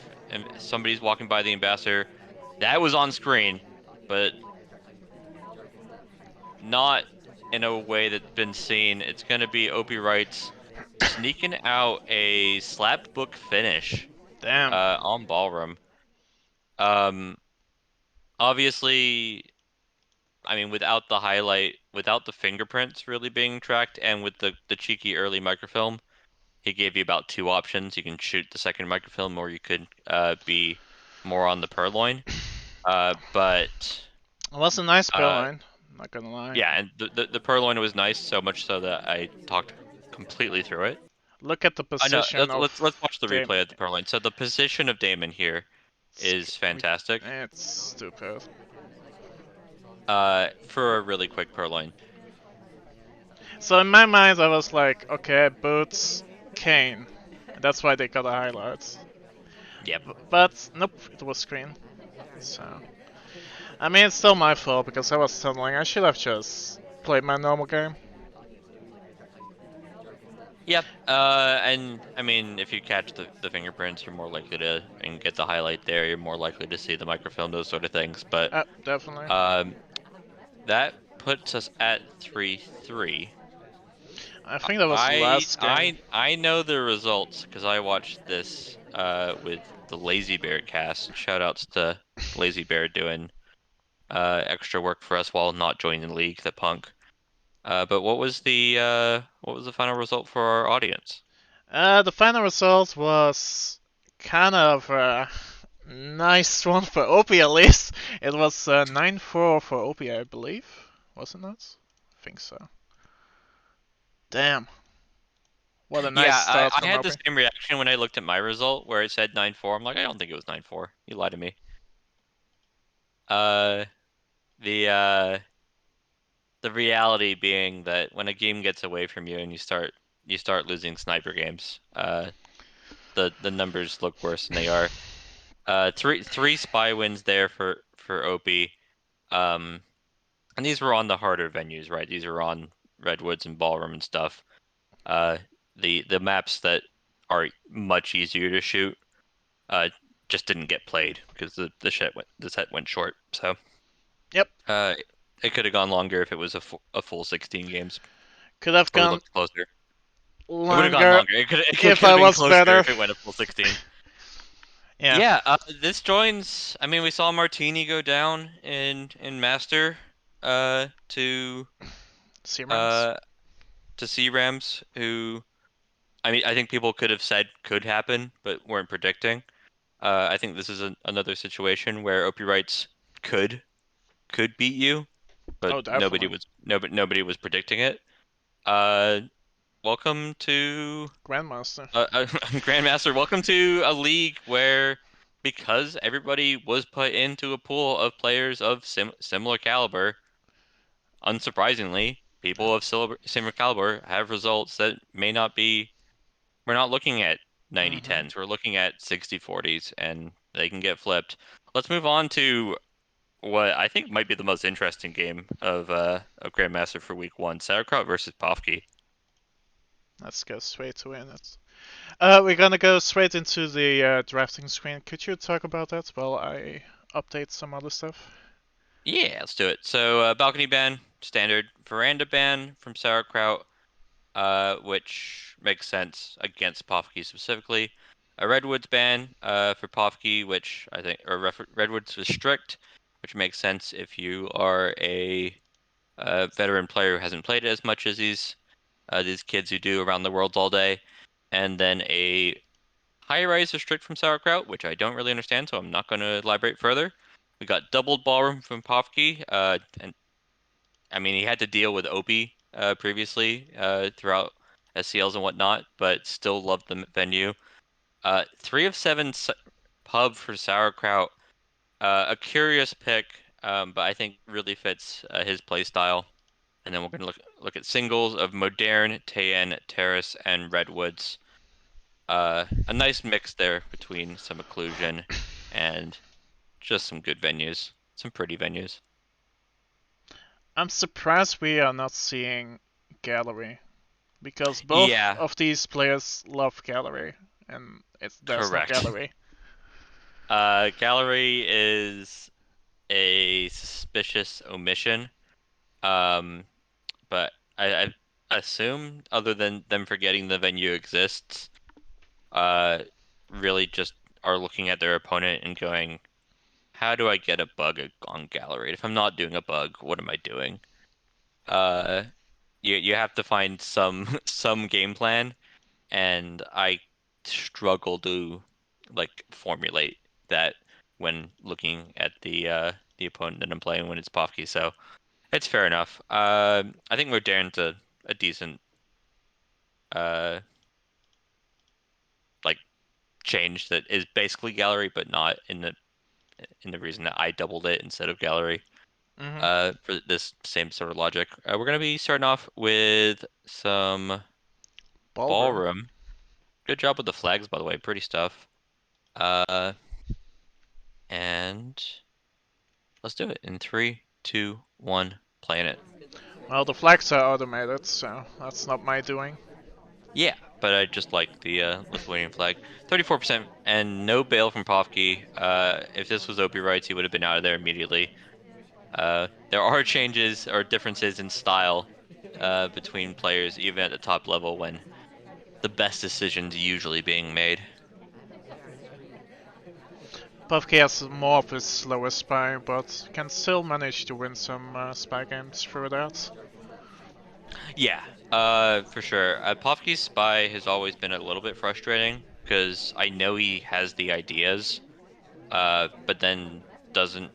somebody's walking by the ambassador, that was on screen, but not in a way that's been seen. It's going to be Opie Wrights sneaking out a slap book finish Damn. on Ballroom. Um, obviously, I mean, without the highlight, without the fingerprints really being tracked, and with the cheeky early microfilm, he gave you about 2 options. You can shoot the second microfilm, or you could be more on the purloin. But It was a nice uh, line, not gonna lie. yeah, and the purloin was nice, so much so that I talked completely through it. Look at the I know. position Let's of let's let's watch the replay Damon. of the purloin. So the position of Damon here is fantastic. It's stupid. For a really quick purloin. So in my mind, I was like, okay, Boots, Kane. And that's why they got the highlights. Yep. But nope, it was screen. So I mean, it's still my fault because I was tunneling. I should have just played my normal game. Yep. And I mean, if you catch the fingerprints, you're more likely to and get the highlight there. You're more likely to see the microfilm, those sort of things. But Definitely. um, that puts us at 3-3. I think that was the I last game. I I know the results because I watched this with the Lazy Bear cast. Shoutouts to Lazy Bear doing extra work for us while not joining the league, the punk. But what was the final result for our audience? The final result was kind of a nice one for Opie at least. It was 9-4 for Opie, I believe. Was it not? I think so. Damn. What a nice Yeah, start I from had the Opie. same reaction when I looked at my result where it said 9-4. I'm like, I don't think it was 9-4. You lied to me. Uh, the uh, the reality being that when a game gets away from you and you start losing sniper games, the numbers look worse than they are. Three spy wins there for OP. Um, and these were on the harder venues, right? These are on Redwoods and Ballroom and stuff. Uh, the maps that are much easier to shoot, uh, just didn't get played because the set went short. So, Yep. uh, it could have gone longer if it was a full 16 games. Could have Probably gone looked closer. It would have gone longer longer. It if could I have been was closer better. if it went a full 16. Yeah. Yeah, this joins. I mean, we saw Martini go down in Master, to Seagrams. uh to C-Rams, who I mean, I think people could have said could happen, but weren't predicting. I think this is another situation where Opie Wrights could beat you, but Oh, definitely. nobody was predicting it. Uh, welcome to Grandmaster. Grandmaster. Welcome to a league where because everybody was put into a pool of players of similar caliber, unsurprisingly, people of similar caliber have results that may not be. We're not looking at 90 Mm-hmm. 10s. We're looking at 60 40s, and they can get flipped. Let's move on to what I think might be the most interesting game of Grandmaster for week one: Sauerkraut versus Pofke. Let's go straight to it. We're gonna go straight into the drafting screen. Could you talk about that while I update some other stuff? Yeah, let's do it. So balcony ban, standard veranda ban from Sauerkraut, which makes sense against Pofke specifically. a Redwoods ban for Povke, which I think, or Redwoods was strict, which makes sense if you are a veteran player who hasn't played it as much as these kids who do around the world all day, and then a high rise is strict from Sauerkraut, which I don't really understand, so I'm not going to elaborate further. We got doubled ballroom from Povke, and I mean he had to deal with Opie previously throughout SCLs and whatnot, but still loved the venue. 3 of 7 pub for Sauerkraut, a curious pick, but I think really fits his play style. And then we're going to look at singles of Modern, Tayen, Terrace, and Redwoods. A nice mix there between some occlusion and just some good venues, some pretty venues. I'm surprised we are not seeing Gallery, because both Yeah, of these players love Gallery, and there's no correct. Gallery. Gallery is a suspicious omission. Um, but I assume, other than them forgetting the venue exists, uh, really just are looking at their opponent and going, how do I get a bug on Gallery? If I'm not doing a bug, what am I doing? Uh, you have to find some some game plan, and I struggle to like formulate that when looking at the opponent that I'm playing when it's Povke. So it's fair enough. I think Modern's a decent uh like change that is basically Gallery, but not in the reason that I doubled it instead of Gallery. Hmm. For this same sort of logic. We're gonna be starting off with some Ballroom. ballroom. Good job with the flags, by the way. Pretty stuff. Uh, and let's do it in 3, 2, 1. Playing it. Well, the flags are automated, so that's not my doing. Yeah, but I just like the Lithuanian flag. 34% and no bail from Povke. If this was Opie rights, he would have been out of there immediately. There are changes or differences in style between players, even at the top level, when the best decisions usually being made. Puffkey has more of his slower spy, but can still manage to win some spy games through that. Yeah, for sure. Povke's spy has always been a little bit frustrating because I know he has the ideas, but then doesn't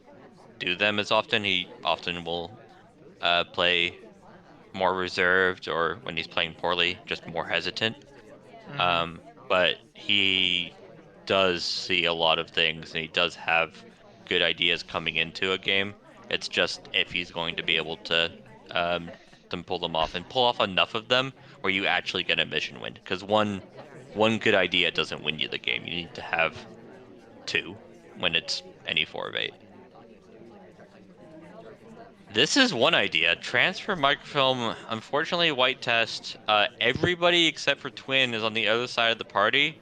do them as often. He often will play more reserved, or when he's playing poorly, just more hesitant. Hmm. But he does see a lot of things, and he does have good ideas coming into a game. It's just if he's going to be able um, to pull them off and pull off enough of them where you actually get a mission win. Because one good idea doesn't win you the game. You need to have two when it's any 4 of 8. This is one idea. Transfer microfilm. Unfortunately, white test. Everybody except for Twin is on the other side of the party,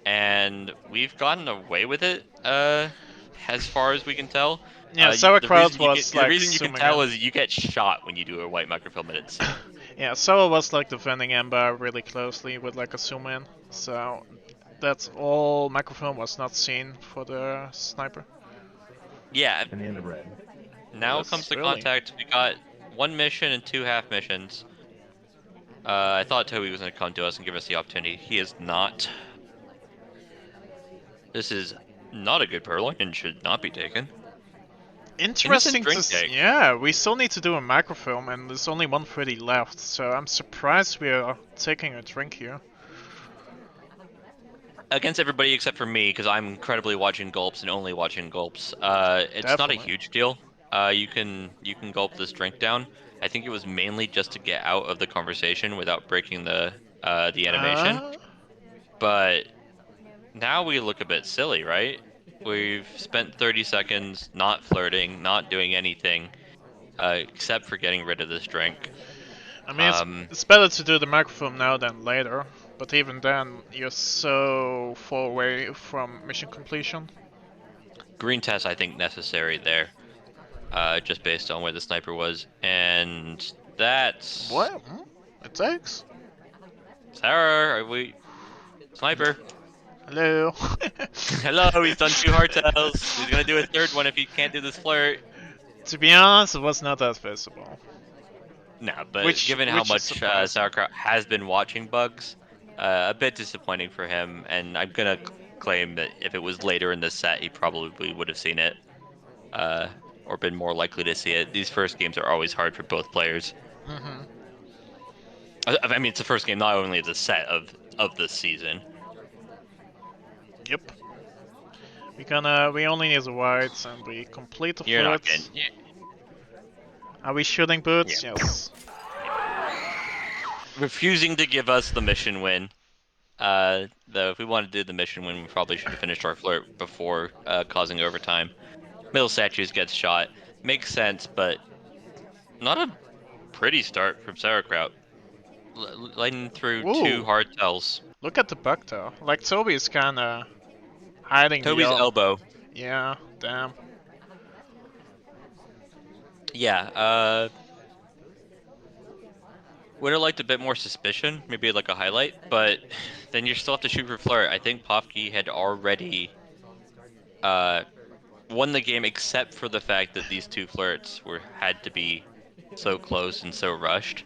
and we've gotten away with it. As far as we can tell. Yeah, The reason sauerkraut you get was the like reason you can zooming tell in. is you get shot when you do a white microfilm and it's seen. Yeah, Soa was like defending Ember really closely with like a zoom in, so that's all microfilm was not seen for the sniper. Yeah. And the end of red. Now comes Yes, the really. contact. We got 1 mission and 2 half missions. I thought Toby was going to come to us and give us the opportunity. He is not. This is not a good purloin and should not be taken. Innocent Interesting to drink take. yeah, we still need to do a microfilm and there's only 130 left, so I'm surprised we are taking a drink here. Against everybody except for me, because I'm incredibly watching gulps and only watching gulps. It's not a Definitely. huge deal. You can gulp this drink down. I think it was mainly just to get out of the conversation without breaking the animation. Uh, But now we look a bit silly, right? We've spent 30 seconds not flirting, not doing anything, except for getting rid of this drink. I mean, Um, it's better to do the microfilm now than later, but even then, you're so far away from mission completion. Green test, I think, necessary there. Just based on where the sniper was. And that's What? It takes? Sarah, are we sniper? Hello. Hello, he's done 2 hardtails. He's gonna do a third one if he can't do this flirt. To be honest, it was not that visible, No, but which given how which is much surprising. Sauerkraut has been watching bugs, a bit disappointing for him. And I'm gonna claim that if it was later in the set, he probably would have seen it, uh, or been more likely to see it. These first games are always hard for both players. Hmm. I mean, it's the first game not only of the set of this season. Yep. We only need the whites and we complete the You're not getting. flirts. Are we shooting boots? Yeah. Yes. Refusing to give us the mission win. Though if we wanted to do the mission win, we probably should have finished our flirt before causing overtime. Middle statues gets shot. Makes sense, but not a pretty start from Sauerkraut. Lighting through 2 Ooh, hard tells. look at the bug though. Like Toby's kinda hiding the Toby's elbow. Yeah, damn. Yeah, would have liked a bit more suspicion, maybe like a highlight, but then you still have to shoot for flirt. I think Popke had already uh won the game except for the fact that these 2 flirts were had to be so close and so rushed.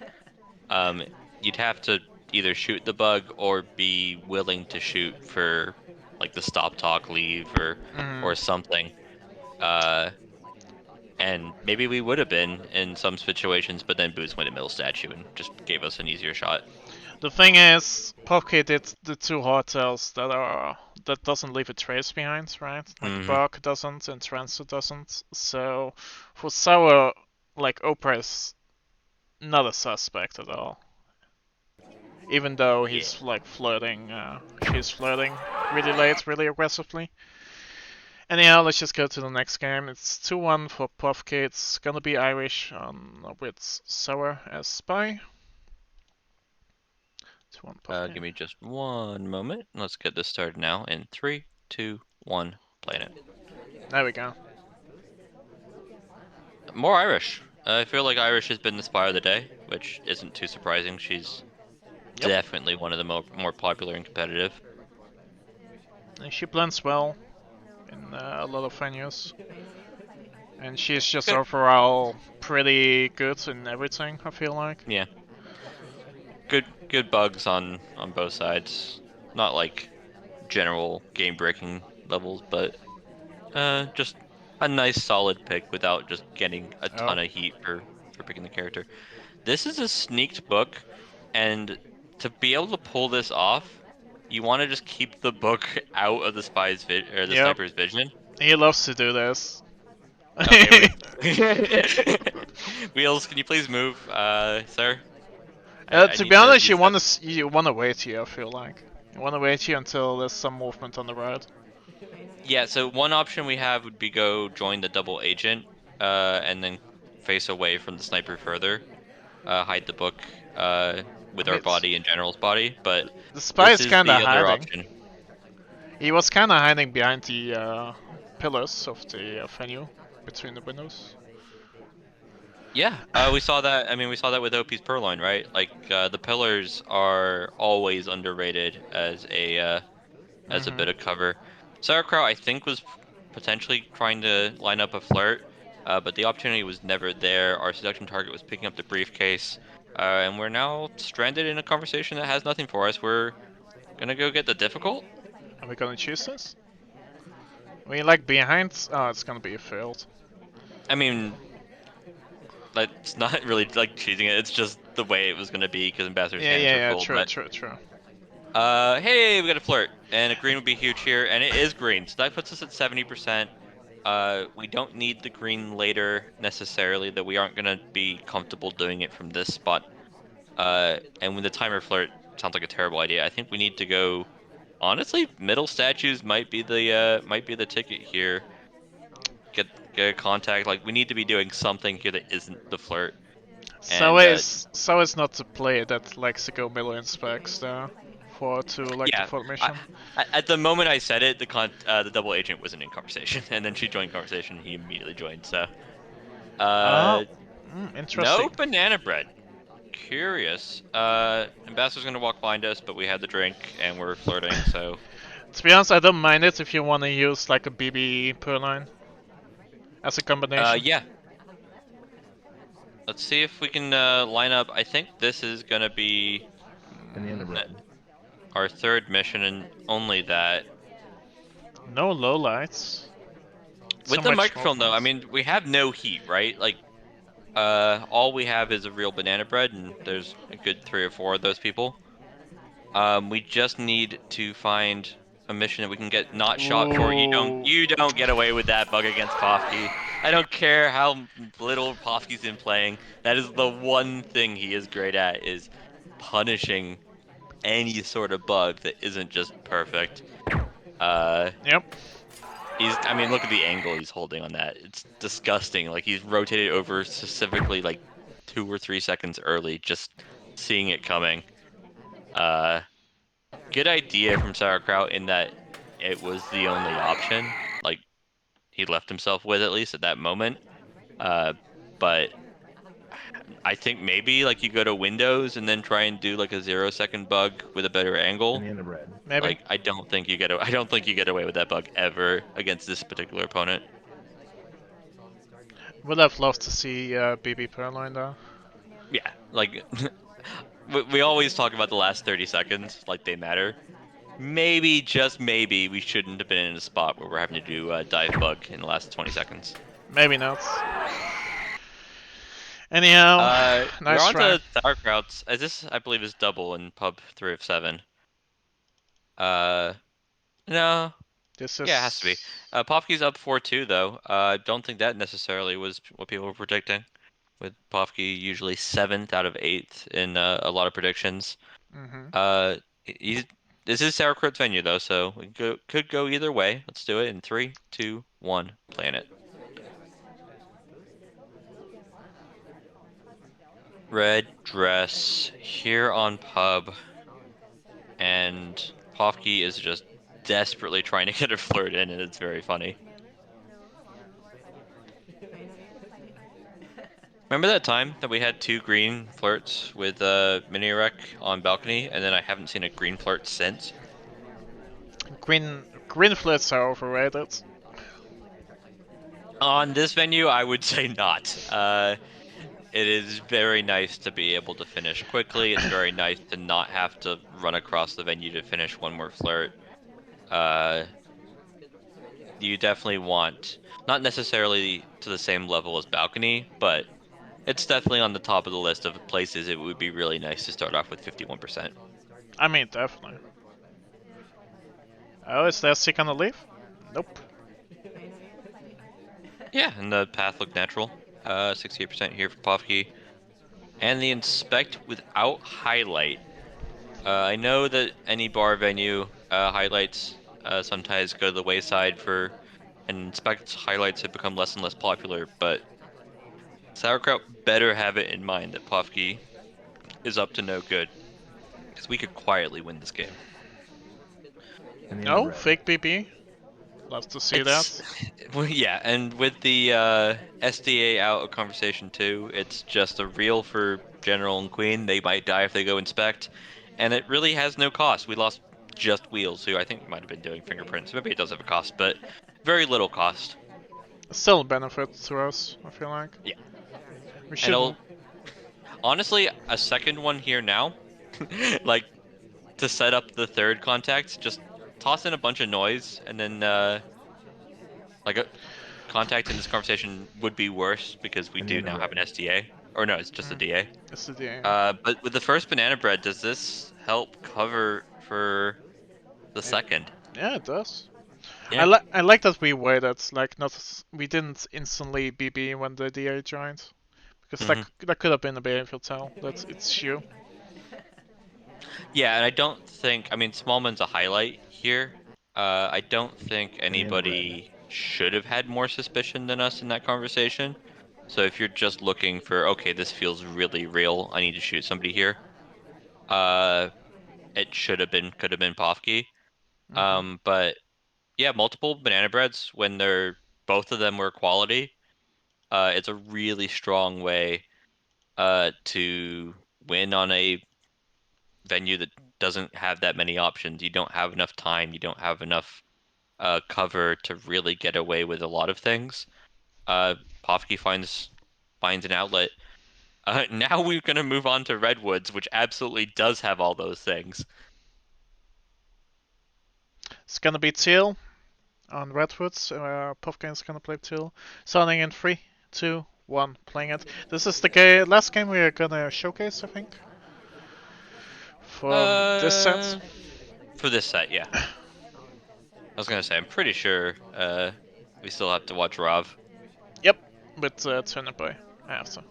Um, you'd have to either shoot the bug or be willing to shoot for like the stop talk leave Hmm. or something. Uh, and maybe we would have been in some situations, but then Boots went to middle statue and just gave us an easier shot. The thing is, Popkey did the two hotels that doesn't leave a trace behind, right? Like Hmm. Bug doesn't and Transit doesn't. So for Sour, like Oprah is not a suspect at all. Even though Yeah. he's like flirting, she's flirting really late, really aggressively. Anyhow, let's just go to the next game. It's 2-1 for Puffkey. It's gonna be Irish with Sour as spy. 2-1 Puffkey. Give me just one moment. Let's get this started now in 3, 2, 1, playing it. There we go. More Irish. I feel like Irish has been the spy of the day, which isn't too surprising. She's Yep. definitely one of the more popular and competitive. And she blends well in a lot of venues. And she's just Good. overall pretty good in everything, I feel like. Yeah. Good bugs on both sides. Not like general game breaking levels, but just a nice solid pick without just getting a Oh. ton of heat for picking the character. This is a sneaked book, and to be able to pull this off, you want to just keep the book out of the spy's or the Yep. sniper's vision. He loves to do this. Okay, Wheels, can you please move, sir? I To need be to honest, use that. you wanna wait here, I feel like. You wanna wait here until there's some movement on the road. Yeah, so one option we have would be go join the double agent, and then face away from the sniper further, hide the book, I with mean, our body and General's body, but the spy this is is kinda the other hiding. option. He was kinda hiding behind the pillars of the venue, between the windows. Yeah, we saw that. I mean, we saw that with OP's Purloin, right? Like, the pillars are always underrated as a Hmm. bit of cover. Sauerkraut, I think, was potentially trying to line up a flirt, but the opportunity was never there. Our seduction target was picking up the briefcase, and we're now stranded in a conversation that has nothing for us. We're gonna go get the difficult. Are we gonna choose this? I mean, like behind. Oh, it's gonna be a failed. I mean, that's not really like cheating it. It's just the way it was gonna be because Ambassador's Yeah, hands yeah, were yeah. full. True, But true, true. hey, we got a flirt, and a green would be huge here, and it is green, so that puts us at 70%. We don't need the green later necessarily, though we aren't gonna be comfortable doing it from this spot. And when the timer flirt sounds like a terrible idea, I think we need to go. Honestly, middle statues might be the ticket here. Get a contact. Like we need to be doing something here that isn't the flirt. So And is not the player that likes to go million specs though, for to like the yeah, full I, mission. at the moment I said it, the double agent wasn't in conversation, and then she joined conversation. He immediately joined. So Oh, uh, no interesting. banana bread. Curious. Ambassador's gonna walk behind us, but we had the drink and we're flirting, so To be honest, I don't mind it if you want to use like a BB Purloin as a combination. Yeah. Let's see if we can line up. I think this is gonna be Banana bread. our third mission, and only that. No low lights. So With the much microphone though, I movement. mean, we have no heat, right? Like, all we have is a real banana bread, and there's a good 3 or 4 of those people. We just need to find a mission that we can get not shot for. Ooh. You don't get away with that bug against Pofsky. I don't care how little Pofsky's been playing. That is the one thing he is great at, is punishing any sort of bug that isn't just perfect. Uh, Yep. I mean, look at the angle he's holding on that. It's disgusting. Like, he's rotated over specifically like 2 or 3 seconds early, just seeing it coming. Uh, Good idea from Sauerkraut in that it was the only option. Like, he left himself with, at least at that moment. Uh, but I think maybe like you go to Windows and then try and do like a 0 second bug with a better angle. Banana bread. Maybe. Like, I don't think you get away with that bug ever against this particular opponent. Would have loved to see BB Purloin though. Yeah, like we always talk about the last 30 seconds like they matter. Maybe, just maybe, we shouldn't have been in a spot where we're having to do a dive bug in the last 20 seconds. Maybe not. Anyhow, We're nice on try. to sauerkrauts, as this, I believe, is double in pub 3 of 7. Uh, no, This yeah, it has to be. is. Pofsky's up 4-2, though. I don't think that necessarily was what people were predicting, with Pofsky usually 7th out of 8th in a lot of predictions. Mm-hmm. Uh, he's, this is sauerkraut's venue, though, so we could go either way. Let's do it in 3, 2, 1, plan it. Red dress here on pub, and Pofsky is just desperately trying to get a flirt in, and it's very funny. Remember that time that we had 2 green flirts with Mini Wreck on balcony, and then I haven't seen a green flirt since? Green flits are overrated. On this venue, I would say not. It is very nice to be able to finish quickly. It's very nice to not have to run across the venue to finish one more flirt. Uh, you definitely want, not necessarily to the same level as balcony, but it's definitely on the top of the list of places it would be really nice to start off with 51%. I mean, definitely. Oh, is there sick on the leaf? Nope. Yeah, and the path looked natural. 68% here for Pofsky. And the inspect without highlight. I know that any bar venue highlights sometimes go to the wayside for, and inspect highlights have become less and less popular, but Sauerkraut better have it in mind that Pofsky is up to no good, because we could quietly win this game. Banana Oh, bread. fake BB. Love to see It's that. well, yeah, and with the SDA out of conversation too, it's just a reel for General and Queen. They might die if they go inspect, and it really has no cost. We lost just Wheels, who I think might have been doing fingerprints. Maybe it does have a cost, but very little cost. Still a benefit to us, I feel like. Yeah, We and should. honestly, a second one here now, like to set up the third contact, just toss in a bunch of noise, and then like a contact in this conversation would be worse because we do Banana now have an bread. SDA. Or no, it's just a DA. It's the DA. But with the first banana bread, does this help cover for the second? Yeah, it does. Yeah. I like that we waited, like we didn't instantly BB when the DA joined, because hmm that could have been a behavioral tell. That's it's you. Yeah, and I don't think, I mean, Smallman's a highlight here. I don't think Banana bread. anybody should have had more suspicion than us in that conversation. So if you're just looking for, okay, this feels really real, I need to shoot somebody here, uh, it could have been Pofsky. Hmm. But yeah, multiple banana breads when they're both of them were quality. It's a really strong way to win on a venue that doesn't have that many options. You don't have enough time. You don't have enough cover to really get away with a lot of things. Pofsky finds an outlet. Now we're gonna move on to Redwoods, which absolutely does have all those things. It's gonna be Teal on Redwoods. Puffkin's gonna play Teal. Sounding in 3, 2, 1, playing it. This is the last game we're gonna showcase, I think. For this set. For this set, yeah. I was gonna say, I'm pretty sure we still have to watch Rav. Yep, with Turnip Boy after.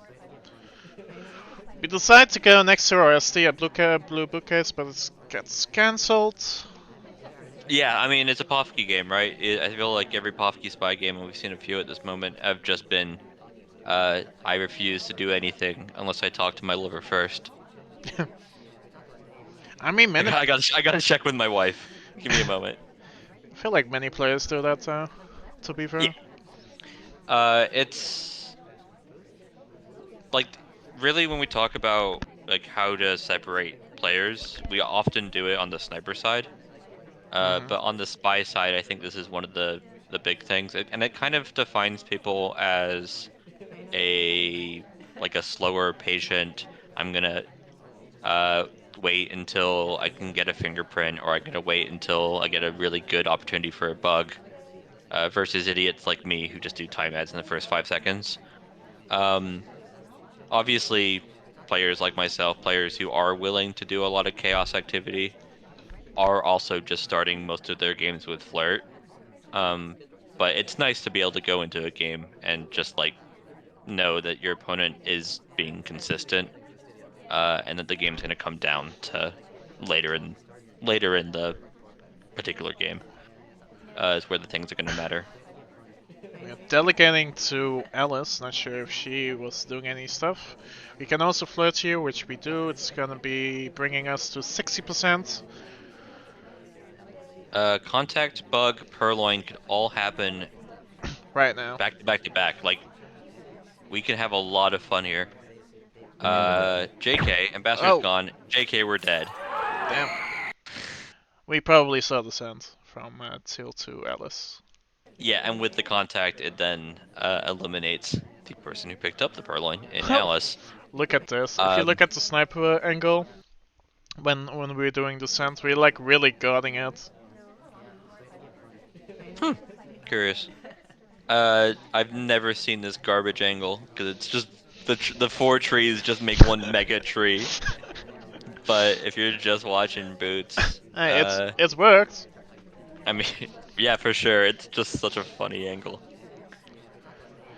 We decide to go next to RSD, a blue bookcase, but it gets cancelled. Yeah, I mean, it's a Pofsky game, right? I feel like every Pofsky Spy game, and we've seen a few at this moment, have just been, I refuse to do anything unless I talk to my liver first. I mean, many. I gotta check with my wife. Give me a moment. I feel like many players do that, to be Yeah. fair. It's like really when we talk about like how to separate players, we often do it on the sniper side. But on the spy side, I think this is one of the big things, and it kind of defines people as a like a slower patient. I'm gonna uh wait until I can get a fingerprint, or I'm gonna wait until I get a really good opportunity for a bug. Versus idiots like me who just do time ads in the first 5 seconds. Um, Obviously, players like myself, players who are willing to do a lot of chaos activity, are also just starting most of their games with flirt. Um, but it's nice to be able to go into a game and just like know that your opponent is being consistent, and that the game's going to come down to later in later in the particular game, is where the things are going to matter. We're delegating to Alice, not sure if she was doing any stuff. We can also flirt here, which we do. It's gonna be bringing us to 60%. Contact, bug, purloin could all happen Right now. back to back to back. Like we can have a lot of fun here. Command JK, Ambassador's Oh, gone. JK, we're dead. damn. We probably saw the send from Teal to Alice. Yeah, and with the contact, it then eliminates the person who picked up the purloin in Oh, Alice. look at this. If you Um, look at the sniper angle, when we're doing the send, we're like really guarding it. hmm, curious. I've never seen this garbage angle because it's just the four trees just make one mega tree. But if you're just watching Boots, Hey, it's worked. I mean, yeah, for sure, it's just such a funny angle.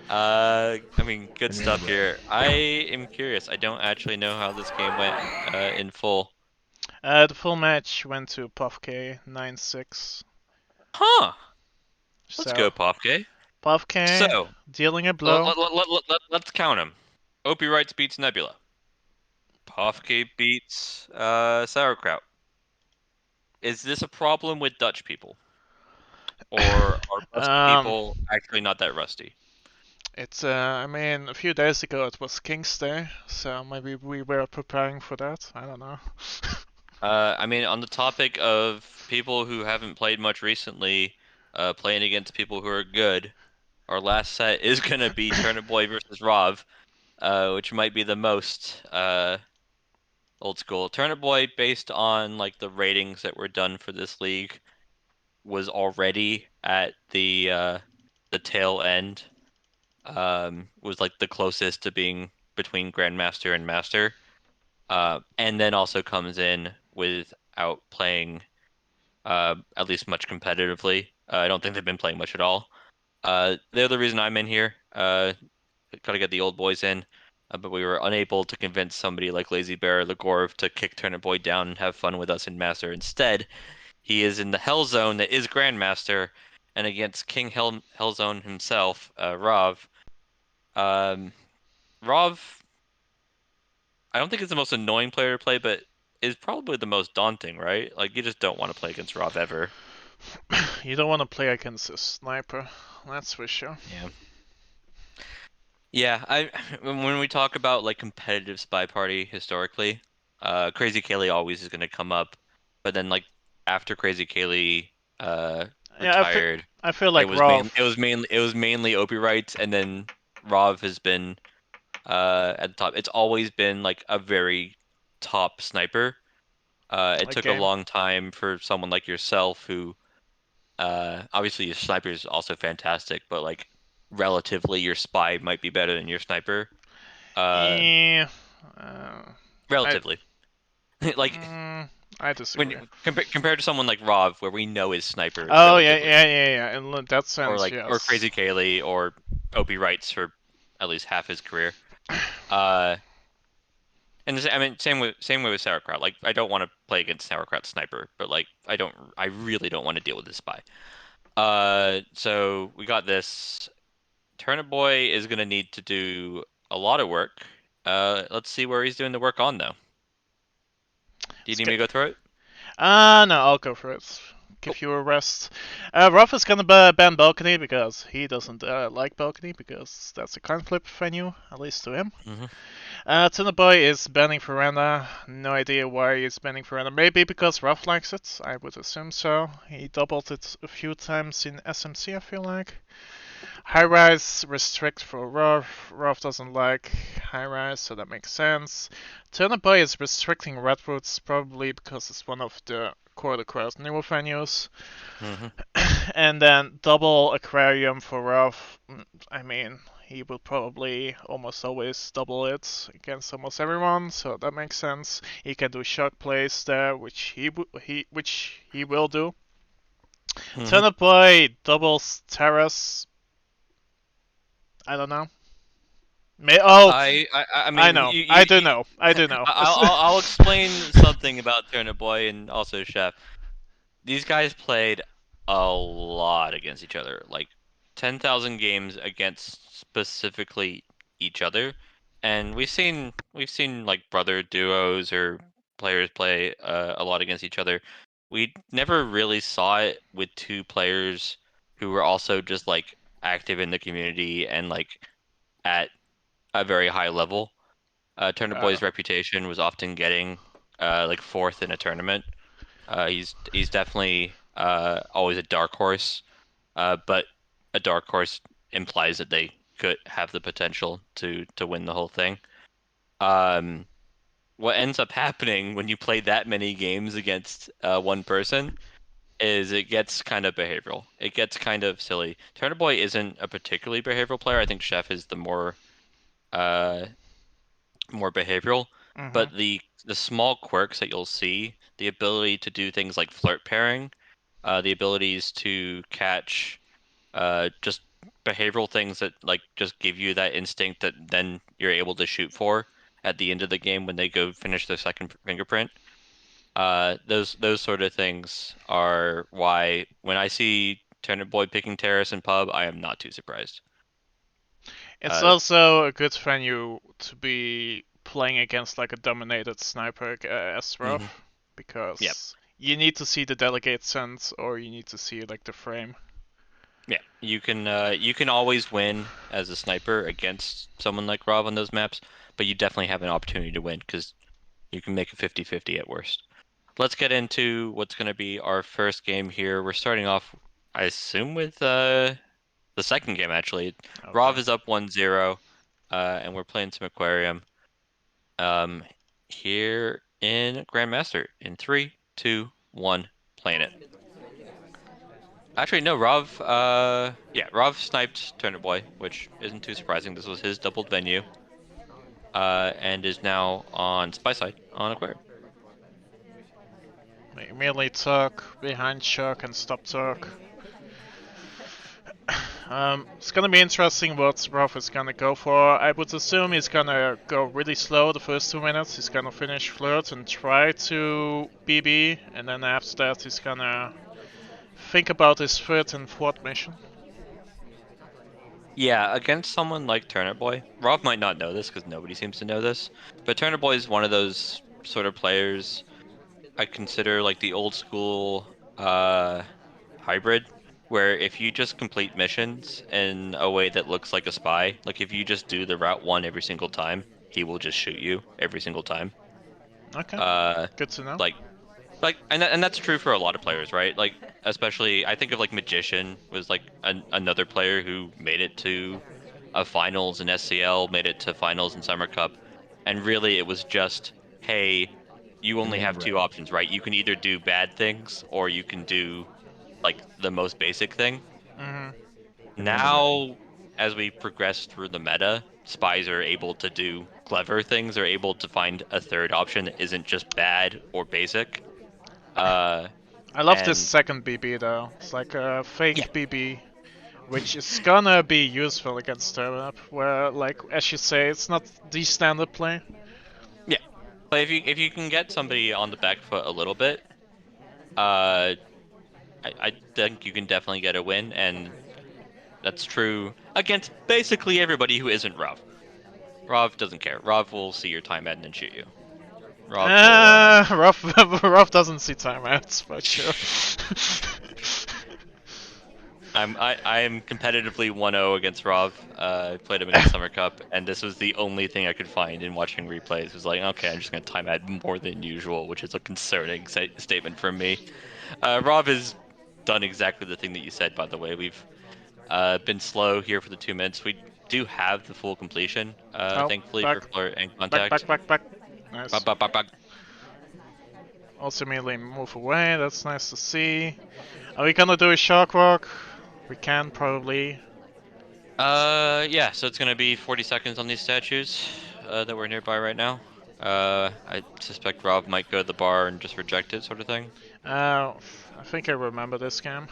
I mean, good Command stuff red. here. I am curious. I don't actually know how this game went in full. The full match went to Puffk 9-6. Huh. Let's So go, Popke. Puffk So, dealing a blow. let's count them. Opie Wrights beats Nebula. Popke beats Sauerkraut. Is this a problem with Dutch people? Or are rusty um, people actually not that rusty? I mean, a few days ago it was King's Day, so maybe we were preparing for that. I don't know. I mean, on the topic of people who haven't played much recently, playing against people who are good, our last set is gonna be Turnip Boy versus Rov, which might be the most old school. Turnip Boy, based on like the ratings that were done for this league, was already at the tail end. Was like the closest to being between Grandmaster and Master. And then also comes in without playing at least much competitively. I don't think they've been playing much at all. They're the reason I'm in here. Gotta get the old boys in. But we were unable to convince somebody like Lazy Bear or Legorv to kick Turnip Boy down and have fun with us in Master. Instead, he is in the Hell Zone that is Grandmaster, and against King Hell Zone himself, Rav. Um, Rav, I don't think is the most annoying player to play, but is probably the most daunting, right? Like you just don't want to play against Rav ever. You don't want to play against a sniper, that's for sure. Yeah. Yeah, I when we talk about like competitive spy party historically, Crazy Kaylee always is going to come up. but then like after Crazy Kaylee Yeah, retired, I feel it like was Rolf. it was mainly Opie rights, and then Rov has been at the top. It's always been like a very top sniper. It took a Okay. long time for someone like yourself who obviously your sniper is also fantastic, but like relatively your spy might be better than your sniper. Uh, Yeah. Uh, I relatively. Like I when disagree. compared to someone like Rov, where we know his sniper is Oh yeah, relatively, yeah, yeah, yeah. In that or sense, like or yes. Crazy Kaylee or Opie Wrights for at least half his career. Uh, and I mean same way with Sauerkraut. Like I don't want to play against Sauerkraut sniper, but like I really don't want to deal with this spy. So we got this. Turnip Boy is gonna need to do a lot of work. Let's see where he's doing the work on though. Do you need me to go through it? No, I'll go for it. Cool. Give you a rest. Ruff is gonna ban balcony because he doesn't like balcony because that's a coin flip venue, at least to him. Hmm. Tuna Boy is banning Veranda. No idea why he's banning Veranda. Maybe because Ruff likes it. I would assume so. He doubled it a few times in SMC, I feel like. High Rise restrict for Ruff. Ruff doesn't like High Rise, so that makes sense. Tuna Boy is restricting Redwoods probably because it's one of the quote-unquote newer venues. Hmm. And then double aquarium for Ruff. I mean, he will probably almost always double it against almost everyone, so that makes sense. He can do shock plays there, which he will do. Hmm. Turnip Boy doubles terrace. I don't know. I I mean, know. I do you know. I do know. I'll explain something about Turnip Boy and also Chef. These guys played a lot against each other, like 10,000 games against specifically each other. And we've seen like brother duos or players play a lot against each other. We never really saw it with two players who were also just like active in the community and like at a very high level. Turner uh, Boy's reputation was often getting like fourth in a tournament. He's definitely always a dark horse, but a dark horse implies that they could have the potential to win the whole thing. Um, what ends up happening when you play that many games against one person is it gets kind of behavioral. It gets kind of silly. Turner Boy isn't a particularly behavioral player. I think Chef is the uh, more behavioral, mhm. but the small quirks that you'll see, the ability to do things like flirt pairing, the abilities to catch just behavioral things that like just give you that instinct that then you're able to shoot for at the end of the game when they go finish their second fingerprint. Those sort of things are why when I see Turnip Boy picking Terrace and Pub, I am not too surprised. It's Uh, also a good venue to be playing against like a dominated sniper as mhm. Ruff Yep. because you need to see the delegate sense or you need to see like the frame. Yeah, you can always win as a sniper against someone like Rob on those maps, but you definitely have an opportunity to win because you can make a 50-50 at worst. Let's get into what's going to be our first game here. We're starting off, I assume, with the second game actually. Okay. Rob is up 1-0, and we're playing some Aquarium. Um, here in Grandmaster in 3, 2, 1, playing it. Actually, no, Rov sniped Turner Boy, which isn't too surprising. This was his doubled venue, and is now on Spy side on Aquarium. Melee talk, behind chuck, and stop talk. It's gonna be interesting what Ruff is gonna go for. I would assume he's gonna go really slow the first 2 minutes. He's gonna finish flirt and try to BB, and then after that he's gonna think about his third and fourth mission. Yeah, against someone like Turner Boy, Rov might not know this because nobody seems to know this, but Turner Boy is one of those sort of players I consider like the old school hybrid, where if you just complete missions in a way that looks like a spy, like if you just do the Route 1 every single time, he will just shoot you every single time. Okay, Uh, good to know. like Like, and that's true for a lot of players, right? Like, especially I think of like Magician was like another player who made it to a finals in SCL, made it to finals in Summer Cup, and really it was just, hey, you only have two options, right? You can either do bad things or you can do like the most basic thing. Hmm. Now, as we progress through the meta, spies are able to do clever things. They're able to find a third option that isn't just bad or basic. Uh, I love this and second BB though. It's like a yeah, fake BB, which is gonna be useful against Turnip, where, like, as you say, it's not the standard play. yeah. But if you can get somebody on the back foot a little bit, uh, I think you can definitely get a win, and that's true against basically everybody who isn't Rav. Rav doesn't care. Rav will see your time ad and then shoot you. Rav will Rough, Rough doesn't see timeouts, for sure. I am competitively 1-0 against Rav. I played him in the Summer Cup, and this was the only thing I could find in watching replays. It was like, okay, I'm just gonna time ad more than usual, which is a concerning statement from me. Rav has done exactly the thing that you said, by the way. We've been slow here for the 2 minutes. We do have the full completion, Oh, thankfully for back, flirt and back, contact. back, back, back. Nice. Bop, bop, bop, bop. Also immediately move away, that's nice to see. Are we gonna do a shock rock? We can, probably. Yeah, so it's gonna be 40 seconds on these statues that we're nearby right now. I suspect Rob might go to the bar and just reject it, sort of thing. I think I remember this game.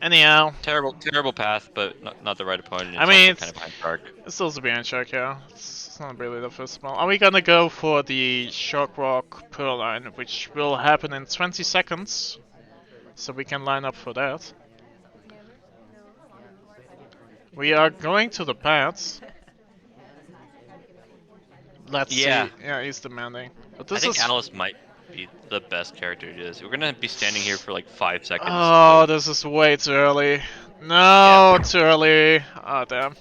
Anyhow, Terrible, terrible path, but not the right opponent. I It's mean, also kind of behind Shark. it's also behind shock, yeah. It's not really the first ball. Are we gonna go for the shock rock pearl line, which will happen in 20 seconds? So we can line up for that. We are going to the pads. Let's Yeah, see. Yeah, he's demanding. But I this think is. Alice might be the best character to do this. We're gonna be standing here for like 5 seconds. Oh, this is way too early. Yeah. No, too early. Oh, damn.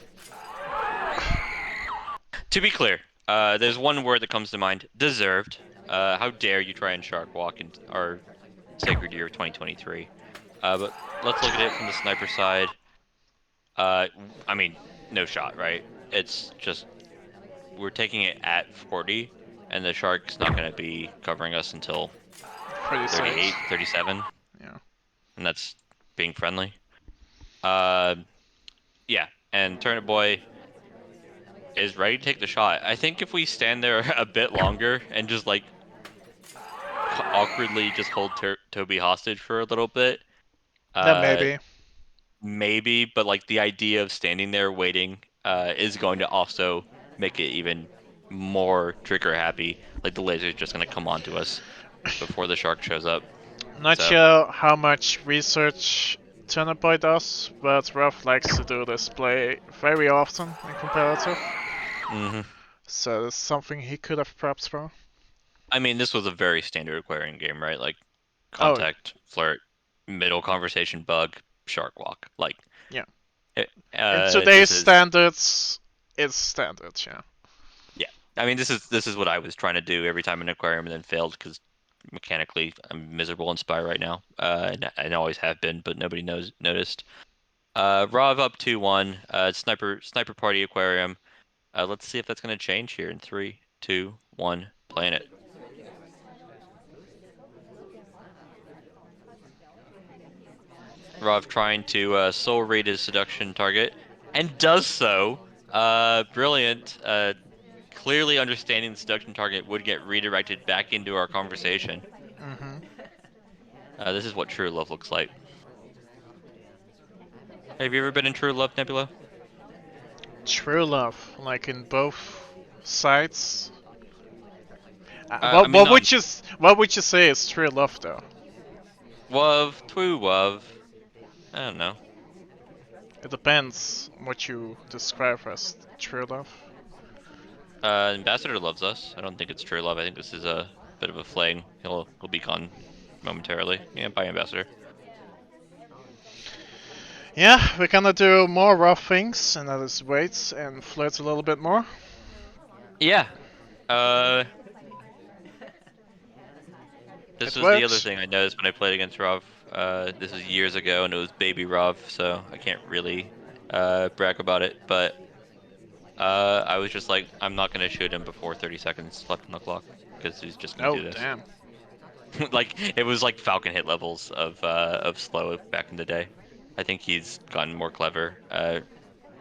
To be clear, there's one word that comes to mind: deserved. How dare you try and shark walk in our sacred year of 2023? But let's look at it from the sniper side. I mean, no shot, right? It's just we're taking it at 40, and the shark's not going to be covering us until 36. 38, 37, Yeah. and that's being friendly. Uh, yeah, and Turnip Boy is ready to take the shot. I think if we stand there a bit longer and just like awkwardly just hold Toby hostage for a little bit, Yeah, uh, maybe. maybe, but like the idea of standing there waiting is going to also make it even more trigger happy. Like the laser's just going to come onto us before the shark shows up. Not So, sure how much research Turnip Boy does, but Ruff likes to do this play very often in competitive. hmm So it's something he could have prepped for. I mean, this was a very standard aquarium game, right? Like Oh, contact, flirt, middle conversation, bug, shark walk. Like, yeah. it, In today's this is standards, it's standard, yeah. yeah. I mean, this is what I was trying to do every time in an aquarium and then failed because mechanically I'm miserable in Spy right now. And I always have been, but nobody noticed. Rav up 2-1. Sniper Party Aquarium. Let's see if that's gonna change here in 3, 2, 1. Playing it. Rav trying to soul read his seduction target and does so. Brilliant. Clearly understanding the seduction target would get redirected back into our conversation. Mm-hmm. This is what true love looks like. Have you ever been in true love, Nebula? True love, like in both sides. I mean, not What would you say is true love though? love, true love. I don't know. It depends what you describe as true love. Ambassador loves us. I don't think it's true love. I think this is a bit of a fling. He'll be gone momentarily. Yeah, bye, Ambassador. Yeah, we're gonna do more rough things, and that is wait and flirt a little bit more. Yeah. Uh, This It was the other works. thing I noticed when I played against Rov. This was years ago, and it was baby Rov, so I can't really brag about it. But I was just like, I'm not gonna shoot him before 30 seconds left on the clock because he's just gonna Oh, do this. damn. Like it was like Falcon hit levels of slow back in the day. I think he's gotten more clever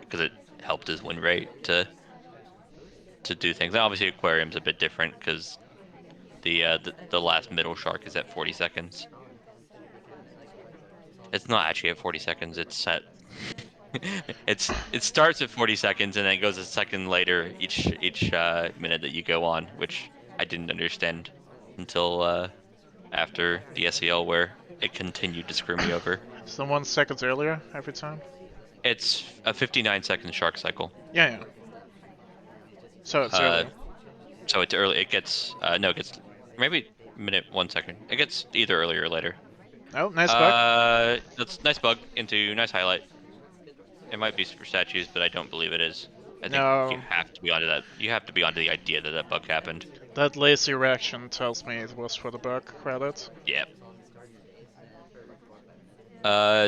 because it helped his win rate to do things. And obviously, Aquarium's a bit different because the last middle shark is at 40 seconds. It's not actually at 40 seconds. It's at it starts at 40 seconds and then it goes a second later each minute that you go on, which I didn't understand until after the SEL where it continued to screw me over. So 1 second earlier every time? It's a 59-second shark cycle. Yeah, yeah. So it's Uh, earlier. so it's early. It gets no, it gets maybe minute 1 second. It gets either earlier or later. Oh, nice bug. That's nice bug into nice highlight. It might be for statues, but I don't believe it is. I think you No, have to be onto that. You have to be onto the idea that that bug happened. that lazy reaction tells me it was for the bug credit. Yeah.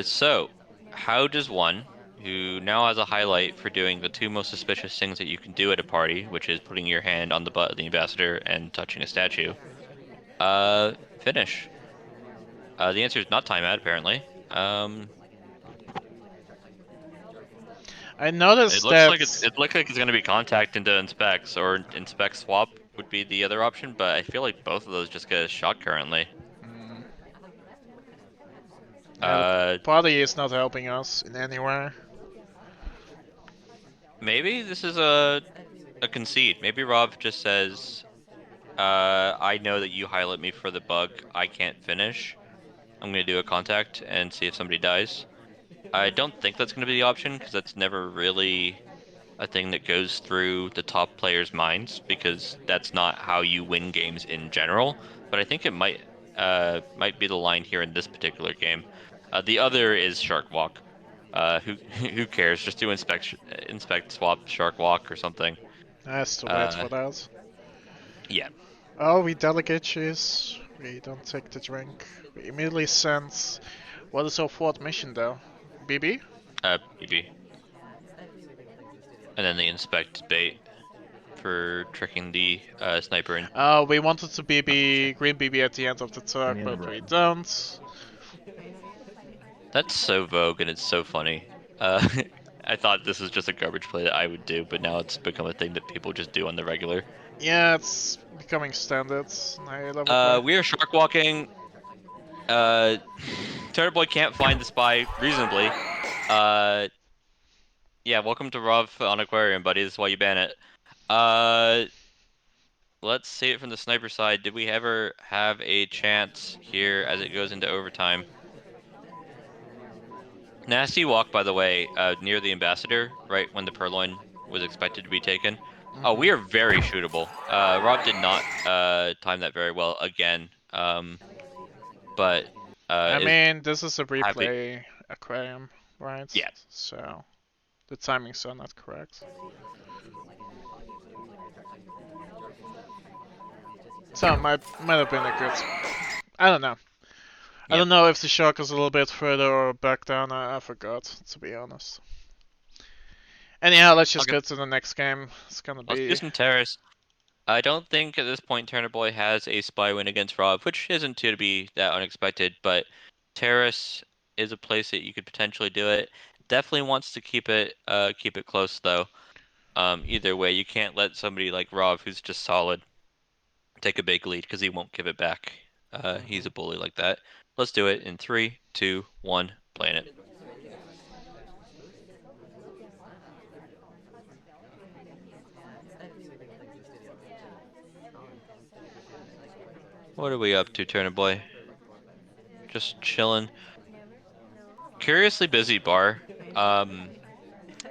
So how does one who now has a highlight for doing the two most suspicious things that you can do at a party, which is putting your hand on the butt of the ambassador and touching a statue, finish? The answer is not timeout, apparently. I noticed that. It looks like it's gonna be contact into inspects or inspect swap would be the other option, but I feel like both of those just get a shot currently. Mm, yeah, the Uh, party is not helping us in anywhere. Maybe this is a concede. Maybe Rob just says, I know that you highlight me for the bug. I can't finish. I'm gonna do a contact and see if somebody dies. I don't think that's gonna be the option because that's never really a thing that goes through the top players' minds because that's not how you win games in general. But I think it might be the line here in this particular game. The other is Shark Walk. Who who cares? Just do inspect swap Shark Walk or something. Has to wait Uh, for that. yeah. Oh, we delegate cheese. We don't take the drink. We immediately send. What is our fourth mission though? BB? BB. And then they inspect bait for tricking the sniper in. We wanted to BB green BB at the end of the talk, but we don't. That's so Vogue and it's so funny. Uh, I thought this was just a garbage play that I would do, but now it's become a thing that people just do on the regular. Yeah, it's becoming standard in high level play. We are shark walking. Uh, Turtle Boy can't find the spy reasonably. Uh, yeah, welcome to Rov on Aquarium, buddy. This is why you ban it. Uh, let's see it from the sniper side. Did we ever have a chance here as it goes into overtime? Nasty walk, by the way, near the ambassador, right when the purloin was expected to be taken. Oh, we are very shootable. Rob did not time that very well again. But I is mean, this is a happy. replay aquarium, right? Yeah. So the timings are not correct. So it might have been a good. I don't know. I Yep. don't know if the shark is a little bit further or back down. I forgot, to be honest. Anyhow, let's just Okay. go to the next game. It's gonna Let's be. do some terrace. I don't think at this point Turner Boy has a spy win against Rob, which isn't to be that unexpected, but Terrace is a place that you could potentially do it. Definitely wants to keep it close though. Either way, you can't let somebody like Rob, who's just solid, take a big lead because he won't give it back. He's a bully like that. Let's do it in 3, 2, 1, playing it. What are we up to, Turner Boy? Just chilling. Curiously busy bar. I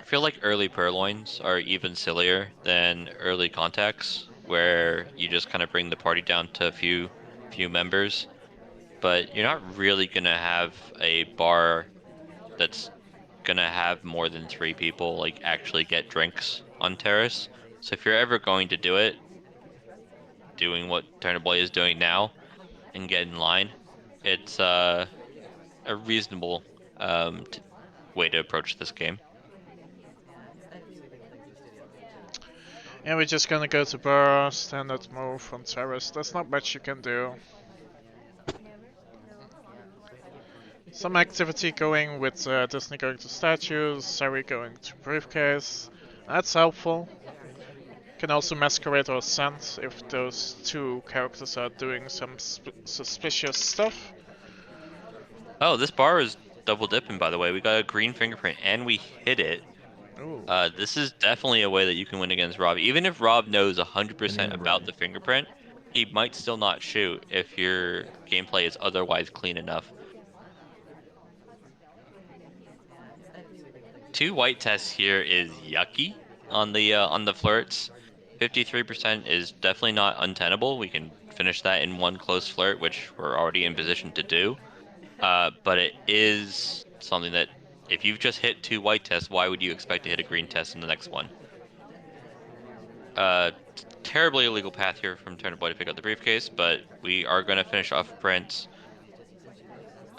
feel like early purloins are even sillier than early contacts, where you just kind of bring the party down to a few members, but you're not really gonna have a bar that's gonna have more than 3 people like actually get drinks on Terrace. So if you're ever going to do it, doing what Turner Boy is doing now, and get in line. It's a reasonable way to approach this game. And we're just gonna go to bar, standard move from terrace. There's not much you can do. Some activity going with Disney going to statues, Sari going to briefcase. That's helpful. Can also masquerade or scent if those two characters are doing some suspicious stuff. Oh, this bar is double dipping, by the way. We got a green fingerprint and we hit it. Ooh. This is definitely a way that you can win against Rob. Even if Rob knows 100% Banana about bread. the fingerprint, he might still not shoot if your gameplay is otherwise clean enough. 2 white tests here is yucky on the flirts. 53% is definitely not untenable. We can finish that in one close flirt, which we're already in position to do. But it is something that if you've just hit 2 white tests, why would you expect to hit a green test in the next one? Terribly illegal path here from Turner Boy to pick up the briefcase, but we are going to finish off Prince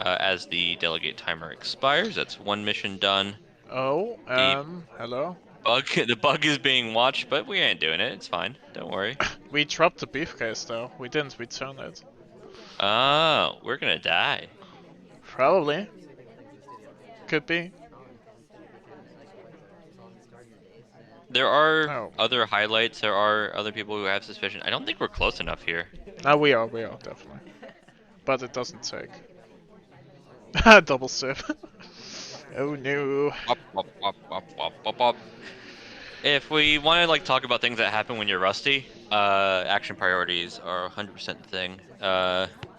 as the delegate timer expires. That's one mission done. Oh, The hello. the bug is being watched, but we ain't doing it. It's fine. Don't worry. We dropped the briefcase though. We didn't return it. Oh, we're gonna die. Probably. Could be. There are Oh. other highlights. There are other people who have suspicion. I don't think we're close enough here. No, we are, definitely. But it doesn't take. Double sip. Oh no. Wop, wop, wop, wop, wop, wop, wop. If we want to like talk about things that happen when you're rusty, action priorities are 100% the thing.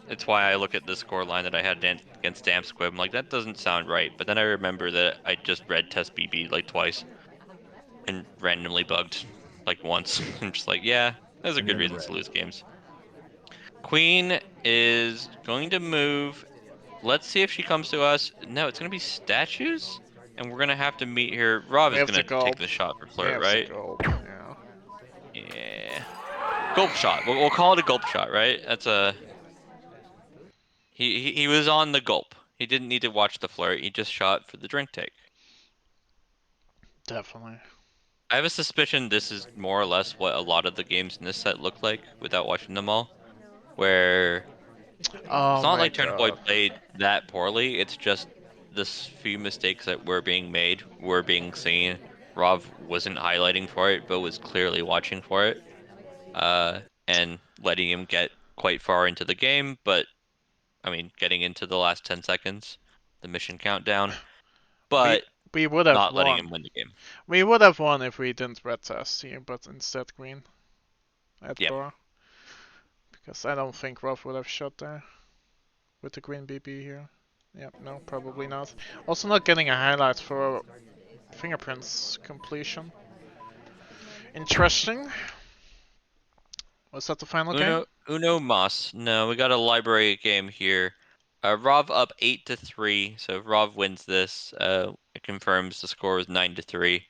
It's why I look at the score line that I had against Damn Squib. I'm like, that doesn't sound right. But then I remember that I just read Test BB like twice and randomly bugged like once. I'm just like, yeah, those are good Banana reasons bread. to lose games. Queen is going to move. Let's see if she comes to us. No, it's going to be statues, and we're going to have to meet here. Rob We is have going the to take gulp. the shot for We flirt, have the right? gulp, yeah. Yeah. Gulp shot. We'll call it a gulp shot, right? That's a. He was on the gulp. He didn't need to watch the flirt. He just shot for the drink take. Definitely. I have a suspicion this is more or less what a lot of the games in this set look like without watching them all, where it's Oh not my like Turner Boy god. played that poorly. It's just the few mistakes that were being made were being seen. Rob wasn't highlighting for it, but was clearly watching for it, and letting him get quite far into the game. But I mean, getting into the last 10 seconds, the mission countdown, We but we would have not letting won. him win the game. We would have won if we didn't red test here, but instead green at Yep. bar. Because I don't think Ruff would have shot there with the green BB here. Yep, no, probably not. Also not getting a highlight for fingerprints completion. Interesting. Was that the final game? Uno Mas. No, we got a library game here. Rov up 8-3. So if Rov wins this, it confirms the score is 9-3.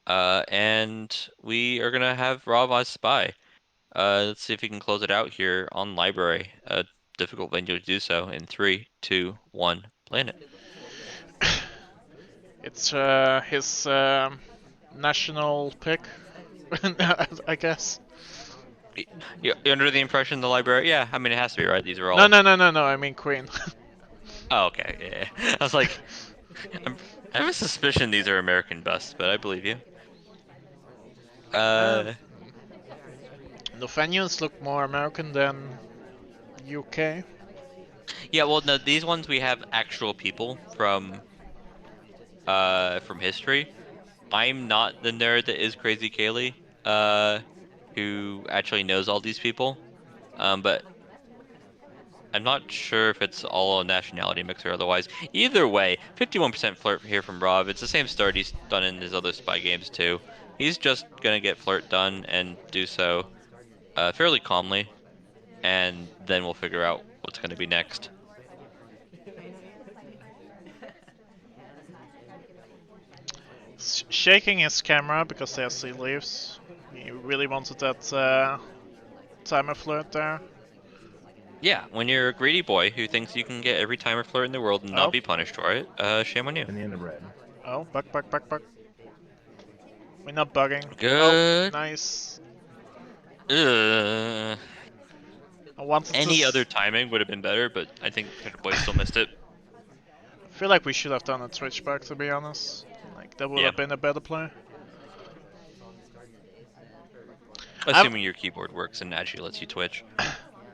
And we are gonna have Rov as spy. Let's see if we can close it out here on library. A difficult venue to do so in 3, 2, 1. Planet. It's his national pick, I guess. You're under the impression the library? Yeah, I mean it has to be right. These are all. No, I mean Queen. Oh, okay. Yeah. I was like, I'm... I have a suspicion these are American busts, but I believe you. um, Uh, the venues look more American than UK. yeah. Well, no, these ones we have actual people from history. I'm not the nerd that is Crazy Kaylee, who actually knows all these people. But I'm not sure if it's all a nationality mix or otherwise. Either way, 51% flirt here from Rob. It's the same start he's done in his other spy games too. He's just gonna get flirt done and do so fairly calmly, and then we'll figure out what's gonna be next. Shaking his camera because there's sea leaves. He really wanted that timer flirt there. Yeah, when you're a greedy boy who thinks you can get every timer flirt in the world and not Oh, be punished for it, shame on you. In the end of red. oh, bug. We're not bugging. Oh, Good. nice. Uh, I wanted to. any other timing would have been better, but I think Turtle Boy still missed it. I feel like we should have done a Twitch bug, to be honest. Like, that would Yeah, have been a better play. I've, assuming your keyboard works and actually lets you twitch.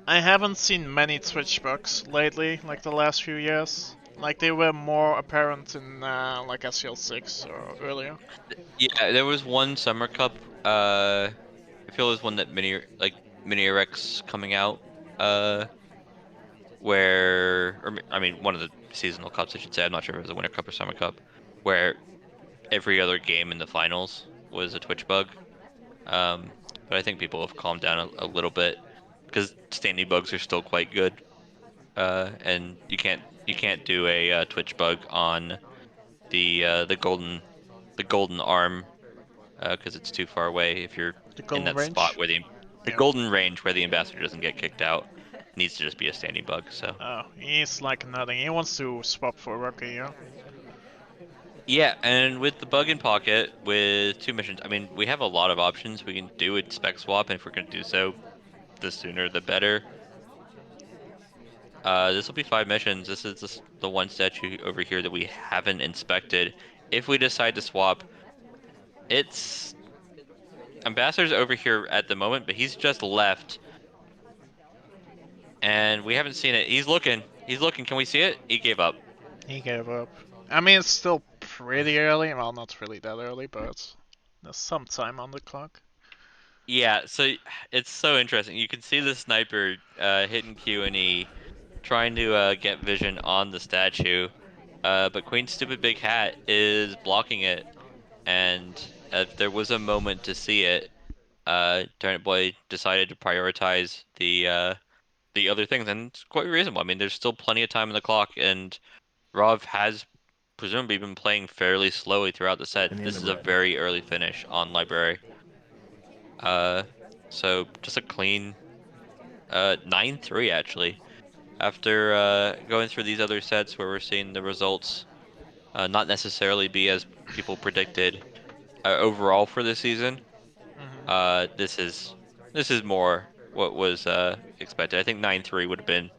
I haven't seen many Twitch bugs lately, like the last few years. Like, they were more apparent in, like, SCL 6 or earlier. Yeah, there was one Summer Cup. I feel there's one that Mini RX coming out. Uh, I mean, one of the seasonal cups, I should say. I'm not sure if it was a Winter Cup or Summer Cup, where every other game in the finals was a Twitch bug. Um, but I think people have calmed down a little bit because standing bugs are still quite good. And you can't do a Twitch bug on the golden arm because it's too far away. If you're The in golden that spot range? where the Yeah. golden range where the ambassador doesn't get kicked out, needs to just be a standing bug. So Oh, he's like nothing. He wants to swap for Rocky, yeah? yeah, and with the bug in pocket with 2 missions, I mean we have a lot of options. We can do a spec swap, and if we're gonna do so, the sooner the better. This will be 5 missions. This is the one statue over here that we haven't inspected. If we decide to swap, it's Ambassador's over here at the moment, but he's just left, and we haven't seen it. He's looking. He's looking. Can we see it? He gave up. He gave up. I mean, it's still pretty early. Well, not really that early, but there's some time on the clock. Yeah, so it's so interesting. You can see the sniper hitting Q and E, trying to get vision on the statue, but Queen's stupid big hat is blocking it, and if there was a moment to see it, Turnip Boy decided to prioritize the other things, and it's quite reasonable. I mean, there's still plenty of time on the clock, and Rov has presumably been playing fairly slowly throughout the set. In the end This of is a red. very early finish on Library. Uh, so just a clean 9-3 actually. After going through these other sets where we're seeing the results not necessarily be as people predicted overall for this season, Hmm. this is more what was expected. I think 9-3 would have been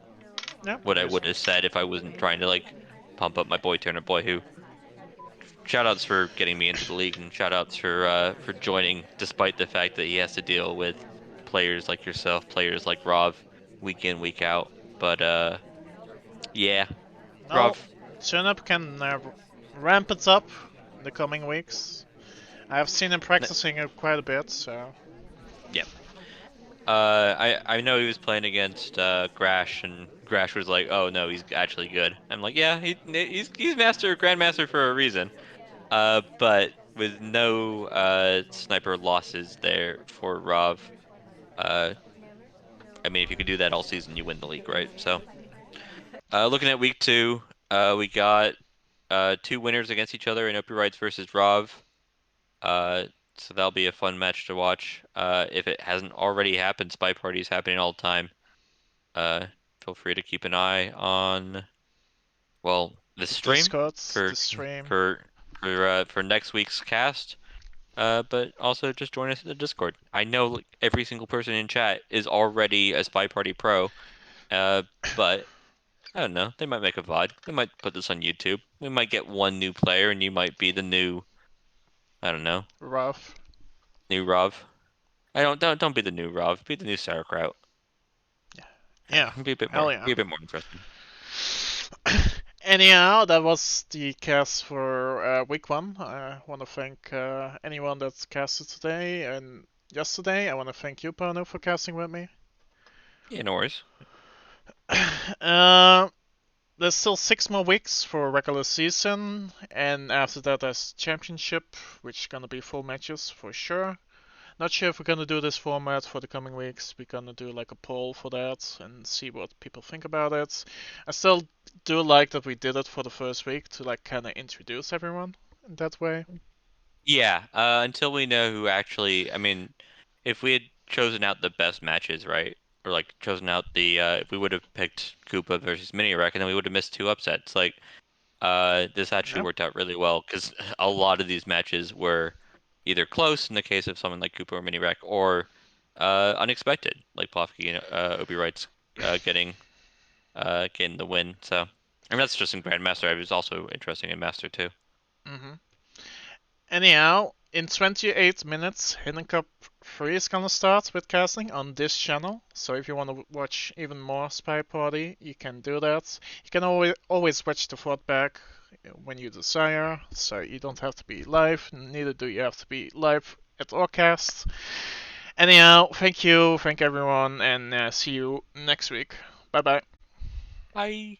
Yeah, what I would reasonable. have said if I wasn't trying to like pump up my boy Turner Boy, who shout outs for getting me into the league and shout outs for joining despite the fact that he has to deal with players like yourself, players like Rob week in, week out. But yeah, No, Rob, Turnip can ramp it up in the coming weeks. I've seen him practicing it quite a bit, so. yeah. I know he was playing against Grash, and Grash was like, "Oh no, he's actually good." I'm like, "Yeah, he's Grandmaster for a reason." But with no sniper losses there for Rav, uh, I mean, if you could do that all season, you win the league, right? So, looking at week two, we got two winners against each other in Opie versus Rav. Uh, so that'll be a fun match to watch. If it hasn't already happened, Spy Party is happening all the time. Uh, feel free to keep an eye on, well, the The stream Discord, for the stream. for next week's cast. But also just join us in the Discord. I know like, every single person in chat is already a Spy Party pro. Uh, but I don't know. They might make a VOD. They might put this on YouTube. We might get one new player, and you might be the new, I don't know, Rough. new Rav. I don't be the new Rav. Be the new sauerkraut. Yeah, Be a bit hell more, yeah. be a bit more interesting. Anyhow, that was the cast for week one. I want to thank anyone that's casted today and yesterday. I want to thank you, Pano, for casting with me. Yeah, no worries. uh, there's still 6 more weeks for regular season, and after that there's championship, which is gonna be full matches for sure. Not sure if we're gonna do this format for the coming weeks. We're gonna do like a poll for that and see what people think about it. I still do like that we did it for the first week to like kind of introduce everyone in that way. Yeah. Until we know who actually, I mean, if we had chosen out the best matches, right? or like chosen out the if we would have picked Koopa versus Mini Wreck, and then we would have missed 2 upsets. Like this actually Yep. worked out really well because a lot of these matches were either close in the case of someone like Koopa or Mini Wreck, or unexpected, like Plofsky and Obi Wright's getting the win. So, I mean, that's just in Grandmaster. It was also interesting in Master too. Mm-hmm. Anyhow, in 28 minutes, Hidden Cup 3 is gonna start with casting on this channel. So if you want to watch even more Spy Party, you can do that. You can always watch the VOD back when you desire, so you don't have to be live, neither do you have to be live at our cast. Anyhow, thank everyone, and see you next week. Bye bye. Bye.